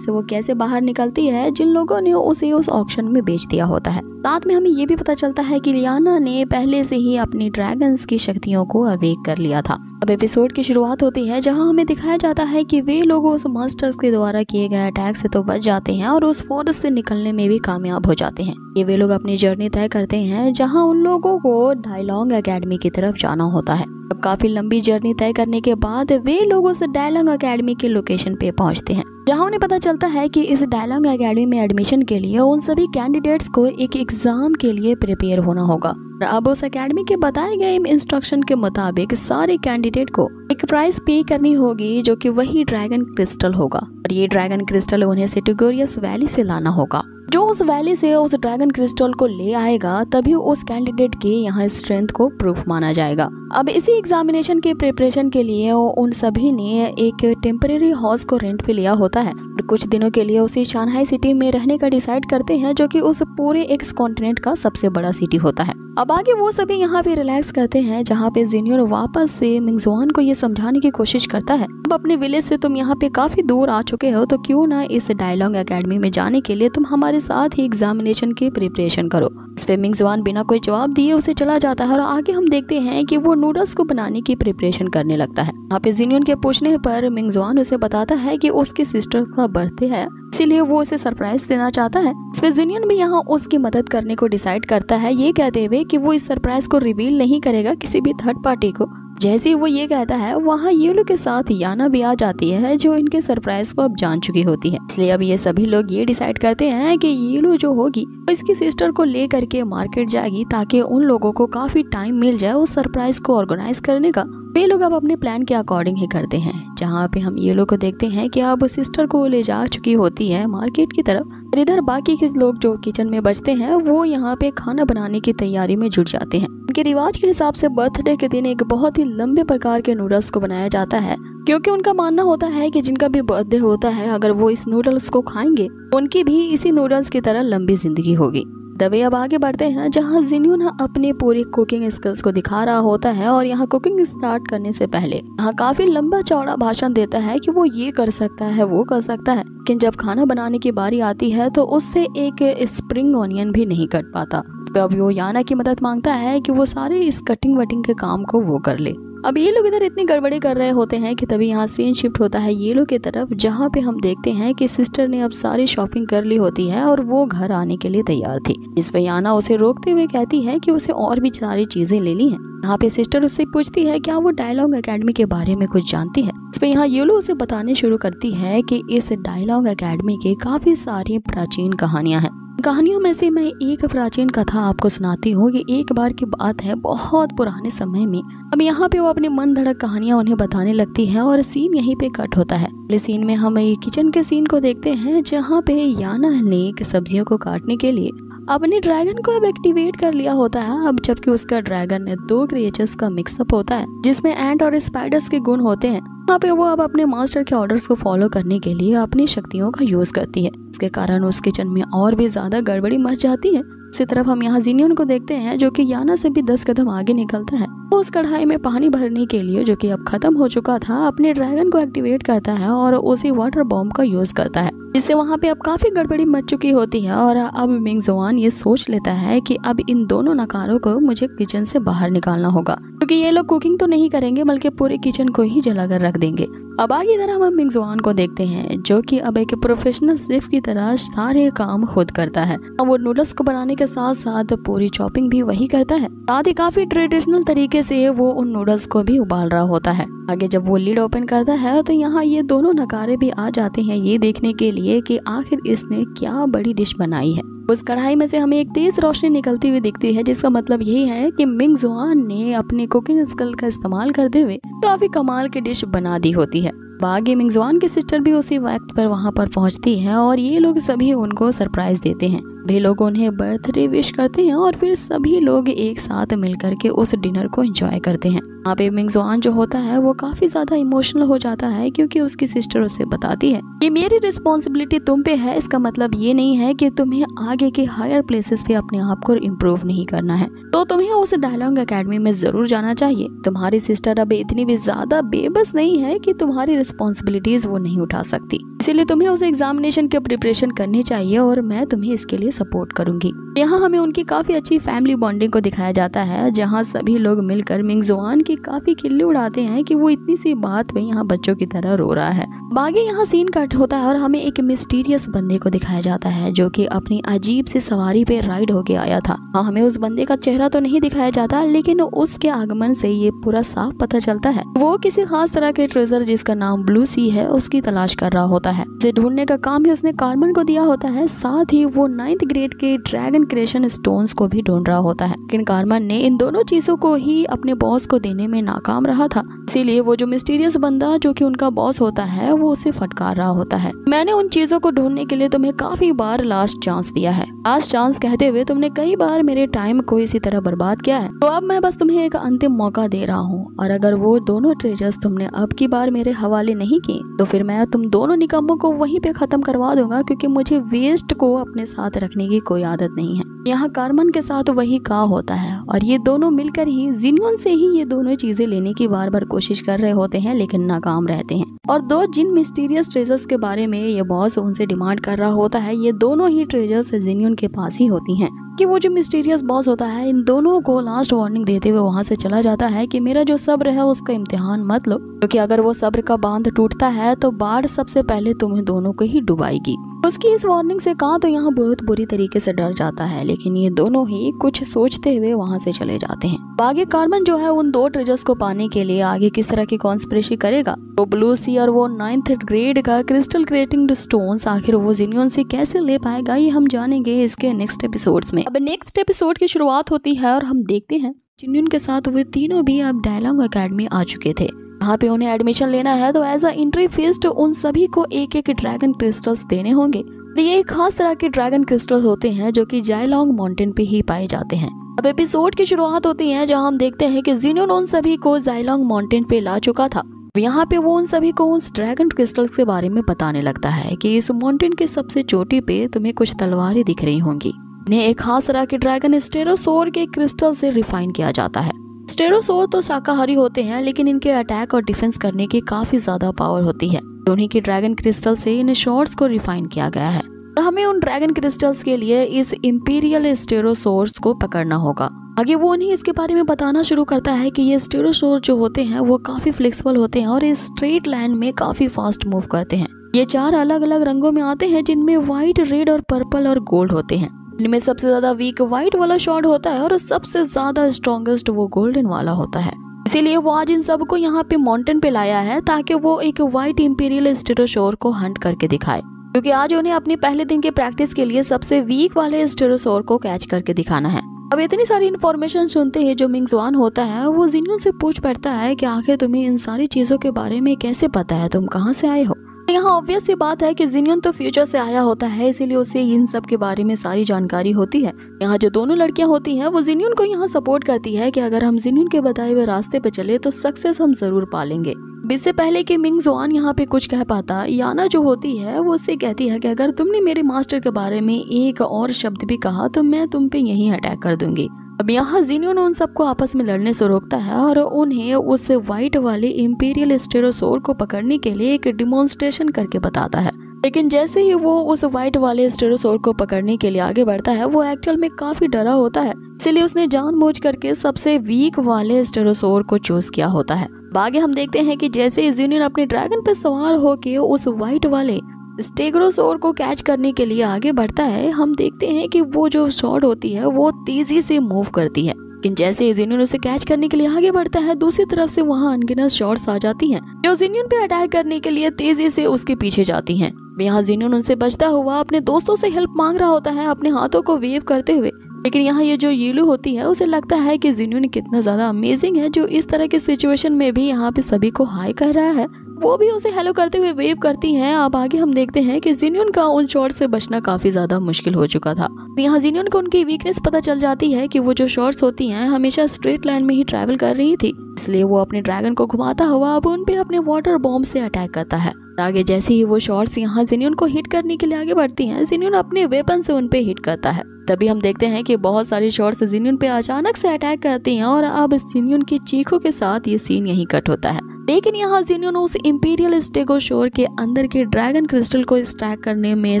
कैसे बाहर निकलती है जिन लोगों ने उसे उस ऑक्शन में बेच दिया होता है। साथ में हमें ये भी पता चलता है कि याना ने पहले से ही अपनी ड्रैगन्स की शक्तियों को अवेक कर लिया था। अब एपिसोड की शुरुआत होती है जहां हमें दिखाया जाता है कि वे लोग उस मॉन्स्टर्स के द्वारा किए गए अटैक से तो बच जाते हैं और उस फॉरेस्ट से निकलने में भी कामयाब हो जाते हैं। ये वे लोग अपनी जर्नी तय करते हैं जहां उन लोगों को डायलोंग एकेडमी की तरफ जाना होता है। अब काफी लंबी जर्नी तय करने के बाद वे लोग उस डायलोंग एकेडमी की लोकेशन पे पहुंचते हैं, जहां उन्हें पता चलता है कि इस डायलोंग एकेडमी में एडमिशन के लिए उन सभी कैंडिडेट्स को एक एग्जाम के लिए प्रिपेयर होना होगा। अब उस एकेडमी के बताए गए इंस्ट्रक्शन के मुताबिक सारे कैंडिडेट को एक प्राइस पे करनी होगी, जो कि वही ड्रैगन क्रिस्टल होगा। और ये ड्रैगन क्रिस्टल उन्हें सिटोगोरियस वैली से लाना होगा। जो उस वैली से उस ड्रैगन क्रिस्टल को ले आएगा तभी उस कैंडिडेट के यहाँ स्ट्रेंथ को प्रूफ माना जाएगा। अब इसी एग्जामिनेशन के प्रिपरेशन के लिए उन सभी ने एक टेम्परेरी हाउस को रेंट पे लिया होता है और कुछ दिनों के लिए उसी शांघाई सिटी में रहने का डिसाइड करते हैं, जो कि उस पूरे एक्स कॉन्टिनेंट का सबसे बड़ा सिटी होता है। अब आगे वो सभी यहाँ पे रिलैक्स करते हैं, जहाँ पे जिनियर वापस से मिंगजुआन को ये समझाने की कोशिश करता है, अब अपने विलेज से तुम यहाँ पे काफी दूर आ चुके हो, तो क्यों ना इस डायलोंग एकेडमी में जाने के लिए तुम हमारे साथ ही एग्जामिनेशन की प्रिपरेशन करो। इस पे मिंगजुआन बिना कोई जवाब दिए उसे चला जाता है और आगे हम देखते हैं कि वो नूडल्स को बनाने की प्रिपरेशन करने लगता है। यहाँ पे जिनियन के पूछने पर मिंगजुआन उसे बताता है कि उसकी सिस्टर का बर्थडे है, इसीलिए वो उसे सरप्राइज देना चाहता है। इस पे जिनियन भी यहाँ उसकी मदद करने को डिसाइड करता है, ये कहते हुए कि वो इस सरप्राइज को रिवील नहीं करेगा किसी भी थर्ड पार्टी को। जैसे ही वो ये कहता है, वहाँ येलो के साथ याना भी आ जाती है, जो इनके सरप्राइज को अब जान चुकी होती है। इसलिए अब ये सभी लोग ये डिसाइड करते हैं कि येलो जो होगी वो इसकी सिस्टर को ले करके मार्केट जाएगी, ताकि उन लोगों को काफी टाइम मिल जाए उस सरप्राइज को ऑर्गेनाइज करने का। वे लोग अब अपने प्लान के अकॉर्डिंग ही करते हैं, जहाँ पे हम येलो को देखते हैं कि अब सिस्टर को ले जा चुकी होती है मार्केट की तरफ। और इधर बाकी के लोग जो किचन में बचते हैं वो यहाँ पे खाना बनाने की तैयारी में जुट जाते हैं। उनके रिवाज के हिसाब से बर्थडे के दिन एक बहुत ही लंबे प्रकार के नूडल्स को बनाया जाता है, क्योंकि उनका मानना होता है कि जिनका भी बर्थडे होता है, अगर वो इस नूडल्स को खाएंगे उनकी भी इसी नूडल्स की तरह लंबी जिंदगी होगी। दबे अब आगे बढ़ते हैं, जहाँ जिनियन अपने पूरी कुकिंग स्किल्स को दिखा रहा होता है और यहाँ कुकिंग स्टार्ट करने से पहले यहाँ काफी लंबा चौड़ा भाषण देता है कि वो ये कर सकता है, वो कर सकता है, लेकिन जब खाना बनाने की बारी आती है तो उससे एक स्प्रिंग ऑनियन भी नहीं कट पाता। अब वो याना की मदद मांगता है कि वो सारे इस कटिंग वटिंग के काम को वो कर ले। अब ये लोग इधर इतनी गड़बड़ी कर रहे होते हैं कि तभी यहाँ सीन शिफ्ट होता है येलो की तरफ, जहाँ पे हम देखते हैं कि सिस्टर ने अब सारी शॉपिंग कर ली होती है और वो घर आने के लिए तैयार थी। इस पे याना उसे रोकते हुए कहती है कि उसे और भी सारी चीजें ले ली हैं। यहाँ पे सिस्टर उससे पूछती है क्या वो डायलॉग एकेडमी के बारे में कुछ जानती है। इस पे यहाँ येलो उसे बताने शुरू करती है कि इस डायलॉग एकेडमी की काफी सारी प्राचीन कहानियां हैं। कहानियों में से मैं एक प्राचीन कथा आपको सुनाती हूँ। ये एक बार की बात है बहुत पुराने समय में। अब यहाँ पे वो अपनी मन धड़क कहानियां उन्हें बताने लगती है और सीन यहीं पे कट होता है। अगले सीन में हम किचन के सीन को देखते हैं, जहाँ पे याना ने सब्जियों को काटने के लिए अपने ड्रैगन को अब एक्टिवेट कर लिया होता है। अब जबकि उसका ड्रैगन 2 क्रिएचर्स का मिक्सअप होता है, जिसमें एंट और स्पाइडर्स के गुण होते हैं। यहाँ पे वो अब अपने मास्टर के ऑर्डर्स को फॉलो करने के लिए अपनी शक्तियों का यूज करती है। इसके कारण उस किचन में और भी ज्यादा गड़बड़ी मच जाती है। इसी तरफ हम यहाँ जिनियन को देखते हैं, जो कि याना से भी 10 कदम आगे निकलता है। वो उस कढ़ाई में पानी भरने के लिए, जो कि अब खत्म हो चुका था, अपने ड्रैगन को एक्टिवेट करता है और उसी वाटर बॉम्ब का यूज करता है। इससे वहाँ पे अब काफी गड़बड़ी मच चुकी होती है और अब मिंगजुआन ये सोच लेता है कि अब इन दोनों नकारों को मुझे किचन से बाहर निकालना होगा, क्योंकि ये लोग कुकिंग तो नहीं करेंगे बल्कि पूरे किचन को ही जलाकर रख देंगे। अब आगे इधर हम मिंगजुआन को देखते हैं, जो कि अब एक प्रोफेशनल शेफ की तरह सारे काम खुद करता है। अब वो नूडल्स को बनाने के साथ साथ पूरी चॉपिंग भी वही करता है। साथ ही काफी ट्रेडिशनल तरीके से वो उन नूडल्स को भी उबाल रहा होता है। आगे जब वो लीड ओपन करता है तो यहाँ ये दोनों नकारे भी आ जाते हैं, ये देखने के लिए कि आखिर इसने क्या बड़ी डिश बनाई है। उस कढ़ाई में से हमें एक तेज रोशनी निकलती हुई दिखती है, जिसका मतलब यही है कि मिंगजुआन ने अपने कुकिंग स्किल का इस्तेमाल करते हुए काफी कमाल की डिश बना दी होती है। आगे मिंगजुआन की सिस्टर भी उसी वक्त पर वहाँ पर पहुँचती है और ये लोग सभी उनको सरप्राइज देते हैं। भी लोग उन्हें बर्थडे विश करते हैं और फिर सभी लोग एक साथ मिलकर के उस डिनर को एंजॉय करते हैं। यहाँ पे मिंगजॉन जो होता है वो काफी ज्यादा इमोशनल हो जाता है, क्योंकि उसकी सिस्टर उसे बताती है कि मेरी रिस्पॉन्सिबिलिटी तुम पे है, इसका मतलब ये नहीं है कि तुम्हें आगे के हायर प्लेसेस पे अपने आप को इम्प्रूव नहीं करना है, तो तुम्हें उस डायलॉग एकेडमी में जरूर जाना चाहिए। तुम्हारी सिस्टर अब इतनी भी ज्यादा बेबस नहीं है कि तुम्हारी रिस्पॉन्सिबिलिटीज वो नहीं उठा सकती, इसीलिए तुम्हें उस एग्जामिनेशन की प्रिपरेशन करनी चाहिए और मैं तुम्हें इसके लिए सपोर्ट करूंगी। यहाँ हमें उनकी काफी अच्छी फैमिली बॉन्डिंग को दिखाया जाता है, जहाँ सभी लोग मिलकर मिंगजॉन की काफी खिल्ली उड़ाते हैं कि वो इतनी सी बात पे यहाँ बच्चों की तरह रो रहा है। बाकी यहाँ सीन कट होता है और हमें एक मिस्टीरियस बंदे को दिखाया जाता है जो कि अपनी अजीब सी सवारी पे राइड होके आया था। हाँ, हमें उस बंदे का चेहरा तो नहीं दिखाया जाता, लेकिन उसके आगमन से ये पूरा साफ पता चलता है वो किसी खास तरह के ट्रेजर जिसका नाम ब्लू सी है उसकी तलाश कर रहा होता है। इसे ढूंढने का काम ही उसने कार्मन को दिया होता है, साथ ही वो 9th ग्रेड के ड्रैगन क्रिएशन स्टोन्स को भी ढूंढ रहा होता है, लेकिन कार्मन ने इन दोनों चीजों को ही अपने बॉस को देने में नाकाम रहा था। इसीलिए वो जो मिस्टीरियस बंदा जो कि उनका बॉस होता है वो उसे फटकार रहा होता है। मैंने उन चीजों को ढूंढने के लिए तुम्हें काफी बार लास्ट चांस दिया है, लास्ट चांस कहते हुए तुमने कई बार मेरे टाइम को इसी तरह बर्बाद किया है, तो अब मैं बस तुम्हें एक अंतिम मौका दे रहा हूँ, और अगर वो दोनों ट्रेजर्स तुमने अब की बार मेरे हवाले नहीं किए तो फिर मैं तुम दोनों निकम्मों को वहीं पे खत्म करवा दूंगा, क्योंकि मुझे वेस्ट को अपने साथ रखने की कोई आदत नहीं है। यहाँ कार्मन के साथ वही का होता है और ये दोनों मिलकर ही जिनियन से ही ये दोनों चीजें लेने की बार बार कोशिश कर रहे होते हैं, लेकिन नाकाम रहते हैं। और दो जिन मिस्टीरियस ट्रेजर्स के बारे में ये बॉस उनसे डिमांड कर रहा होता है, ये दोनों ही ट्रेजर्स जिनियन के पास ही होती हैं। कि वो जो मिस्टीरियस बॉस होता है इन दोनों को लास्ट वार्निंग देते हुए वहां से चला जाता है कि मेरा जो सब्र है उसका इम्तिहान मत लो, क्योंकि अगर वो सब्र का बांध टूटता है तो बाढ़ सबसे पहले तुम्हें दोनों को ही डुबाएगी। उसकी इस वार्निंग से कहा तो यहाँ बहुत बुरी तरीके से डर जाता है, लेकिन ये दोनों ही कुछ सोचते हुए वहाँ से चले जाते हैं। आगे कार्मन जो है उन दो ट्रेजर्स को पाने के लिए आगे किस तरह की कॉन्स्पिरेसी करेगा, तो ब्लू सी और वो 9th ग्रेड का क्रिस्टल क्रिएटिंग स्टोन्स आखिर वो जिनियन से कैसे ले पाएगा, ये हम जानेंगे इसके नेक्स्ट एपिसोड्स में। अब नेक्स्ट एपिसोड की शुरुआत होती है और हम देखते हैं जिनियन के साथ वे तीनों भी अब डायलॉग एकेडमी आ चुके थे। यहाँ पे उन्हें एडमिशन लेना है, तो एज अ एंट्री फीस उन सभी को एक एक ड्रैगन क्रिस्टल्स देने होंगे। ये एक खास तरह के ड्रैगन क्रिस्टल्स होते हैं जो कि जायलॉन्ग माउंटेन पे ही पाए जाते हैं। अब एपिसोड की शुरुआत होती है जहाँ हम देखते हैं कि जिनियन उन सभी को जायलॉन्ग माउंटेन पे ला चुका था। यहाँ पे वो उन सभी को उस ड्रैगन क्रिस्टल्स के बारे में बताने लगता है कि इस माउंटेन के सबसे चोटी पे तुम्हें कुछ तलवारें दिख रही होंगी। इन्हें एक खास तरह के ड्रैगन स्टेरोसोर के क्रिस्टल से रिफाइन किया जाता है। स्टेरोसोर तो शाकाहारी होते हैं, लेकिन इनके अटैक और डिफेंस करने की काफी ज्यादा पावर होती है। उन्हीं के ड्रैगन क्रिस्टल से इन शॉर्ट्स को रिफाइन किया गया है और हमें उन ड्रैगन क्रिस्टल्स के लिए इस इंपीरियल स्टेरोसोर्स को पकड़ना होगा। आगे वो उन्हें इसके बारे में बताना शुरू करता है कि ये स्टेरोसोर जो होते हैं वो काफी फ्लेक्सिबल होते हैं और इस स्ट्रेट लाइन में काफी फास्ट मूव करते हैं। ये 4 अलग अलग रंगों में आते हैं, जिनमें व्हाइट, रेड और पर्पल और गोल्ड होते हैं। इनमें सबसे ज्यादा वीक व्हाइट वाला शॉट होता है और सबसे ज्यादा स्ट्रॉन्गेस्ट वो गोल्डन वाला होता है। इसीलिए वो आज इन सबको यहाँ पे माउंटेन पे लाया है ताकि वो एक व्हाइट इंपीरियल स्टेरोसोर को हंट करके दिखाए, क्योंकि आज उन्हें अपने पहले दिन के प्रैक्टिस के लिए सबसे वीक वाले स्टेरोसोर को कैच करके दिखाना है। अब इतनी सारी इन्फॉर्मेशन सुनते ही जो मिंगजॉन होता है वो जिनियन से पूछ पड़ता है कि आखिर तुम्हें इन सारी चीजों के बारे में कैसे पता है, तुम कहाँ से आए हो। यहाँ ऑब्वियस सी बात है कि जिनियन तो फ्यूचर से आया होता है, इसीलिए उसे इन सब के बारे में सारी जानकारी होती है। यहाँ जो दोनों लड़कियां होती हैं वो जिनियन को यहाँ सपोर्ट करती है कि अगर हम जिनियन के बताए हुए रास्ते पे चले तो सक्सेस हम जरूर पालेंगे। इससे पहले कि मिंगजॉन यहाँ पे कुछ कह पाता, याना जो होती है वो उससे कहती है कि अगर तुमने मेरे मास्टर के बारे में एक और शब्द भी कहा तो मैं तुम पे यहीं अटैक कर दूंगी। अब यहाँ जिनियन उन सबको आपस में लड़ने से रोकता है और उन्हें उस व्हाइट वाले इंपीरियल स्टेरोसोर को पकड़ने के लिए एक डिमोन्स्ट्रेशन करके बताता है। लेकिन जैसे ही वो उस व्हाइट वाले स्टेरोसोर को पकड़ने के लिए आगे बढ़ता है वो एक्चुअल में काफी डरा होता है, इसलिए उसने जानबूझ करके सबसे वीक वाले स्टेरोसोर को चूज किया होता है। आगे हम देखते हैं कि जैसे ही जिनियन अपने ड्रैगन पे सवार होके उस व्हाइट वाले स्टेगोसोर को कैच करने के लिए आगे बढ़ता है, हम देखते हैं कि वो जो शॉट होती है वो तेजी से मूव करती है। लेकिन जैसे जिनियन उसे कैच करने के लिए आगे बढ़ता है, दूसरी तरफ से वहाँ अनगिनत शॉट्स आ जाती हैं जो जिनियन पे अटैक करने के लिए तेजी से उसके पीछे जाती हैं। यहाँ जिनियन उनसे बचता हुआ अपने दोस्तों से हेल्प मांग रहा होता है अपने हाथों को वेव करते हुए, लेकिन यहाँ ये जो येलू होती है उसे लगता है कि जिनियन कितना ज्यादा अमेजिंग है जो इस तरह की सिचुएशन में भी यहाँ पे सभी को हाई कर रहा है। वो भी उसे हेलो करते हुए वेव करती है। अब आगे हम देखते हैं कि जिन्यून का उन शॉट से बचना काफी ज्यादा मुश्किल हो चुका था। यहाँ जिन्यून को उनकी वीकनेस पता चल जाती है कि वो जो शॉट्स होती हैं हमेशा स्ट्रेट लाइन में ही ट्रैवल कर रही थी, इसलिए वो अपने ड्रैगन को घुमाता हुआ अब उन पे अपने वाटर बॉम्ब से अटैक करता है। आगे जैसे ही वो शॉट्स यहाँ जिन्यून को हिट करने के लिए आगे बढ़ती हैं, जिन्यून अपने वेपन से उन पे हिट करता है। तभी हम देखते हैं कि बहुत सारी शॉट्स जिन्यून पे अचानक से अटैक करती हैं और अब जिन्यून की चीखों के साथ ये सीन यहीं कट होता है। लेकिन यहाँ जिन्यून उस इंपीरियल स्टेगोसोर के अंदर के ड्रैगन क्रिस्टल को एक्सट्रैक्ट करने में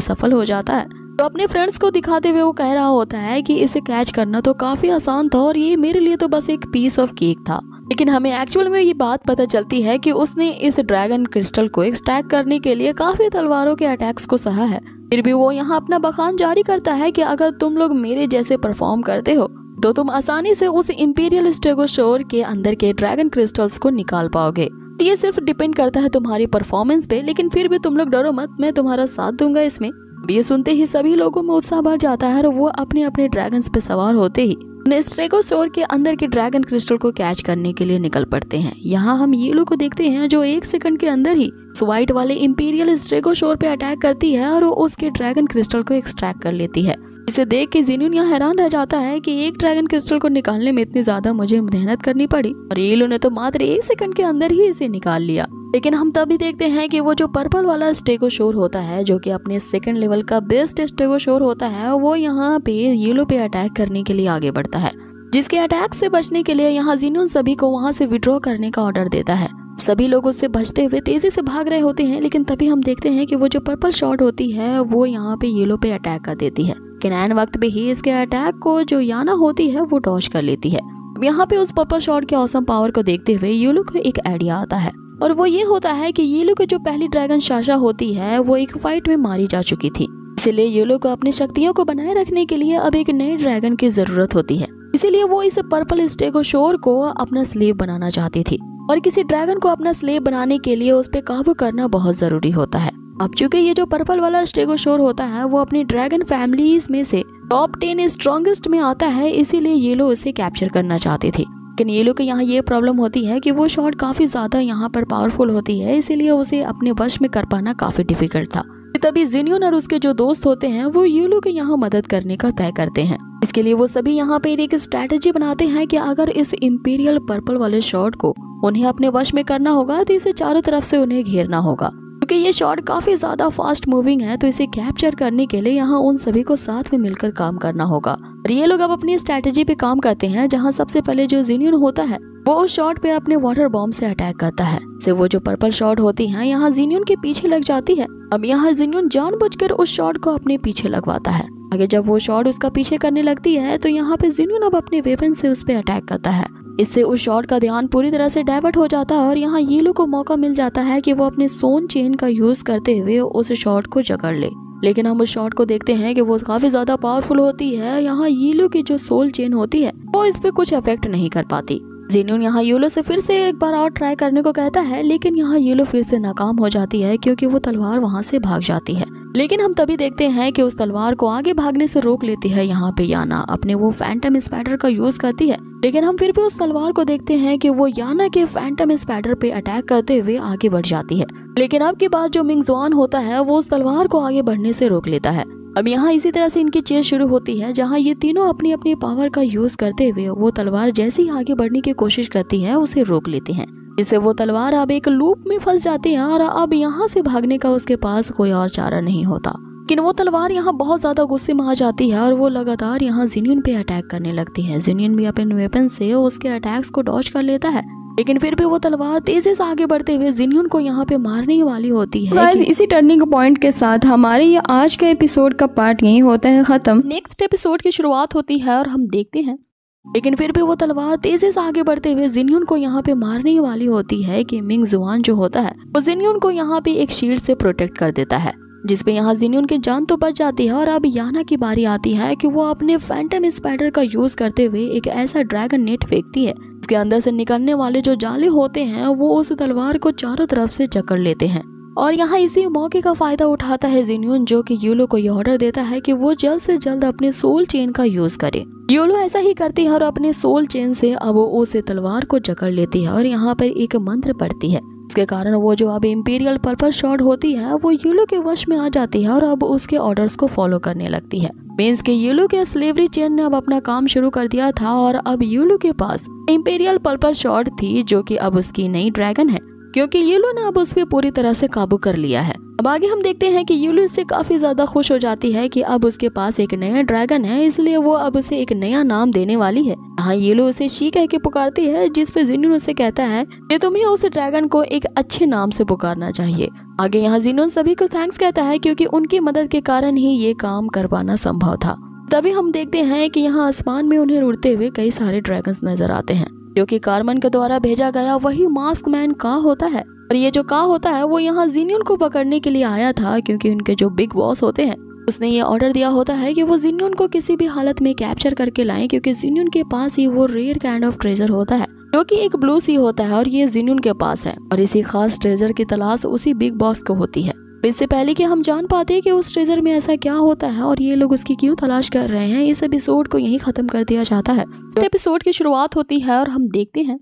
सफल हो जाता है। तो अपने फ्रेंड्स को दिखाते हुए वो कह रहा होता है कि इसे कैच करना तो काफी आसान था और ये मेरे लिए तो बस एक पीस ऑफ केक था। लेकिन हमें एक्चुअल में ये बात पता चलती है कि उसने इस ड्रैगन क्रिस्टल को एक्सट्रैक्ट करने के लिए काफी तलवारों के अटैक्स को सहा है। फिर भी वो यहाँ अपना बखान जारी करता है कि अगर तुम लोग मेरे जैसे परफॉर्म करते हो तो तुम आसानी से उस इंपीरियल स्टेगोसोर के अंदर के ड्रैगन क्रिस्टल्स को निकाल पाओगे। ये सिर्फ डिपेंड करता है तुम्हारी परफॉर्मेंस पे, लेकिन फिर भी तुम लोग डरो मत, मैं तुम्हारा साथ दूंगा इसमें। ये सुनते ही सभी लोगों में उत्साह बढ़ जाता है और वो अपने अपने ड्रैगन्स पे सवार होते ही स्टेगोसोर के अंदर के ड्रैगन क्रिस्टल को कैच करने के लिए निकल पड़ते हैं। यहाँ हम येलो को देखते हैं जो 1 सेकंड के अंदर ही व्हाइट वाले इंपीरियल स्टेगोसोर पे अटैक करती है और उसके ड्रैगन क्रिस्टल को एक्सट्रैक्ट कर लेती है। इसे देख के जिन्यून यहाँ हैरान रह जाता है कि एक ड्रैगन क्रिस्टल को निकालने में इतनी ज्यादा मुझे मेहनत करनी पड़ी और येलो ने तो मात्र 1 सेकंड के अंदर ही इसे निकाल लिया। लेकिन हम तभी देखते हैं कि वो जो पर्पल वाला स्टेगोसोर होता है, जो कि अपने सेकंड लेवल का बेस्ट स्टेगोसोर होता है, वो यहाँ पे येलो पे अटैक करने के लिए आगे बढ़ता है। जिसके अटैक से बचने के लिए यहाँ जिन्यून सभी को वहाँ से विड्रॉ करने का ऑर्डर देता है। सभी लोग उससे बचते हुए तेजी से भाग रहे होते हैं, लेकिन तभी हम देखते हैं कि वो जो पर्पल शॉट होती है वो यहाँ पे येलो पे अटैक कर देती है। लेकिन ऐन वक्त पे ही इसके अटैक को जो याना होती है वो डॉज कर लेती है। यहाँ पे उस पर्पल शॉट के ऑसम पावर को देखते हुए येलो को एक आइडिया आता है और वो ये होता है कि येलो की जो पहली ड्रैगन शाशा होती है वो एक फाइट में मारी जा चुकी थी, इसलिए येलो को अपनी शक्तियों को बनाए रखने के लिए अब एक नए ड्रैगन की जरूरत होती है। इसीलिए वो इस पर्पल स्टेगोसोर को अपना स्लेव बनाना चाहती थी और किसी ड्रैगन को अपना स्लेव बनाने के लिए उस पे काबू करना बहुत जरूरी होता है। अब चूंकि ये जो पर्पल वाला स्टेगोसोर होता है वो अपनी ड्रैगन फैमिलीज में से टॉप 10 स्ट्रॉन्गेस्ट में आता है, इसीलिए येलो उसे कैप्चर करना चाहती थी। लेकिन येलो के यहाँ ये प्रॉब्लम होती है कि वो शॉट काफी ज्यादा यहाँ पर पावरफुल होती है, इसीलिए उसे अपने वश में कर पाना काफी डिफिकल्ट था। तभी जिन्यून और उसके जो दोस्त होते हैं वो येलो के यहाँ मदद करने का तय करते हैं। इसके लिए वो सभी यहाँ पे एक स्ट्रेटेजी बनाते हैं कि अगर इस इंपीरियल पर्पल वाले शॉट को उन्हें अपने वश में करना होगा तो इसे चारों तरफ से उन्हें घेरना होगा। क्योंकि ये शॉट काफी ज्यादा फास्ट मूविंग है, तो इसे कैप्चर करने के लिए यहाँ उन सभी को साथ में मिलकर काम करना होगा। और ये लोग अब अपनी स्ट्रेटेजी पे काम करते हैं, जहाँ सबसे पहले जो जिन्यून होता है वो उस शॉट पे अपने वाटर बॉम्ब से अटैक करता है। से वो जो पर्पल शॉट होती है यहाँ जिन्यून के पीछे लग जाती है। अब यहाँ जिन्यून जानबूझकर उस शॉट को अपने पीछे लगवाता है। आगे जब वो शॉट उसका पीछे करने लगती है तो यहाँ पे जिन्यून अब अपने वेपन से उस पे अटैक करता है। इससे उस शॉट का ध्यान पूरी तरह से डाइवर्ट हो जाता है और यहाँ येलो को मौका मिल जाता है कि वो अपने सोन चेन का यूज करते हुए उस शॉट को जकड़ ले। लेकिन हम उस शॉट को देखते हैं कि वो काफी ज्यादा पावरफुल होती है। यहाँ येलो की जो सोल चेन होती है वो इस पे कुछ अफेक्ट नहीं कर पाती। जिन्यून यहाँ येलो से फिर से एक बार और ट्राई करने को कहता है, लेकिन यहाँ येलो फिर से नाकाम हो जाती है क्योंकि वो तलवार वहाँ से भाग जाती है। लेकिन हम तभी देखते हैं कि उस तलवार को आगे भागने से रोक लेती है यहाँ पे याना, अपने वो फैंटम स्पाइडर का यूज करती है। लेकिन हम फिर भी उस तलवार को देखते हैं कि वो याना के फैंटम स्पाइडर पे अटैक करते हुए आगे बढ़ जाती है। लेकिन अब के बाद जो मिंगजुआन होता है वो उस तलवार को आगे बढ़ने से रोक लेता है। अब यहाँ इसी तरह से इनकी चेस शुरू होती है, जहाँ ये तीनों अपनी अपनी पावर का यूज करते हुए वो तलवार जैसे ही आगे बढ़ने की कोशिश करती है उसे रोक लेती हैं। जिससे वो तलवार अब एक लूप में फंस जाती है और अब यहाँ से भागने का उसके पास कोई और चारा नहीं होता। लेकिन वो तलवार यहाँ बहुत ज्यादा गुस्से में आ जाती है और वो लगातार यहाँ जिन्यून पे अटैक करने लगती है। जिन्यून भी अपने वेपन से उसके अटैक्स को डॉज कर लेता है, लेकिन फिर भी वो तलवार तेजी से आगे बढ़ते हुए जिन्यून को यहाँ पे मारने वाली होती है। इसी टर्निंग पॉइंट के साथ हमारे ये आज के एपिसोड का पार्ट यही होता है खत्म। नेक्स्ट एपिसोड की शुरुआत होती है और हम देखते हैं, लेकिन फिर भी वो तलवार तेजी से आगे बढ़ते हुए जिन्यून को यहाँ पे मारने वाली होती है कि मिंगजुआन जो होता है वो जिन्यून को यहाँ पे एक शील्ड से प्रोटेक्ट कर देता है, जिसपे यहाँ जिन्यून की जान तो बच जाती है। और अब याना की बारी आती है कि वो अपने फैंटम स्पाइडर का यूज करते हुए एक ऐसा ड्रैगन नेट फेंकती है, इसके अंदर से निकलने वाले जो जाले होते हैं वो उस तलवार को चारों तरफ से जकड़ लेते हैं। और यहाँ इसी मौके का फायदा उठाता है जिन्यून, जो कि येलो को ये ऑर्डर देता है कि वो जल्द से जल्द अपने सोल चेन का यूज करे। येलो ऐसा ही करती है और अपने सोल चेन से अब उस तलवार को जकड़ लेती है और यहाँ पर एक मंत्र पढ़ती है, इसके कारण वो जो अब इंपीरियल पर्पल शॉर्ड होती है वो येलो के वश में आ जाती है और अब उसके ऑर्डर्स को फॉलो करने लगती है। मींस के येलो के स्लेवरी चेन ने अब अपना काम शुरू कर दिया था और अब येलो के पास इंपीरियल पर्पल शॉर्ड थी जो कि अब उसकी नई ड्रैगन है, क्योंकि येलो ने अब उस पर पूरी तरह से काबू कर लिया है। अब आगे हम देखते हैं कि येलो इससे काफी ज्यादा खुश हो जाती है कि अब उसके पास एक नया ड्रैगन है, इसलिए वो अब उसे एक नया नाम देने वाली है। यहाँ येलो उसे शी कह के पुकारती है, जिस पे जिनून उसे कहता है कि तुम्हें उस ड्रैगन को एक अच्छे नाम से पुकारना चाहिए। आगे यहाँ जिनून सभी को थैंक्स कहता है क्योंकि उनकी मदद के कारण ही ये काम कर पाना संभव था। तभी हम देखते हैं कि यहाँ आसमान में उन्हें उड़ते हुए कई सारे ड्रैगन्स नजर आते हैं, जो कि कार्मन के द्वारा भेजा गया वही मास्क मैन का होता है। और ये जो का होता है वो यहाँ जिन्यून को पकड़ने के लिए आया था, क्योंकि उनके जो बिग बॉस होते हैं उसने ये ऑर्डर दिया होता है कि वो जिन्यून को किसी भी हालत में कैप्चर करके लाएं, क्योंकि जिन्यून के पास ही वो रेयर काइंड ऑफ ट्रेजर होता है जो कि एक ब्लू सी होता है और ये जिन्यून के पास है। और इसी खास ट्रेजर की तलाश उसी बिग बॉस को होती है। इससे पहले कि हम जान पाते हैं कि उस ट्रेजर में ऐसा क्या होता है और ये लोग उसकी क्यों तलाश कर रहे हैं, इस एपिसोड को यहीं खत्म कर दिया जाता है। इस एपिसोड की शुरुआत होती है और हम देखते हैं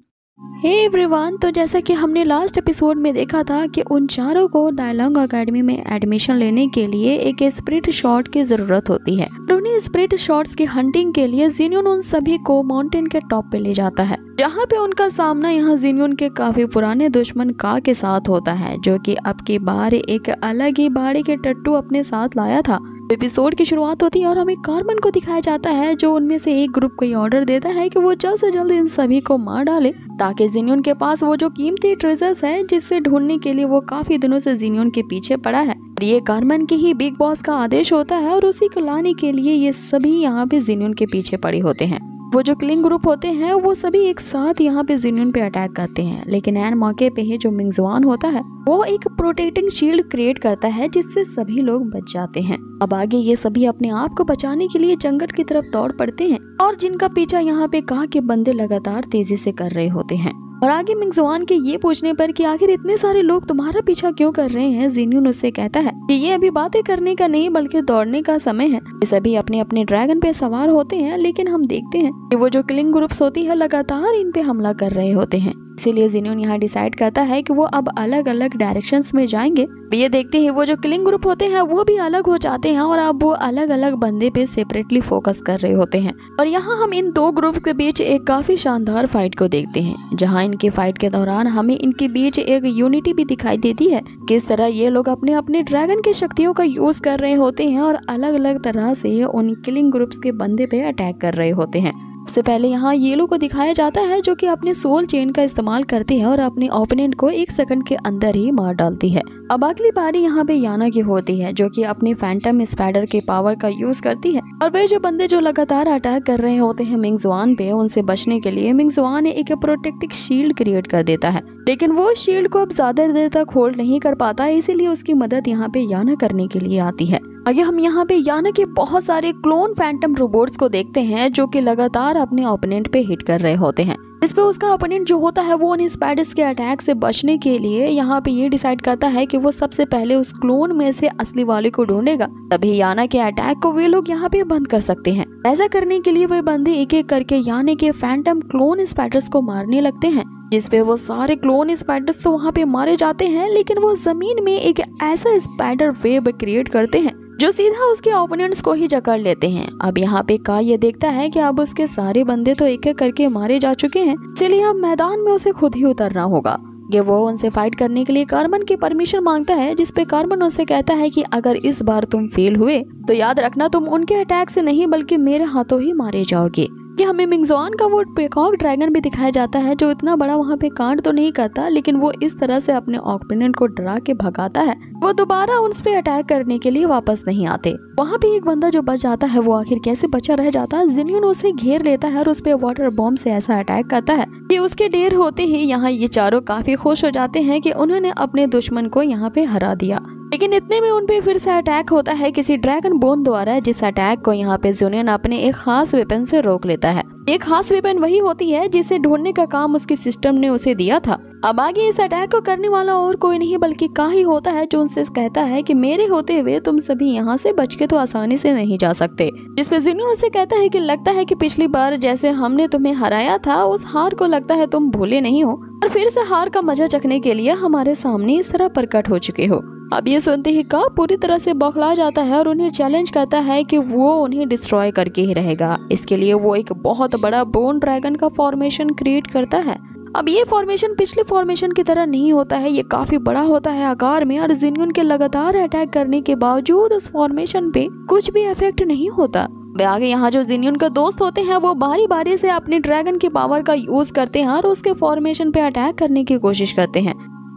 हे एवरीवन, तो जैसा कि हमने लास्ट एपिसोड में देखा था कि उन चारों को डायलॉग एकेडमी में एडमिशन लेने के लिए एक स्प्रिट शॉट की जरूरत होती है। और उन्हें स्प्रिट शॉट्स की हंटिंग के लिए जिन्यून उन सभी को माउंटेन के टॉप पे ले जाता है, जहाँ पे उनका सामना यहाँ जिन्यून के काफी पुराने दुश्मन का के साथ होता है, जो कि अब की बार एक अलग ही बाड़ी के टट्टू अपने साथ लाया था। एपिसोड की शुरुआत होती है और हमें कार्मन को दिखाया जाता है, जो उनमें से एक ग्रुप को ये ऑर्डर देता है कि वो जल्द से जल्द इन सभी को मार डाले, ताकि जिन्यून के पास वो जो कीमती ट्रेजर्स है जिससे ढूंढने के लिए वो काफी दिनों से जिन्यून के पीछे पड़ा है। और ये कार्मन के ही बिग बॉस का आदेश होता है और उसी को लाने के लिए ये सभी यहाँ पे जिन्यून के पीछे पड़े होते हैं। वो जो किलिंग ग्रुप होते हैं वो सभी एक साथ यहाँ पे जिन्यून पे अटैक करते हैं, लेकिन एन मौके पे ही जो मिंगजुआन होता है वो एक प्रोटेक्टिंग शील्ड क्रिएट करता है, जिससे सभी लोग बच जाते हैं। अब आगे ये सभी अपने आप को बचाने के लिए जंगल की तरफ दौड़ पड़ते हैं और जिनका पीछा यहाँ पे का के बंदे लगातार तेजी से कर रहे होते हैं। और आगे मिंगजुआन के ये पूछने पर कि आखिर इतने सारे लोग तुम्हारा पीछा क्यों कर रहे हैं, जिन्यून उससे कहता है कि ये अभी बातें करने का नहीं बल्कि दौड़ने का समय है। ये सभी अपने अपने ड्रैगन पे सवार होते हैं, लेकिन हम देखते हैं कि वो जो किलिंग ग्रुप्स होती है लगातार इन पे हमला कर रहे होते हैं। इसीलिए जिन्यून यहाँ डिसाइड करता है कि वो अब अलग अलग डायरेक्शंस में जाएंगे। ये देखते हैं वो जो किलिंग ग्रुप होते हैं वो भी अलग हो जाते हैं और अब वो अलग अलग बंदे पे सेपरेटली फोकस कर रहे होते हैं। और यहाँ हम इन दो ग्रुप्स के बीच एक काफी शानदार फाइट को देखते हैं, जहाँ इनके फाइट के दौरान हमें इनके बीच एक यूनिटी भी दिखाई देती है। किस तरह ये लोग अपने अपने ड्रैगन की शक्तियों का यूज कर रहे होते हैं और अलग अलग तरह से उन किलिंग ग्रुप्स के बंदे पे अटैक कर रहे होते हैं। सबसे पहले यहाँ येलो को दिखाया जाता है, जो कि अपने सोल चेन का इस्तेमाल करती है और अपने ओपोनेंट को 1 सेकंड के अंदर ही मार डालती है। अब अगली बारी यहाँ पे याना की होती है, जो कि अपने फैंटम स्पाइडर के पावर का यूज करती है। और वे जो बंदे जो लगातार अटैक कर रहे होते हैं मिंगजुआन पे, उनसे बचने के लिए मिंगजुआन एक प्रोटेक्टिव शील्ड क्रिएट कर देता है, लेकिन वो शील्ड को अब ज्यादा देर तक होल्ड नहीं कर पाता, इसीलिए उसकी मदद यहाँ पे याना करने के लिए आती है। आगे हम यहाँ पे याना के बहुत सारे क्लोन फैंटम रोबोट्स को देखते हैं, जो कि लगातार अपने ओपोनेंट पे हिट कर रहे होते हैं। इस पे उसका ओपोनेंट जो होता है वो उन स्पाइडर्स के अटैक से बचने के लिए यहाँ पे ये डिसाइड करता है कि वो सबसे पहले उस क्लोन में से असली वाले को ढूंढेगा, तभी याना के अटैक को वे लोग यहाँ पे बंद कर सकते हैं। ऐसा करने के लिए वे बंदे एक एक करके याना के फैंटम क्लोन स्पाइडर्स को मारने लगते हैं, जिसपे वो सारे क्लोन स्पाइडर्स तो वहाँ पे मारे जाते हैं, लेकिन वो जमीन में एक ऐसा स्पाइडर वेब क्रिएट करते हैं जो सीधा उसके ओपोनेंट्स को ही जकड़ लेते हैं। अब यहाँ पे का ये देखता है कि अब उसके सारे बंदे तो एक एक करके मारे जा चुके हैं, इसलिए अब मैदान में उसे खुद ही उतरना होगा। ये वो उनसे फाइट करने के लिए कार्मन की परमिशन मांगता है, जिसपे कार्मन उनसे कहता है कि अगर इस बार तुम फेल हुए तो याद रखना तुम उनके अटैक से नहीं बल्कि मेरे हाथों ही मारे जाओगे। कि हमें मिंगजुआन का वो पीकॉक ड्रैगन भी दिखाया जाता है, जो इतना बड़ा वहाँ पे कांड तो नहीं करता, लेकिन वो इस तरह से अपने ओपोनेंट को डरा के भगाता है, वो दोबारा उन पे अटैक करने के लिए वापस नहीं आते। वहाँ पे एक बंदा जो बच जाता है वो आखिर कैसे बचा रह जाता है, जिन्यून उसे घेर लेता है और उस पे वाटर बॉम्ब से ऐसा अटैक करता है कि उसके ढेर होते ही यहाँ ये चारों काफी खुश हो जाते हैं कि उन्होंने अपने दुश्मन को यहाँ पे हरा दिया। लेकिन इतने में उन पे फिर से अटैक होता है किसी ड्रैगन बोन द्वारा, जिस अटैक को यहाँ पे ज़ुनियन अपने एक खास वेपन से रोक लेता है। एक खास वेपन वही होती है जिसे ढूंढने का काम उसके सिस्टम ने उसे दिया था। अब आगे इस अटैक को करने वाला और कोई नहीं बल्कि का ही होता है, जो उनसे कहता है कि मेरे होते हुए तुम सभी यहाँ से बच के तो आसानी से नहीं जा सकते। जिसपे ज़ुनियन उसे कहता है कि लगता है कि पिछली बार जैसे हमने तुम्हें हराया था, उस हार को लगता है तुम भूले नहीं हो और फिर से हार का मजा चखने के लिए हमारे सामने इस तरह प्रकट हो चुके हो। अब ये सुनते ही का पूरी तरह से बौखला जाता है और उन्हें चैलेंज करता है कि वो उन्हें डिस्ट्रॉय करके ही रहेगा। इसके लिए वो एक बहुत बड़ा बोन ड्रैगन का फॉर्मेशन क्रिएट करता है। अब ये फॉर्मेशन पिछले फॉर्मेशन की तरह नहीं होता है, ये काफी बड़ा होता है आकार में और ज़ुनियन के लगातार अटैक करने के बावजूद उस फॉर्मेशन पे कुछ भी इफेक्ट नहीं होता। आगे यहाँ जो ज़ुनियन का दोस्त होते हैं वो बारी बारी से अपने ड्रैगन की पावर का यूज करते हैं और उसके फॉर्मेशन पे अटैक करने की कोशिश करते हैं,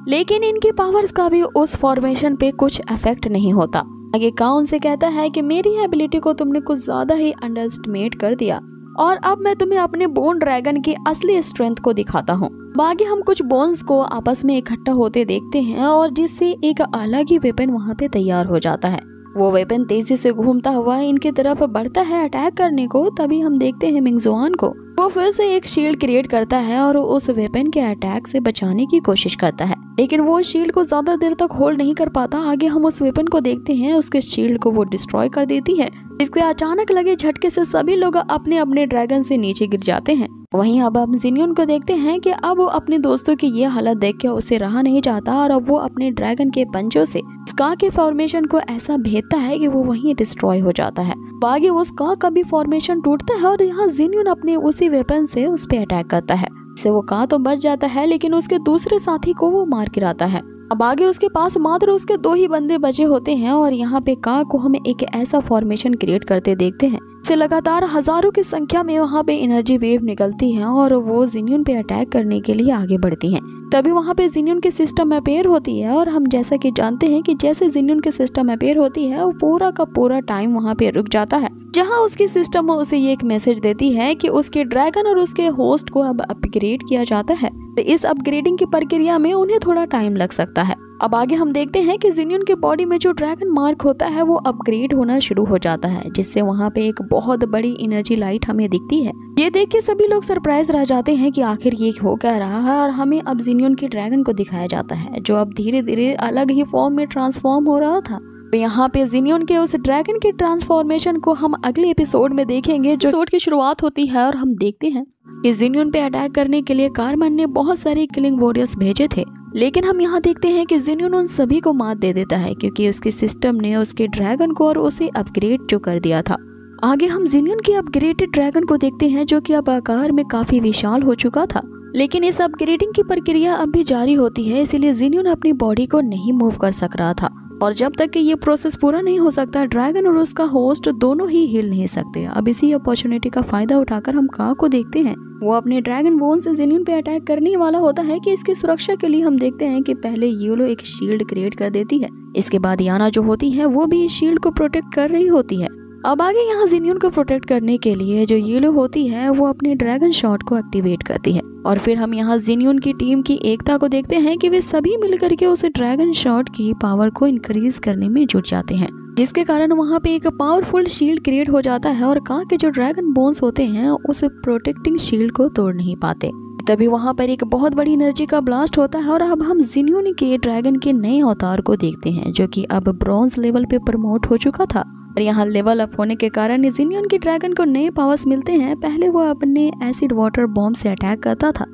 लेकिन इनकी पावर्स का भी उस फॉर्मेशन पे कुछ इफेक्ट नहीं होता। आगे का उनसे कहता है कि मेरी एबिलिटी को तुमने कुछ ज्यादा ही अंडरएस्टिमेट कर दिया और अब मैं तुम्हें अपने बोन ड्रैगन की असली स्ट्रेंथ को दिखाता हूँ। आगे हम कुछ बोन्स को आपस में इकट्ठा होते देखते हैं और जिससे एक अलग ही वेपन वहाँ पे तैयार हो जाता है। वो वेपन तेजी से घूमता हुआ इनकी तरफ बढ़ता है अटैक करने को। तभी हम देखते हैं मिंगजुआन को, वो फिर से एक शील्ड क्रिएट करता है और उस वेपन के अटैक से बचाने की कोशिश करता है, लेकिन वो शील्ड को ज्यादा देर तक होल्ड नहीं कर पाता। आगे हम उस वेपन को देखते हैं, उसके शील्ड को वो डिस्ट्रॉय कर देती है, जिसके अचानक लगे झटके से सभी लोग अपने अपने ड्रैगन से नीचे गिर जाते हैं। वहीं अब हम ज़ुनियन को देखते हैं कि अब वो अपने दोस्तों की ये हालत देख के उसे रहा नहीं जाता और अब वो अपने ड्रैगन के पंचों से स्का के फॉर्मेशन को ऐसा भेदता है कि वो वहीं डिस्ट्रॉय हो जाता है। आगे वो स्का का भी फॉर्मेशन टूटता है और यहाँ ज़ुनियन अपने उसी वेपन से उस पे अटैक करता है। इससे वो का तो बच जाता है, लेकिन उसके दूसरे साथी को वो मार गिराता है। अब आगे उसके पास मात्र उसके 2 ही बंदे बचे होते हैं और यहाँ पे का को हमें एक ऐसा फॉर्मेशन क्रिएट करते देखते हैं से लगातार हजारों की संख्या में वहाँ पे एनर्जी वेव निकलती है और वो ज़ुनियन पे अटैक करने के लिए आगे बढ़ती हैं। तभी वहाँ पे ज़ुनियन के सिस्टम अपेयर होती है और हम जैसा कि जानते हैं कि जैसे ज़ुनियन के सिस्टम अपेयर होती है वो पूरा का पूरा टाइम वहाँ पे रुक जाता है, जहाँ उसकी सिस्टम उसे ये एक मैसेज देती है कि उसके ड्रैगन और उसके होस्ट को अब अपग्रेड किया जाता है। तो इस अपग्रेडिंग की प्रक्रिया में उन्हें थोड़ा टाइम लग सकता है। अब आगे हम देखते हैं कि ज़ुनियन के बॉडी में जो ड्रैगन मार्क होता है वो अपग्रेड होना शुरू हो जाता है, जिससे वहाँ पे एक बहुत बड़ी एनर्जी लाइट हमें दिखती है। ये देख के सभी लोग सरप्राइज रह जाते हैं कि आखिर ये हो क्या रहा है और हमें अब ज़ुनियन के ड्रैगन को दिखाया जाता है, जो अब धीरे धीरे अलग ही फॉर्म में ट्रांसफॉर्म हो रहा था। यहाँ पे ज़ुनियन के उस ड्रैगन के ट्रांसफॉर्मेशन को हम अगले एपिसोड में देखेंगे। जो एपिसोड की शुरुआत होती है और हम देखते हैं कि ज़ुनियन पे अटैक करने के लिए कारमन ने बहुत सारे किलिंग वॉरियर्स भेजे थे, लेकिन हम यहाँ देखते हैं कि ज़ुनियन उन सभी को मात दे देता है क्योंकि उसके सिस्टम ने उसके ड्रैगन को और उसे अपग्रेड जो कर दिया था। आगे हम ज़ुनियन के अपग्रेडेड ड्रैगन को देखते हैं, जो कि अब आकार में काफी विशाल हो चुका था, लेकिन इस अपग्रेडिंग की प्रक्रिया अब भी जारी होती है, इसीलिए ज़ुनियन अपनी बॉडी को नहीं मूव कर सक रहा था और जब तक कि ये प्रोसेस पूरा नहीं हो सकता, ड्रैगन और उसका होस्ट दोनों ही हिल नहीं सकते। अब इसी अपॉर्चुनिटी का फायदा उठाकर हम का को देखते हैं, वो अपने ड्रैगन बोन से ज़ुनियन पे अटैक करने वाला होता है कि इसकी सुरक्षा के लिए हम देखते हैं कि पहले येलो एक शील्ड क्रिएट कर देती है, इसके बाद याना जो होती है वो भी इस शील्ड को प्रोटेक्ट कर रही होती है। अब आगे यहाँ ज़ुनियन को प्रोटेक्ट करने के लिए जो येलो होती है वो अपने ड्रैगन शॉट को एक्टिवेट करती है और फिर हम यहाँ ज़ुनियन की टीम की एकता को देखते हैं कि वे सभी मिलकर के उस ड्रैगन शॉट की पावर को इंक्रीज करने में जुट जाते हैं, जिसके कारण वहाँ पे एक पावरफुल शील्ड क्रिएट हो जाता है और का के जो ड्रैगन बोन्स होते हैं उस प्रोटेक्टिंग शील्ड को तोड़ नहीं पाते। तभी वहाँ पर एक बहुत बड़ी एनर्जी का ब्लास्ट होता है और अब हम ज़ुनियन के ड्रैगन के नए अवतार को देखते हैं, जो कि अब ब्रॉन्ज लेवल पे प्रमोट हो चुका था और यहाँ लेवल अप होने के कारण ज़ुनियन के ड्रैगन को नए पावर्स मिलते हैं। पहले वो अपने एसिड वाटर बॉम्ब से अटैक करता था,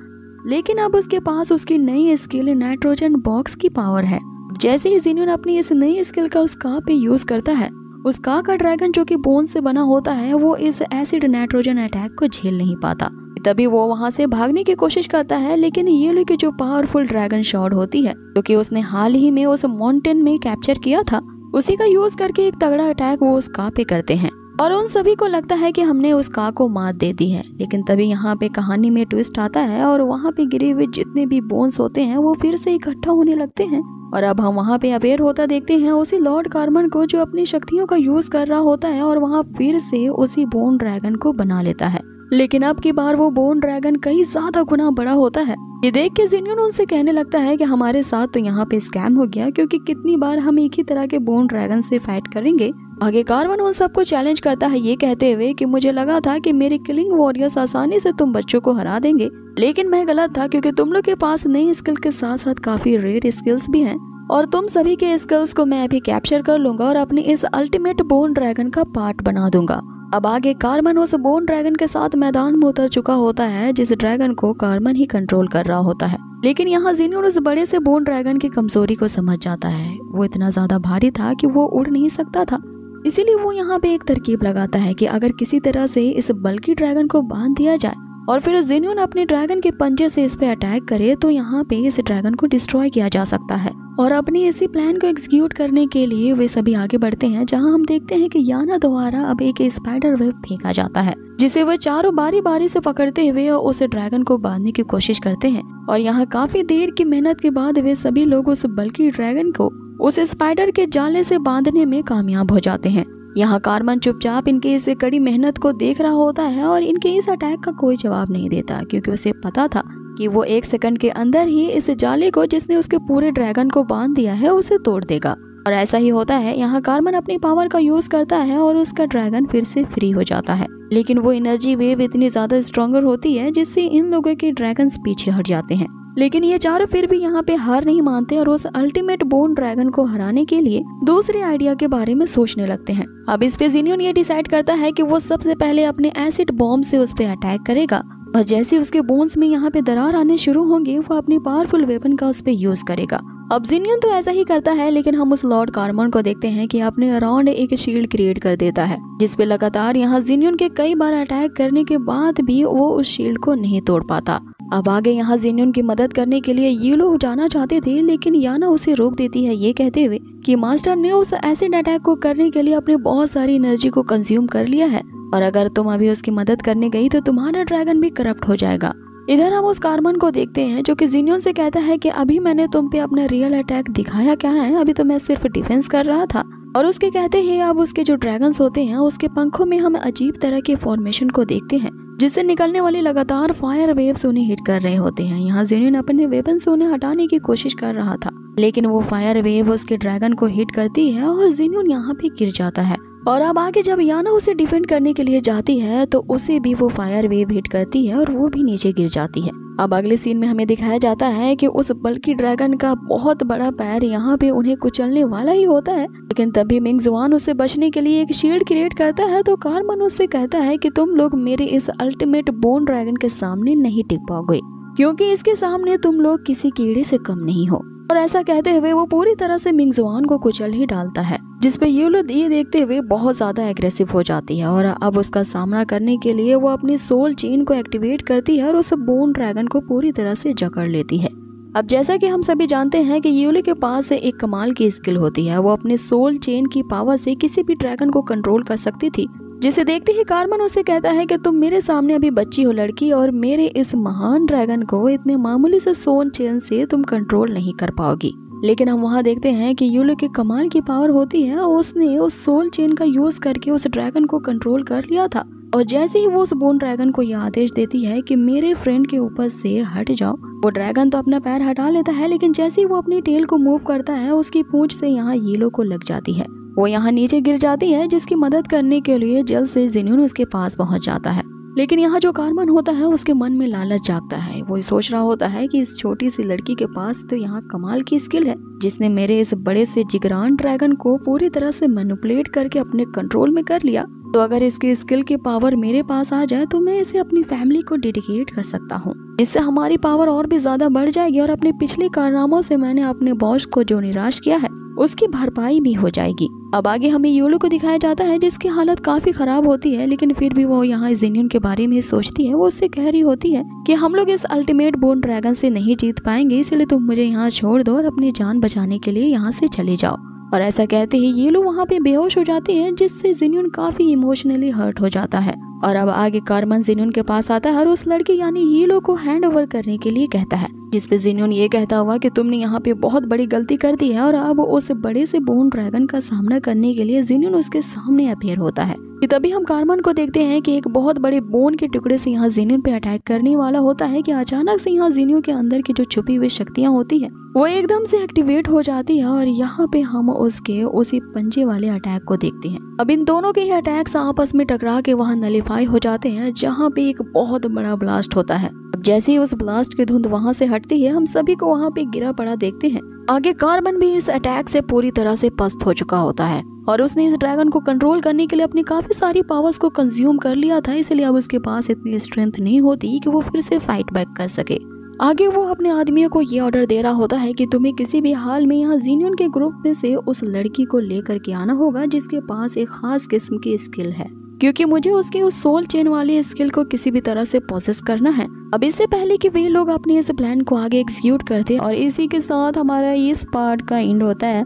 लेकिन अब उसके पास उसकी नई स्किल नाइट्रोजन बॉक्स की पावर है। जैसे ही ज़ुनियन अपनी इस नई स्किल का उस का पे यूज करता है, उस का ड्रैगन जो कि बोन से बना होता है वो इस एसिड नाइट्रोजन अटैक को झेल नहीं पाता। तभी वो वहां से भागने की कोशिश करता है, लेकिन येलो की जो पावरफुल ड्रैगन शॉट होती है, क्योंकि उसने हाल ही में उस माउंटेन में कैप्चर किया था, उसी का यूज करके एक तगड़ा अटैक वो उस का पे करते हैं और उन सभी को लगता है कि हमने उस का को मात दे दी है। लेकिन तभी यहाँ पे कहानी में ट्विस्ट आता है और वहाँ पे गिरे हुए जितने भी बोन्स होते हैं वो फिर से इकट्ठा होने लगते हैं और अब हम वहाँ पे अवेयर होता देखते हैं उसी लॉर्ड कारमन को, जो अपनी शक्तियों का यूज कर रहा होता है और वहाँ फिर से उसी बोन ड्रैगन को बना लेता है। लेकिन अब की बार वो बोन ड्रैगन कई ज्यादा गुना बड़ा होता है। ये देख के जिन्योन उनसे कहने लगता है कि हमारे साथ तो यहाँ पे स्कैम हो गया, क्योंकि कितनी बार हम एक ही तरह के बोन ड्रैगन से फाइट करेंगे। आगे कार्वन उन सबको चैलेंज करता है ये कहते हुए कि मुझे लगा था कि मेरे किलिंग वॉरियर्स आसानी से तुम बच्चों को हरा देंगे, लेकिन मैं गलत था, क्योंकि तुम लोग के पास नई स्किल के साथ साथ काफी रेयर स्किल्स भी हैं और तुम सभी के स्किल्स को मैं अभी कैप्चर कर लूंगा और अपने इस अल्टीमेट बोन ड्रैगन का पार्ट बना दूंगा। अब आगे कार्मन उस बोन ड्रैगन के साथ मैदान में उतर चुका होता है, जिस ड्रैगन को कार्मन ही कंट्रोल कर रहा होता है। लेकिन यहाँ जिन्योन उस बड़े से बोन ड्रैगन की कमजोरी को समझ जाता है। वो इतना ज्यादा भारी था कि वो उड़ नहीं सकता था, इसीलिए वो यहाँ पे एक तरकीब लगाता है कि अगर किसी तरह से इस बल्कि ड्रैगन को बांध दिया जाए और फिर जिन्योन अपने ड्रैगन के पंजे से इस पे अटैक करे तो यहाँ पे इस ड्रैगन को डिस्ट्रॉय किया जा सकता है। और अपने इसी प्लान को एग्जीक्यूट करने के लिए वे सभी आगे बढ़ते हैं, जहाँ हम देखते हैं कि याना द्वारा अब एक स्पाइडर वेब फेंका जाता है, जिसे वह चारों बारी बारी से पकड़ते हुए उस ड्रैगन को बांधने की कोशिश करते हैं। और यहाँ काफी देर की मेहनत के बाद वे सभी लोग उस बल्कि ड्रैगन को उस स्पाइडर के जाले से बांधने में कामयाब हो जाते हैं। यहाँ कार्मन चुपचाप इनके इस कड़ी मेहनत को देख रहा होता है और इनके इस अटैक का कोई जवाब नहीं देता, क्योंकि उसे पता था कि वो 1 सेकंड के अंदर ही इस जाले को जिसने उसके पूरे ड्रैगन को बांध दिया है उसे तोड़ देगा। और ऐसा ही होता है। यहाँ कार्मन अपनी पावर का यूज करता है और उसका ड्रैगन फिर से फ्री हो जाता है, लेकिन वो एनर्जी वेव इतनी ज्यादा स्ट्रॉन्गर होती है जिससे इन लोगों के ड्रैगन्स पीछे हट जाते हैं। लेकिन ये चारों फिर भी यहाँ पे हार नहीं मानते और उस अल्टीमेट बोन ड्रैगन को हराने के लिए दूसरे आइडिया के बारे में सोचने लगते हैं। अब इस पे जिन्योन ये डिसाइड करता है कि वो सबसे पहले अपने एसिड बॉम्ब से उस पे अटैक करेगा और जैसे उसके बोन्स में यहाँ पे दरार आने शुरू होंगे वो अपनी पावरफुल वेपन का उस पे यूज करेगा। अब जिन्योन तो ऐसा ही करता है, लेकिन हम उस लॉर्ड कार्मन को देखते हैं कि अपने अराउंड एक शील्ड क्रिएट कर देता है, जिसपे लगातार यहाँ जिन्योन के कई बार अटैक करने के बाद भी वो उस शील्ड को नहीं तोड़ पाता। अब आगे यहाँ जिन्योन की मदद करने के लिए ये लोग जाना चाहते थे, लेकिन याना उसे रोक देती है ये कहते हुए कि मास्टर ने उस एसिड अटैक को करने के लिए अपने बहुत सारी एनर्जी को कंज्यूम कर लिया है और अगर तुम अभी उसकी मदद करने गई तो तुम्हारा ड्रैगन भी करप्ट हो जाएगा। इधर हम उस कार्मन को देखते हैं जो कि जिन्योन से कहता है कि अभी मैंने तुम पे अपना रियल अटैक दिखाया क्या है, अभी तो मैं सिर्फ डिफेंस कर रहा था। और उसके कहते ही अब उसके जो ड्रैगन्स होते हैं उसके पंखों में हम अजीब तरह के फॉर्मेशन को देखते हैं, जिससे निकलने वाले लगातार फायर वेव्स उन्हें हिट कर रहे होते हैं। यहाँ जिन्योन अपने वेपन से उन्हें हटाने की कोशिश कर रहा था, लेकिन वो फायर वेव उसके ड्रैगन को हिट करती है और जिन्योन यहाँ पे गिर जाता है। और अब आगे जब याना उसे डिफेंड करने के लिए जाती है तो उसे भी वो फायर वेव हिट करती है और वो भी नीचे गिर जाती है। अब अगले सीन में हमें दिखाया जाता है कि उस बल्कि ड्रैगन का बहुत बड़ा पैर यहाँ पे उन्हें कुचलने वाला ही होता है, लेकिन तभी मिंग जुआन उससे बचने के लिए एक शील्ड क्रिएट करता है। तो कार्मन उससे कहता है कि तुम लोग मेरे इस अल्टीमेट बोन ड्रैगन के सामने नहीं टिक पाओगे, क्योंकि इसके सामने तुम लोग किसी कीड़े से कम नहीं हो। और ऐसा कहते हुए वो पूरी तरह से मिंग जुआन को कुचल ही डालता है, जिसपे ये लोग ये देखते हुए बहुत ज्यादा एग्रेसिव हो जाती है और अब उसका सामना करने के लिए वो अपनी सोल चेन को एक्टिवेट करती है और उस बोन ड्रैगन को पूरी तरह से जकड़ लेती है। अब जैसा कि हम सभी जानते हैं कि यूले के पास एक कमाल की स्किल होती है, वो अपने सोल चेन की पावर से किसी भी ड्रैगन को कंट्रोल कर सकती थी, जिसे देखते ही कार्मन उसे कहता है कि तुम मेरे सामने अभी बच्ची हो लड़की और मेरे इस महान ड्रैगन को इतने मामूली से सोल चेन से तुम कंट्रोल नहीं कर पाओगी। लेकिन हम वहाँ देखते हैं कि यूले के कमाल की पावर होती है, उसने उस सोल चेन का यूज करके उस ड्रैगन को कंट्रोल कर लिया था और जैसे ही वो उस बोन ड्रैगन को यह आदेश देती है कि मेरे फ्रेंड के ऊपर से हट जाओ, वो ड्रैगन तो अपना पैर हटा लेता है, लेकिन जैसे ही वो अपनी टेल को मूव करता है उसकी पूंछ से यहाँ येलो को लग जाती है। वो यहाँ नीचे गिर जाती है, जिसकी मदद करने के लिए जल्द से जिन्योन उसके पास पहुंच जाता है। लेकिन यहाँ जो कार्मन होता है उसके मन में लालच जागता है। वो सोच रहा होता है कि इस छोटी सी लड़की के पास तो यहाँ कमाल की स्किल है, जिसने मेरे इस बड़े से जिगरान ड्रैगन को पूरी तरह से मैनिपुलेट करके अपने कंट्रोल में कर लिया। तो अगर इसकी स्किल की पावर मेरे पास आ जाए तो मैं इसे अपनी फैमिली को डेडिकेट कर सकता हूँ, जिससे हमारी पावर और भी ज्यादा बढ़ जाएगी और अपने पिछले कारनामों से मैंने अपने बॉस को जो निराश किया है उसकी भरपाई भी हो जाएगी। अब आगे हमें यूलो को दिखाया जाता है जिसकी हालत काफी खराब होती है, लेकिन फिर भी वो यहाँ जिन्योन के बारे में सोचती है। वो उससे कह रही होती है कि हम लोग इस अल्टीमेट बोन ड्रैगन से नहीं जीत पाएंगे, इसलिए तुम मुझे यहाँ छोड़ दो और अपनी जान बचाने के लिए यहाँ से चले जाओ। और ऐसा कहते ही ये लोग वहाँ पे बेहोश हो जाती है, जिससे जिन्योन काफी इमोशनली हर्ट हो जाता है। और अब आगे कार्मन जिन्योन के पास आता है और उस लड़की यानी येलो को हैंड ओवर करने के लिए कहता है, जिसपे जिन्योन ये कहता हुआ कि तुमने यहाँ पे बहुत बड़ी गलती कर दी है। और अब उस बड़े से बोन ड्रैगन का सामना करने के लिए जिन्योन उसके सामने अपीयर होता है, कि तभी हम कार्बन को देखते हैं कि एक बहुत बड़े बोन के टुकड़े से यहाँ जिनियन पे अटैक करने वाला होता है कि अचानक से यहाँ जिनियन के अंदर की जो छुपी हुई शक्तियाँ होती है वो एकदम से एक्टिवेट हो जाती है और यहाँ पे हम उसके उसी पंजे वाले अटैक को देखते हैं। अब इन दोनों के ही अटैक्स आपस में टकरा के वहाँ नलीफाई हो जाते हैं, जहाँ पे एक बहुत बड़ा ब्लास्ट होता है। अब जैसे ही उस ब्लास्ट की धुंध वहाँ से हटती है, हम सभी को वहाँ पे गिरा पड़ा देखते हैं। आगे कार्बन भी इस अटैक से पूरी तरह से पस्त हो चुका होता है और उसने इस ड्रैगन को कंट्रोल करने के लिए अपनी काफी सारी पावर्स को कंज्यूम कर लिया था, इसलिए अब उसके पास इतनी स्ट्रेंथ नहीं होती कि वो फिर से फाइट बैक कर सके। आगे वो अपने आदमियों को ये ऑर्डर दे रहा होता है कि तुम्हें किसी भी हाल में यहाँ जिनियन के ग्रुप में से उस लड़की को लेकर के आना होगा जिसके पास एक खास किस्म की स्किल है, क्योंकि मुझे उसके उस सोल चेन वाली स्किल को किसी भी तरह से प्रोसेस करना है। अब इससे पहले कि वे लोग अपने इस प्लान को आगे एग्जीक्यूट करते और इसी के साथ हमारा इस पार्ट का एंड होता है।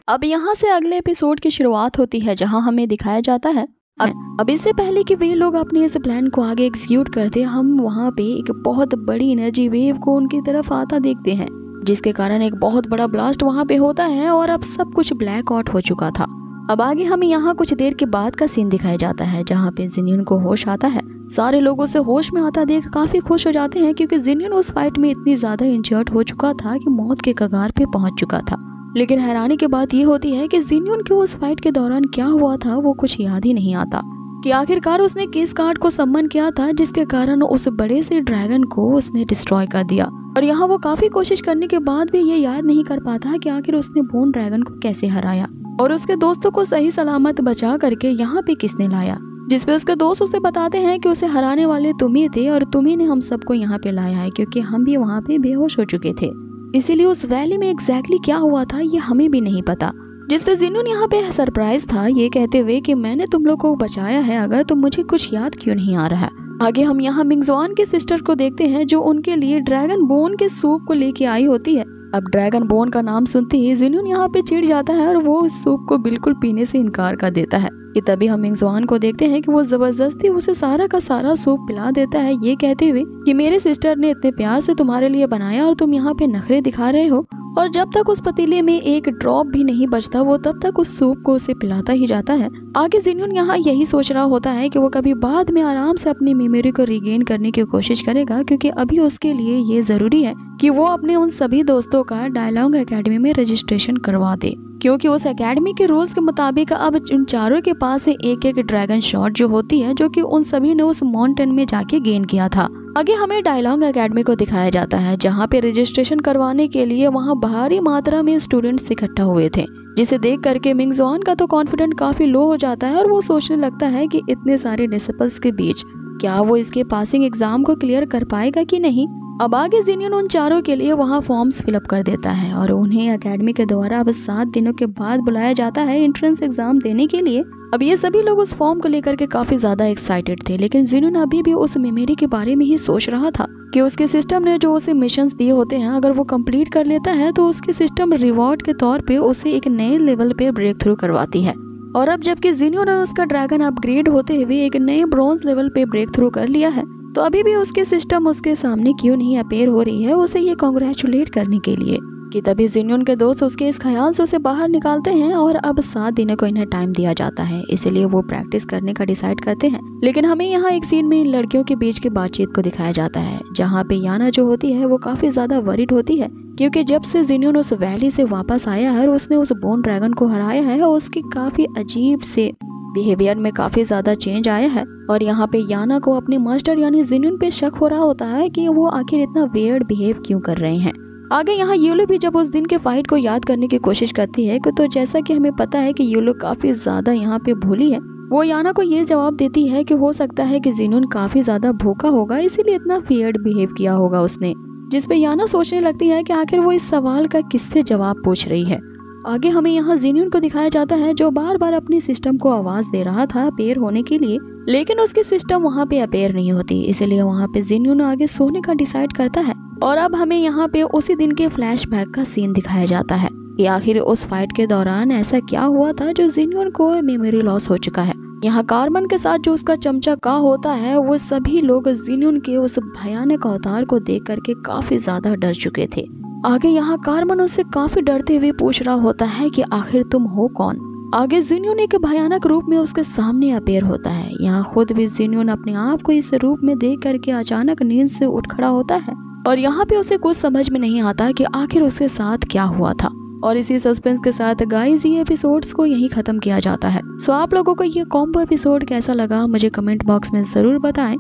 अब यहाँ से अगले एपिसोड की शुरुआत होती है, जहाँ हमें दिखाया जाता है अब इससे पहले कि वे लोग अपने इस प्लान को आगे एग्जीक्यूट करते, हम वहाँ पे एक बहुत बड़ी एनर्जी वेव को उनकी तरफ आता देखते हैं, जिसके कारण एक बहुत बड़ा ब्लास्ट वहाँ पे होता है और अब सब कुछ ब्लैक आउट हो चुका था। अब आगे हमें यहाँ कुछ देर के बाद का सीन दिखाया जाता है, जहाँ पे जिनियन को होश आता है। सारे लोगों से होश में आता देख काफी खुश हो जाते हैं, क्योंकि जिनियन उस फाइट में इतनी ज्यादा इंजर्ड हो चुका था कि मौत के कगार पे पहुंच चुका था। लेकिन हैरानी की बात ये होती है कि जिनियन के उस फाइट के दौरान क्या हुआ था वो कुछ याद ही नहीं आता कि आखिरकार उसने किस कार्ड को सम्मन किया था, जिसके कारण उस बड़े से ड्रैगन को उसने डिस्ट्रॉय कर दिया। और यहाँ वो काफी कोशिश करने के बाद भी ये याद नहीं कर पाता कि आखिर उसने बोन ड्रैगन को कैसे हराया और उसके दोस्तों को सही सलामत बचा करके यहाँ पे किसने लाया, जिसपे उसके दोस्त उसे बताते हैं कि उसे हराने वाले तुम ही थे और तुम ही ने हम सबको यहाँ पे लाया है, क्योंकि हम भी वहाँ पे बेहोश हो चुके थे। इसीलिए उस वैली में एग्जैक्टली क्या हुआ था ये हमें भी नहीं पता, जिसपे जिनियन यहाँ पे सरप्राइज था ये कहते हुए कि मैंने तुम लोग को बचाया है, अगर तुम मुझे कुछ याद क्यों नहीं आ रहा है। आगे हम यहाँ मिंगजवान के सिस्टर को देखते हैं, जो उनके लिए ड्रैगन बोन के सूप को लेके आई होती है। अब ड्रैगन बोन का नाम सुनते ही जिनियन यहाँ पे चिढ़ जाता है और वो इस सूप को बिल्कुल पीने से इनकार कर देता है। कि तभी हम मिंगजवान को देखते हैं कि वो जबरदस्ती उसे सारा का सारा सूप पिला देता है, ये कहते हुए कि मेरे सिस्टर ने इतने प्यार से तुम्हारे लिए बनाया और तुम यहाँ पे नखरे दिखा रहे हो। और जब तक उस पतीले में एक ड्रॉप भी नहीं बचता वो तब तक उस सूप को उसे पिलाता ही जाता है। आगे जिनियन यहाँ यही सोच रहा होता है कि वो कभी बाद में आराम से अपनी मेमोरी को रिगेन करने की कोशिश करेगा, क्योंकि अभी उसके लिए ये जरूरी है कि वो अपने उन सभी दोस्तों का डायलॉग एकेडमी में रजिस्ट्रेशन करवा दे, क्योंकि उस एकेडमी के रूल्स के मुताबिक अब उन चारों के पास एक एक ड्रैगन शॉट जो होती है, जो कि उन सभी ने उस माउंटेन में जाके गेन किया था। आगे हमें डायलॉग एकेडमी को दिखाया जाता है, जहाँ पे रजिस्ट्रेशन करवाने के लिए वहाँ भारी मात्रा में स्टूडेंट्स इकट्ठा हुए थे, जिसे देख करके मिंगजवान का तो कॉन्फिडेंट काफी लो हो जाता है और वो सोचने लगता है कि इतने सारे डिसिपल्स के बीच क्या वो इसके पासिंग एग्जाम को क्लियर कर पाएगा कि नहीं। अब आगे जिनियन उन चारों के लिए वहाँ फॉर्म्स फिलअप कर देता है और उन्हें एकेडमी के द्वारा अब 7 दिनों के बाद बुलाया जाता है एंट्रेंस एग्जाम देने के लिए। अब ये सभी लोग उस फॉर्म को लेकर के काफी ज्यादा एक्साइटेड थे, लेकिन जिनियन अभी भी उस मेमोरी के बारे में ही सोच रहा था कि उसके सिस्टम ने जो उसे मिशंस दिए होते हैं, अगर वो कंप्लीट कर लेता है तो उसके सिस्टम रिवॉर्ड के तौर पे उसे एक नए लेवल पे ब्रेक थ्रू करवाती है। और अब जबकि जिनियन और उसका ड्रैगन अपग्रेड होते हुए एक नए ब्रॉन्ज लेवल पे ब्रेक थ्रू कर लिया है, तो अभी भी उसके सिस्टम उसके सामने क्यों नहीं अपेयर हो रही है उसे ये कांग्रेचुलेट करने के लिए। कि तभी जिनियन के दोस्त उसके इस ख्याल से उसे बाहर निकालते हैं और अब 7 दिनों को इन्हें टाइम दिया जाता है, इसलिए वो प्रैक्टिस करने का डिसाइड करते हैं। लेकिन हमें यहाँ एक सीन में इन लड़कियों के बीच की बातचीत को दिखाया जाता है, जहाँ पे याना जो होती है वो काफी ज्यादा वरीड होती है, क्योंकि जब से जिनियन उस वैली से वापस आया है और उसने उस बोन ड्रैगन को हराया है, उसकी काफी अजीब से बिहेवियर में काफी ज्यादा चेंज आया है। और यहाँ पे याना को अपने मास्टर यानी जिनियन पे शक हो रहा होता है कि वो आखिर इतना वियर्ड बिहेव क्यों कर रहे हैं। आगे यहाँ यूलो भी जब उस दिन के फाइट को याद करने की कोशिश करती है तो जैसा कि हमें पता है कि यूलो काफी ज्यादा यहाँ पे भूली है, वो याना को ये जवाब देती है कि हो सकता है कि जिनियन काफी ज्यादा भूखा होगा, इसीलिए इतना वियर्ड बिहेव किया होगा उसने। जिसपे याना सोचने लगती है कि आखिर वो इस सवाल का किससे जवाब पूछ रही है। आगे हमें यहाँ जिनियन को दिखाया जाता है, जो बार बार अपने सिस्टम को आवाज दे रहा था अपेयर होने के लिए, लेकिन उसकी सिस्टम वहाँ पे अपेयर नहीं होती, इसलिए वहाँ पे जिनियन आगे सोने का डिसाइड करता है। और अब हमें यहाँ पे उसी दिन के फ्लैशबैक का सीन दिखाया जाता है कि आखिर उस फाइट के दौरान ऐसा क्या हुआ था जो जिनियन को मेमोरी लॉस हो चुका है। यहाँ कार्बन के साथ जो उसका चमचा का होता है, वो सभी लोग जिनियन के उस भयानक अवतार को देख करके काफी ज्यादा डर चुके थे। आगे यहाँ कार्बन उससे काफी डरते हुए पूछ रहा होता है कि आखिर तुम हो कौन। आगे जिन्योन एक भयानक रूप में उसके सामने अपेयर होता है। यहाँ खुद भी जिन्योन अपने आप को इस रूप में देख करके अचानक नींद से उठ खड़ा होता है और यहाँ पे उसे कुछ समझ में नहीं आता कि आखिर उसके साथ क्या हुआ था। और इसी सस्पेंस के साथ गाइस ये एपिसोड्स को यहीं खत्म किया जाता है। सो आप लोगों को ये कॉम्बो एपिसोड कैसा लगा मुझे कमेंट बॉक्स में जरूर बताएं।